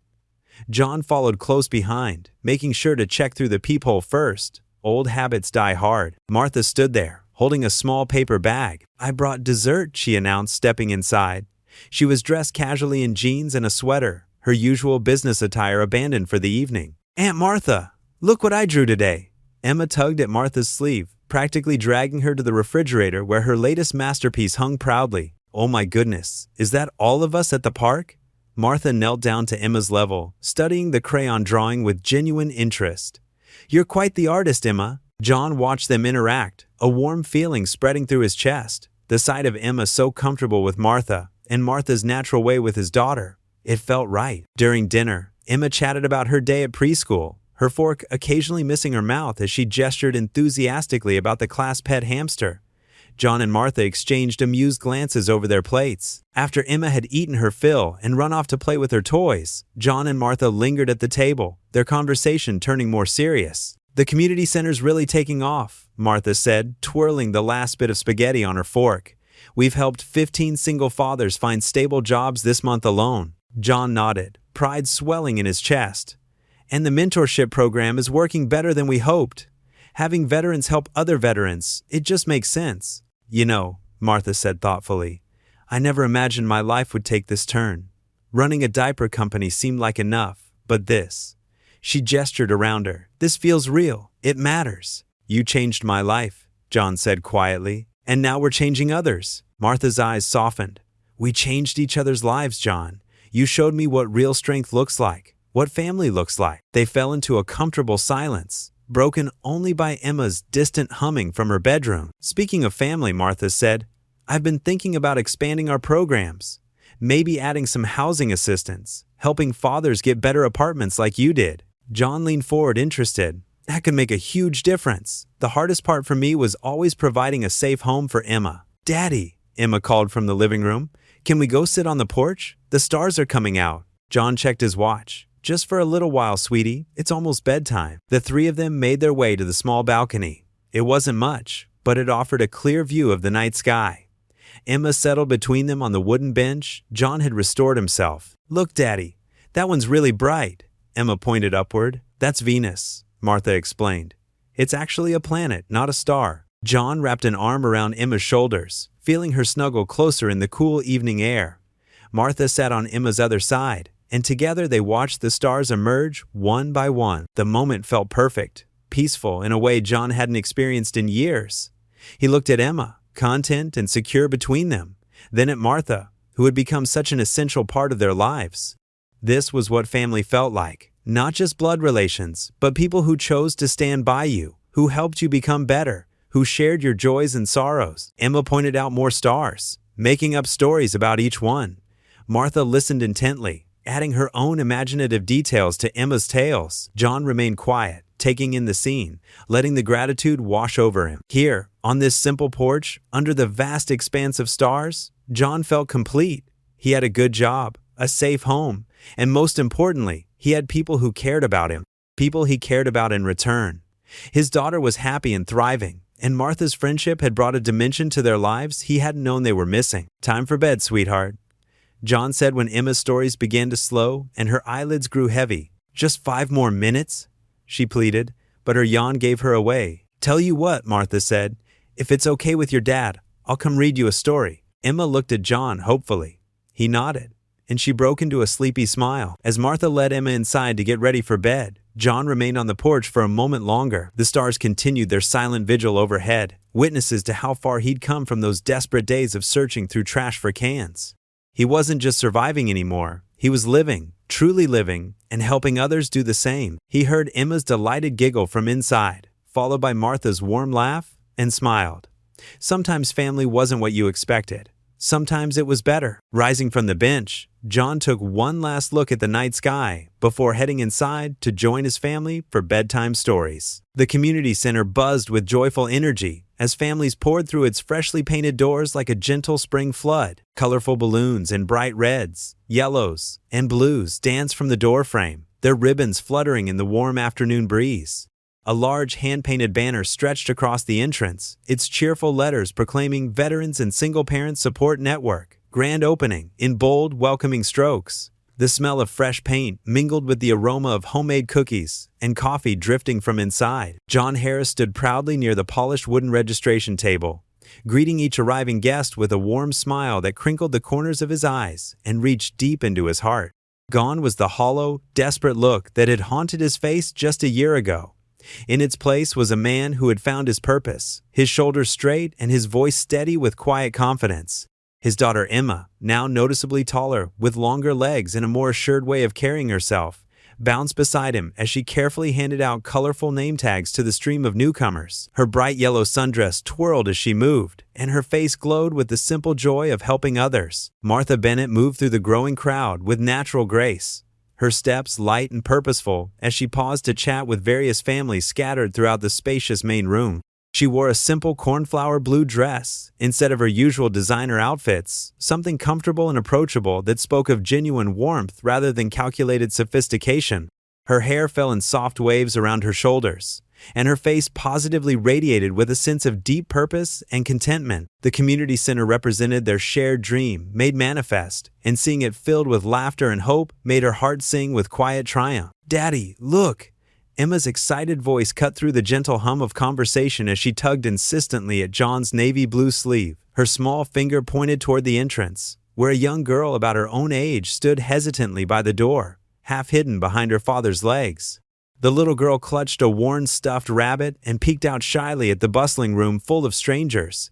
John followed close behind, making sure to check through the peephole first. Old habits die hard. Martha stood there, holding a small paper bag. "I brought dessert," she announced, stepping inside. She was dressed casually in jeans and a sweater, her usual business attire abandoned for the evening. "Aunt Martha, look what I drew today." Emma tugged at Martha's sleeve, practically dragging her to the refrigerator where her latest masterpiece hung proudly. "Oh my goodness, is that all of us at the park?" Martha knelt down to Emma's level, studying the crayon drawing with genuine interest. "You're quite the artist, Emma." John watched them interact, a warm feeling spreading through his chest. The sight of Emma so comfortable with Martha, and Martha's natural way with his daughter, it felt right. During dinner, Emma chatted about her day at preschool, her fork occasionally missing her mouth as she gestured enthusiastically about the class pet hamster. John and Martha exchanged amused glances over their plates. After Emma had eaten her fill and run off to play with her toys, John and Martha lingered at the table, their conversation turning more serious. "The community center's really taking off," Martha said, twirling the last bit of spaghetti on her fork. "We've helped 15 single fathers find stable jobs this month alone." John nodded, pride swelling in his chest. "And the mentorship program is working better than we hoped. Having veterans help other veterans, it just makes sense." "You know," Martha said thoughtfully, "I never imagined my life would take this turn. Running a diaper company seemed like enough, but this." She gestured around her. "This feels real. It matters." "You changed my life," John said quietly, "and now we're changing others." Martha's eyes softened. "We changed each other's lives, John. You showed me what real strength looks like, what family looks like." They fell into a comfortable silence, broken only by Emma's distant humming from her bedroom. "Speaking of family," Martha said, "I've been thinking about expanding our programs. Maybe adding some housing assistance, helping fathers get better apartments like you did." John leaned forward, interested. "That could make a huge difference. The hardest part for me was always providing a safe home for Emma." "Daddy," Emma called from the living room, "can we go sit on the porch? The stars are coming out." John checked his watch. "Just for a little while, sweetie. It's almost bedtime." The three of them made their way to the small balcony. It wasn't much, but it offered a clear view of the night sky. Emma settled between them on the wooden bench. John had restored himself. "Look, Daddy, that one's really bright." Emma pointed upward. "That's Venus," Martha explained. "It's actually a planet, not a star." John wrapped an arm around Emma's shoulders, feeling her snuggle closer in the cool evening air. Martha sat on Emma's other side, and together they watched the stars emerge one by one. The moment felt perfect, peaceful in a way John hadn't experienced in years. He looked at Emma, content and secure between them, then at Martha, who had become such an essential part of their lives. This was what family felt like, not just blood relations, but people who chose to stand by you, who helped you become better, who shared your joys and sorrows. Emma pointed out more stars, making up stories about each one. Martha listened intently, adding her own imaginative details to Emma's tales. John remained quiet, taking in the scene, letting the gratitude wash over him. Here, on this simple porch, under the vast expanse of stars, John felt complete. He had a good job, a safe home, and most importantly, he had people who cared about him, people he cared about in return. His daughter was happy and thriving, and Martha's friendship had brought a dimension to their lives he hadn't known they were missing. "Time for bed, sweetheart," John said when Emma's stories began to slow and her eyelids grew heavy. "Just 5 more minutes?" she pleaded, but her yawn gave her away. "Tell you what," Martha said, "if it's okay with your dad, I'll come read you a story." Emma looked at John hopefully. He nodded, and she broke into a sleepy smile. As Martha led Emma inside to get ready for bed, John remained on the porch for a moment longer. The stars continued their silent vigil overhead, witnesses to how far he'd come from those desperate days of searching through trash for cans. He wasn't just surviving anymore, he was living, truly living, and helping others do the same. He heard Emma's delighted giggle from inside, followed by Martha's warm laugh, and smiled. Sometimes family wasn't what you expected. Sometimes it was better. Rising from the bench, John took one last look at the night sky before heading inside to join his family for bedtime stories. The community center buzzed with joyful energy as families poured through its freshly painted doors like a gentle spring flood. Colorful balloons in bright reds, yellows, and blues danced from the doorframe, their ribbons fluttering in the warm afternoon breeze. A large hand-painted banner stretched across the entrance, its cheerful letters proclaiming Veterans and Single Parents Support Network. Grand opening, in bold, welcoming strokes. The smell of fresh paint mingled with the aroma of homemade cookies and coffee drifting from inside. John Harris stood proudly near the polished wooden registration table, greeting each arriving guest with a warm smile that crinkled the corners of his eyes and reached deep into his heart. Gone was the hollow, desperate look that had haunted his face just a year ago. In its place was a man who had found his purpose, his shoulders straight and his voice steady with quiet confidence. His daughter Emma, now noticeably taller, with longer legs and a more assured way of carrying herself, bounced beside him as she carefully handed out colorful name tags to the stream of newcomers. Her bright yellow sundress twirled as she moved, and her face glowed with the simple joy of helping others. Martha Bennett moved through the growing crowd with natural grace, her steps light and purposeful as she paused to chat with various families scattered throughout the spacious main room. She wore a simple cornflower blue dress instead of her usual designer outfits, something comfortable and approachable that spoke of genuine warmth rather than calculated sophistication. Her hair fell in soft waves around her shoulders, and her face positively radiated with a sense of deep purpose and contentment. The community center represented their shared dream made manifest, and seeing it filled with laughter and hope made her heart sing with quiet triumph. "Daddy, look!" Emma's excited voice cut through the gentle hum of conversation as she tugged insistently at John's navy blue sleeve. Her small finger pointed toward the entrance, where a young girl about her own age stood hesitantly by the door, half hidden behind her father's legs. The little girl clutched a worn stuffed rabbit and peeked out shyly at the bustling room full of strangers.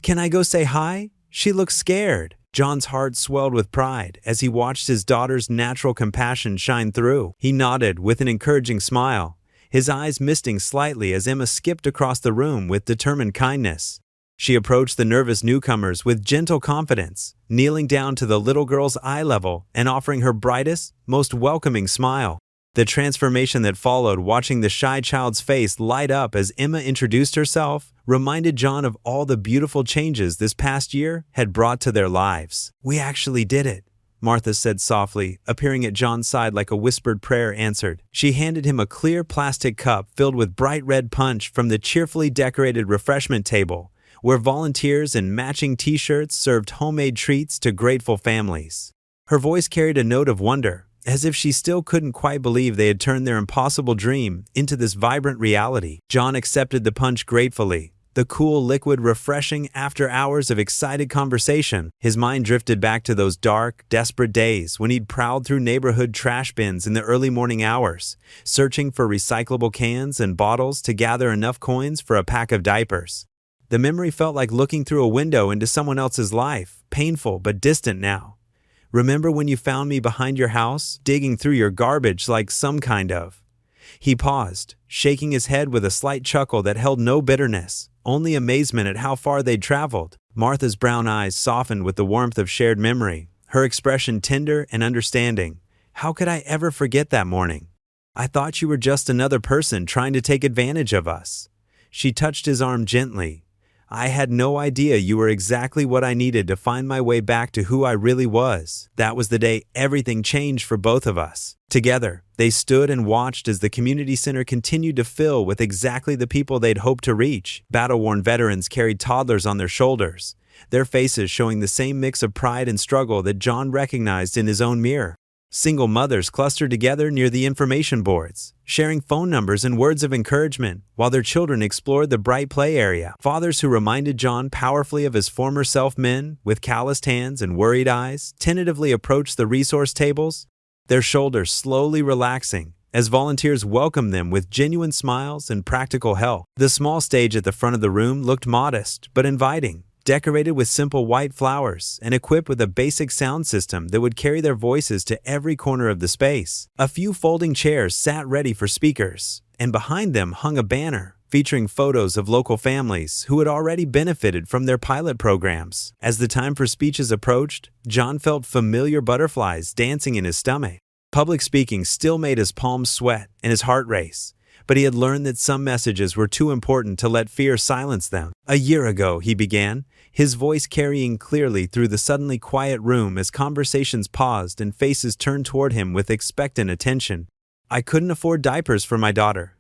"Can I go say hi? She looks scared." John's heart swelled with pride as he watched his daughter's natural compassion shine through. He nodded with an encouraging smile, his eyes misting slightly as Emma skipped across the room with determined kindness. She approached the nervous newcomers with gentle confidence, kneeling down to the little girl's eye level and offering her brightest, most welcoming smile. The transformation that followed, watching the shy child's face light up as Emma introduced herself, reminded John of all the beautiful changes this past year had brought to their lives. "We actually did it," Martha said softly, appearing at John's side like a whispered prayer answered. She handed him a clear plastic cup filled with bright red punch from the cheerfully decorated refreshment table, where volunteers in matching t-shirts served homemade treats to grateful families. Her voice carried a note of wonder, as if she still couldn't quite believe they had turned their impossible dream into this vibrant reality. John accepted the punch gratefully, the cool liquid refreshing after hours of excited conversation. His mind drifted back to those dark, desperate days when he'd prowled through neighborhood trash bins in the early morning hours, searching for recyclable cans and bottles to gather enough coins for a pack of diapers. The memory felt like looking through a window into someone else's life, painful but distant now. "Remember when you found me behind your house, digging through your garbage like some kind of..." He paused, shaking his head with a slight chuckle that held no bitterness, only amazement at how far they'd traveled. Martha's brown eyes softened with the warmth of shared memory, her expression tender and understanding. "How could I ever forget that morning? I thought you were just another person trying to take advantage of us." She touched his arm gently. "I had no idea you were exactly what I needed to find my way back to who I really was." That was the day everything changed for both of us. Together, they stood and watched as the community center continued to fill with exactly the people they'd hoped to reach. Battle-worn veterans carried toddlers on their shoulders, their faces showing the same mix of pride and struggle that John recognized in his own mirror. Single mothers clustered together near the information boards, sharing phone numbers and words of encouragement, while their children explored the bright play area. Fathers who reminded John powerfully of his former self, men with calloused hands and worried eyes, tentatively approached the resource tables, their shoulders slowly relaxing as volunteers welcomed them with genuine smiles and practical help. The small stage at the front of the room looked modest but inviting, decorated with simple white flowers and equipped with a basic sound system that would carry their voices to every corner of the space. A few folding chairs sat ready for speakers, and behind them hung a banner featuring photos of local families who had already benefited from their pilot programs. As the time for speeches approached, John felt familiar butterflies dancing in his stomach. Public speaking still made his palms sweat and his heart race, but he had learned that some messages were too important to let fear silence them. A year ago, he began, his voice carrying clearly through the suddenly quiet room as conversations paused and faces turned toward him with expectant attention. "I couldn't afford diapers for my daughter."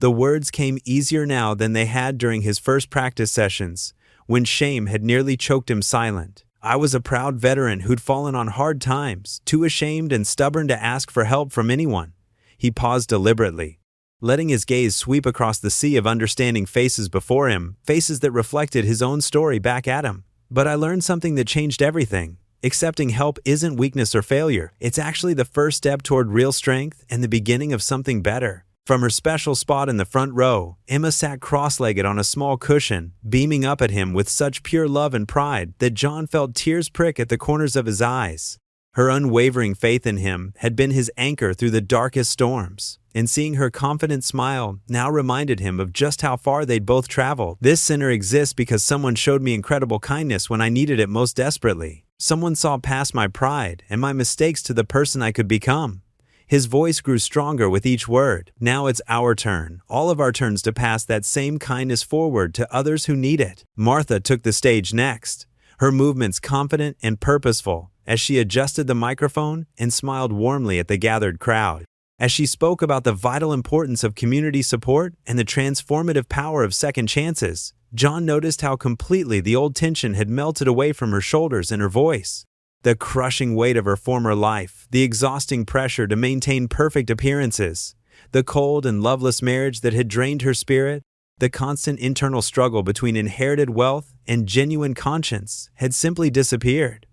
The words came easier now than they had during his first practice sessions, when shame had nearly choked him silent. "I was a proud veteran who'd fallen on hard times, too ashamed and stubborn to ask for help from anyone." He paused deliberately, letting his gaze sweep across the sea of understanding faces before him, faces that reflected his own story back at him. "But I learned something that changed everything. Accepting help isn't weakness or failure. It's actually the first step toward real strength and the beginning of something better." From her special spot in the front row, Emma sat cross-legged on a small cushion, beaming up at him with such pure love and pride that John felt tears prick at the corners of his eyes. Her unwavering faith in him had been his anchor through the darkest storms, and seeing her confident smile now reminded him of just how far they'd both traveled. "This center exists because someone showed me incredible kindness when I needed it most desperately. Someone saw past my pride and my mistakes to the person I could become." His voice grew stronger with each word. "Now it's our turn, all of our turns, to pass that same kindness forward to others who need it." Martha took the stage next, her movements confident and purposeful, as she adjusted the microphone and smiled warmly at the gathered crowd. As she spoke about the vital importance of community support and the transformative power of second chances, John noticed how completely the old tension had melted away from her shoulders and her voice. The crushing weight of her former life, the exhausting pressure to maintain perfect appearances, the cold and loveless marriage that had drained her spirit, the constant internal struggle between inherited wealth and genuine conscience had simply disappeared.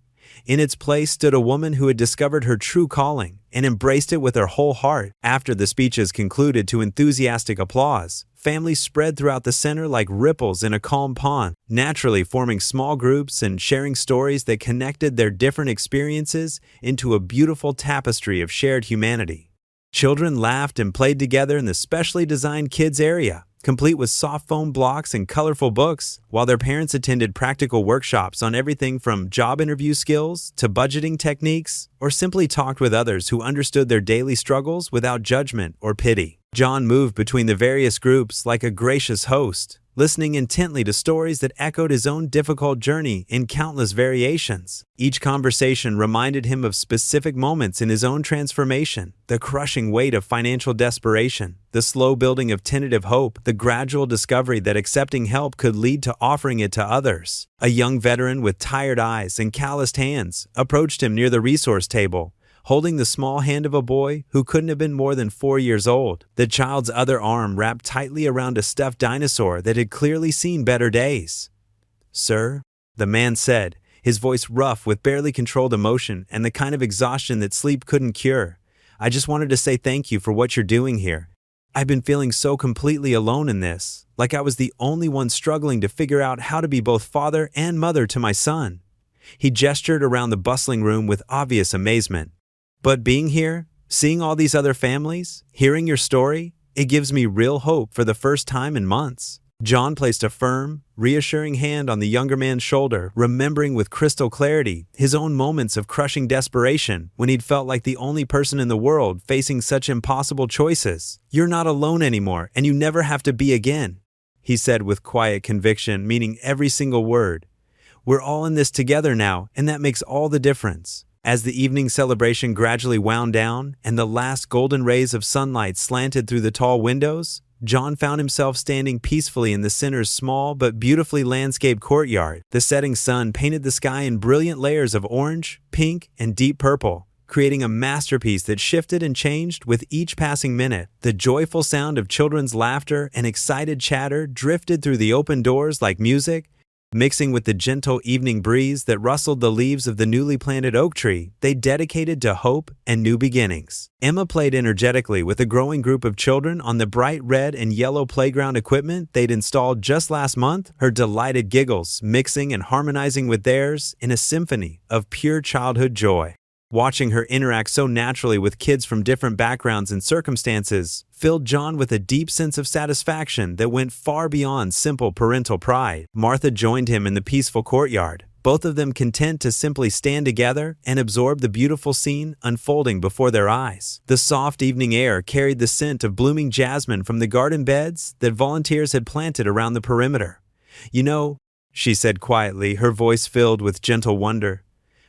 In its place stood a woman who had discovered her true calling and embraced it with her whole heart. After the speeches concluded to enthusiastic applause, families spread throughout the center like ripples in a calm pond, naturally forming small groups and sharing stories that connected their different experiences into a beautiful tapestry of shared humanity. Children laughed and played together in the specially designed kids area, complete with soft foam blocks and colorful books, while their parents attended practical workshops on everything from job interview skills to budgeting techniques, or simply talked with others who understood their daily struggles without judgment or pity. John moved between the various groups like a gracious host, listening intently to stories that echoed his own difficult journey in countless variations. Each conversation reminded him of specific moments in his own transformation: the crushing weight of financial desperation, the slow building of tentative hope, the gradual discovery that accepting help could lead to offering it to others. A young veteran with tired eyes and calloused hands approached him near the resource table, holding the small hand of a boy who couldn't have been more than 4 years old. The child's other arm wrapped tightly around a stuffed dinosaur that had clearly seen better days. "Sir," the man said, his voice rough with barely controlled emotion and the kind of exhaustion that sleep couldn't cure, "I just wanted to say thank you for what you're doing here. I've been feeling so completely alone in this, like I was the only one struggling to figure out how to be both father and mother to my son." He gestured around the bustling room with obvious amazement. "But being here, seeing all these other families, hearing your story, it gives me real hope for the first time in months." John placed a firm, reassuring hand on the younger man's shoulder, remembering with crystal clarity his own moments of crushing desperation when he'd felt like the only person in the world facing such impossible choices. "You're not alone anymore, and you never have to be again," he said with quiet conviction, meaning every single word. "We're all in this together now, and that makes all the difference." As the evening celebration gradually wound down and the last golden rays of sunlight slanted through the tall windows, John found himself standing peacefully in the center's small but beautifully landscaped courtyard. The setting sun painted the sky in brilliant layers of orange, pink, and deep purple, creating a masterpiece that shifted and changed with each passing minute. The joyful sound of children's laughter and excited chatter drifted through the open doors like music, Mixing with the gentle evening breeze that rustled the leaves of the newly planted oak tree, they dedicated to hope and new beginnings. Emma played energetically with a growing group of children on the bright red and yellow playground equipment they'd installed just last month, her delighted giggles mixing and harmonizing with theirs in a symphony of pure childhood joy. Watching her interact so naturally with kids from different backgrounds and circumstances filled John with a deep sense of satisfaction that went far beyond simple parental pride. Martha joined him in the peaceful courtyard, both of them content to simply stand together and absorb the beautiful scene unfolding before their eyes. The soft evening air carried the scent of blooming jasmine from the garden beds that volunteers had planted around the perimeter. "You know," she said quietly, her voice filled with gentle wonder,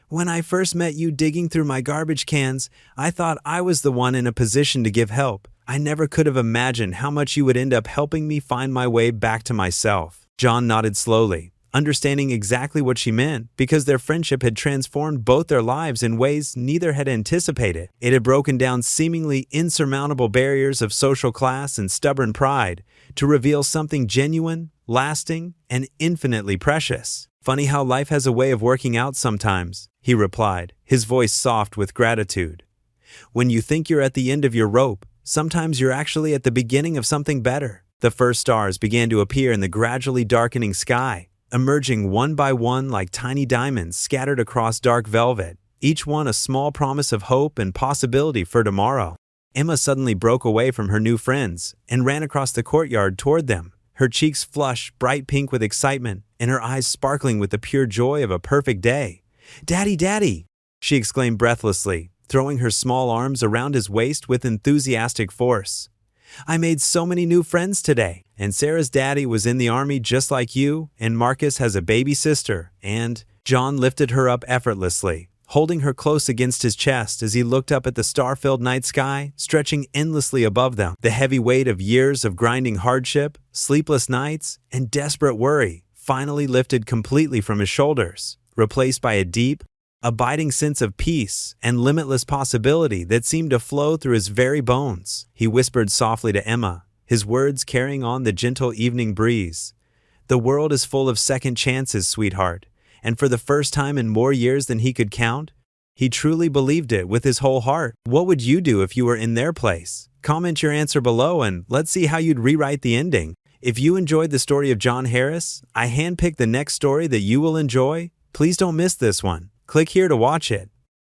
"when I first met you digging through my garbage cans, I thought I was the one in a position to give help. I never could have imagined how much you would end up helping me find my way back to myself." John nodded slowly, understanding exactly what she meant, because their friendship had transformed both their lives in ways neither had anticipated. It had broken down seemingly insurmountable barriers of social class and stubborn pride to reveal something genuine, lasting, and infinitely precious. "Funny how life has a way of working out sometimes," he replied, his voice soft with gratitude. "When you think you're at the end of your rope, sometimes you're actually at the beginning of something better." The first stars began to appear in the gradually darkening sky, emerging one by one like tiny diamonds scattered across dark velvet, each one a small promise of hope and possibility for tomorrow. Emma suddenly broke away from her new friends and ran across the courtyard toward them, her cheeks flushed bright pink with excitement and her eyes sparkling with the pure joy of a perfect day. "Daddy, Daddy!" she exclaimed breathlessly, throwing her small arms around his waist with enthusiastic force. "I made so many new friends today, and Sarah's daddy was in the army just like you, and Marcus has a baby sister, and—" John lifted her up effortlessly, holding her close against his chest as he looked up at the star-filled night sky stretching endlessly above them. The heavy weight of years of grinding hardship, sleepless nights, and desperate worry finally lifted completely from his shoulders, replaced by a deep, abiding sense of peace and limitless possibility that seemed to flow through his very bones. He whispered softly to Emma, his words carrying on the gentle evening breeze. "The world is full of second chances, sweetheart," and for the first time in more years than he could count, he truly believed it with his whole heart. What would you do if you were in their place? Comment your answer below and let's see how you'd rewrite the ending. If you enjoyed the story of John Harris, I handpicked the next story that you will enjoy. Please don't miss this one. Click here to watch it.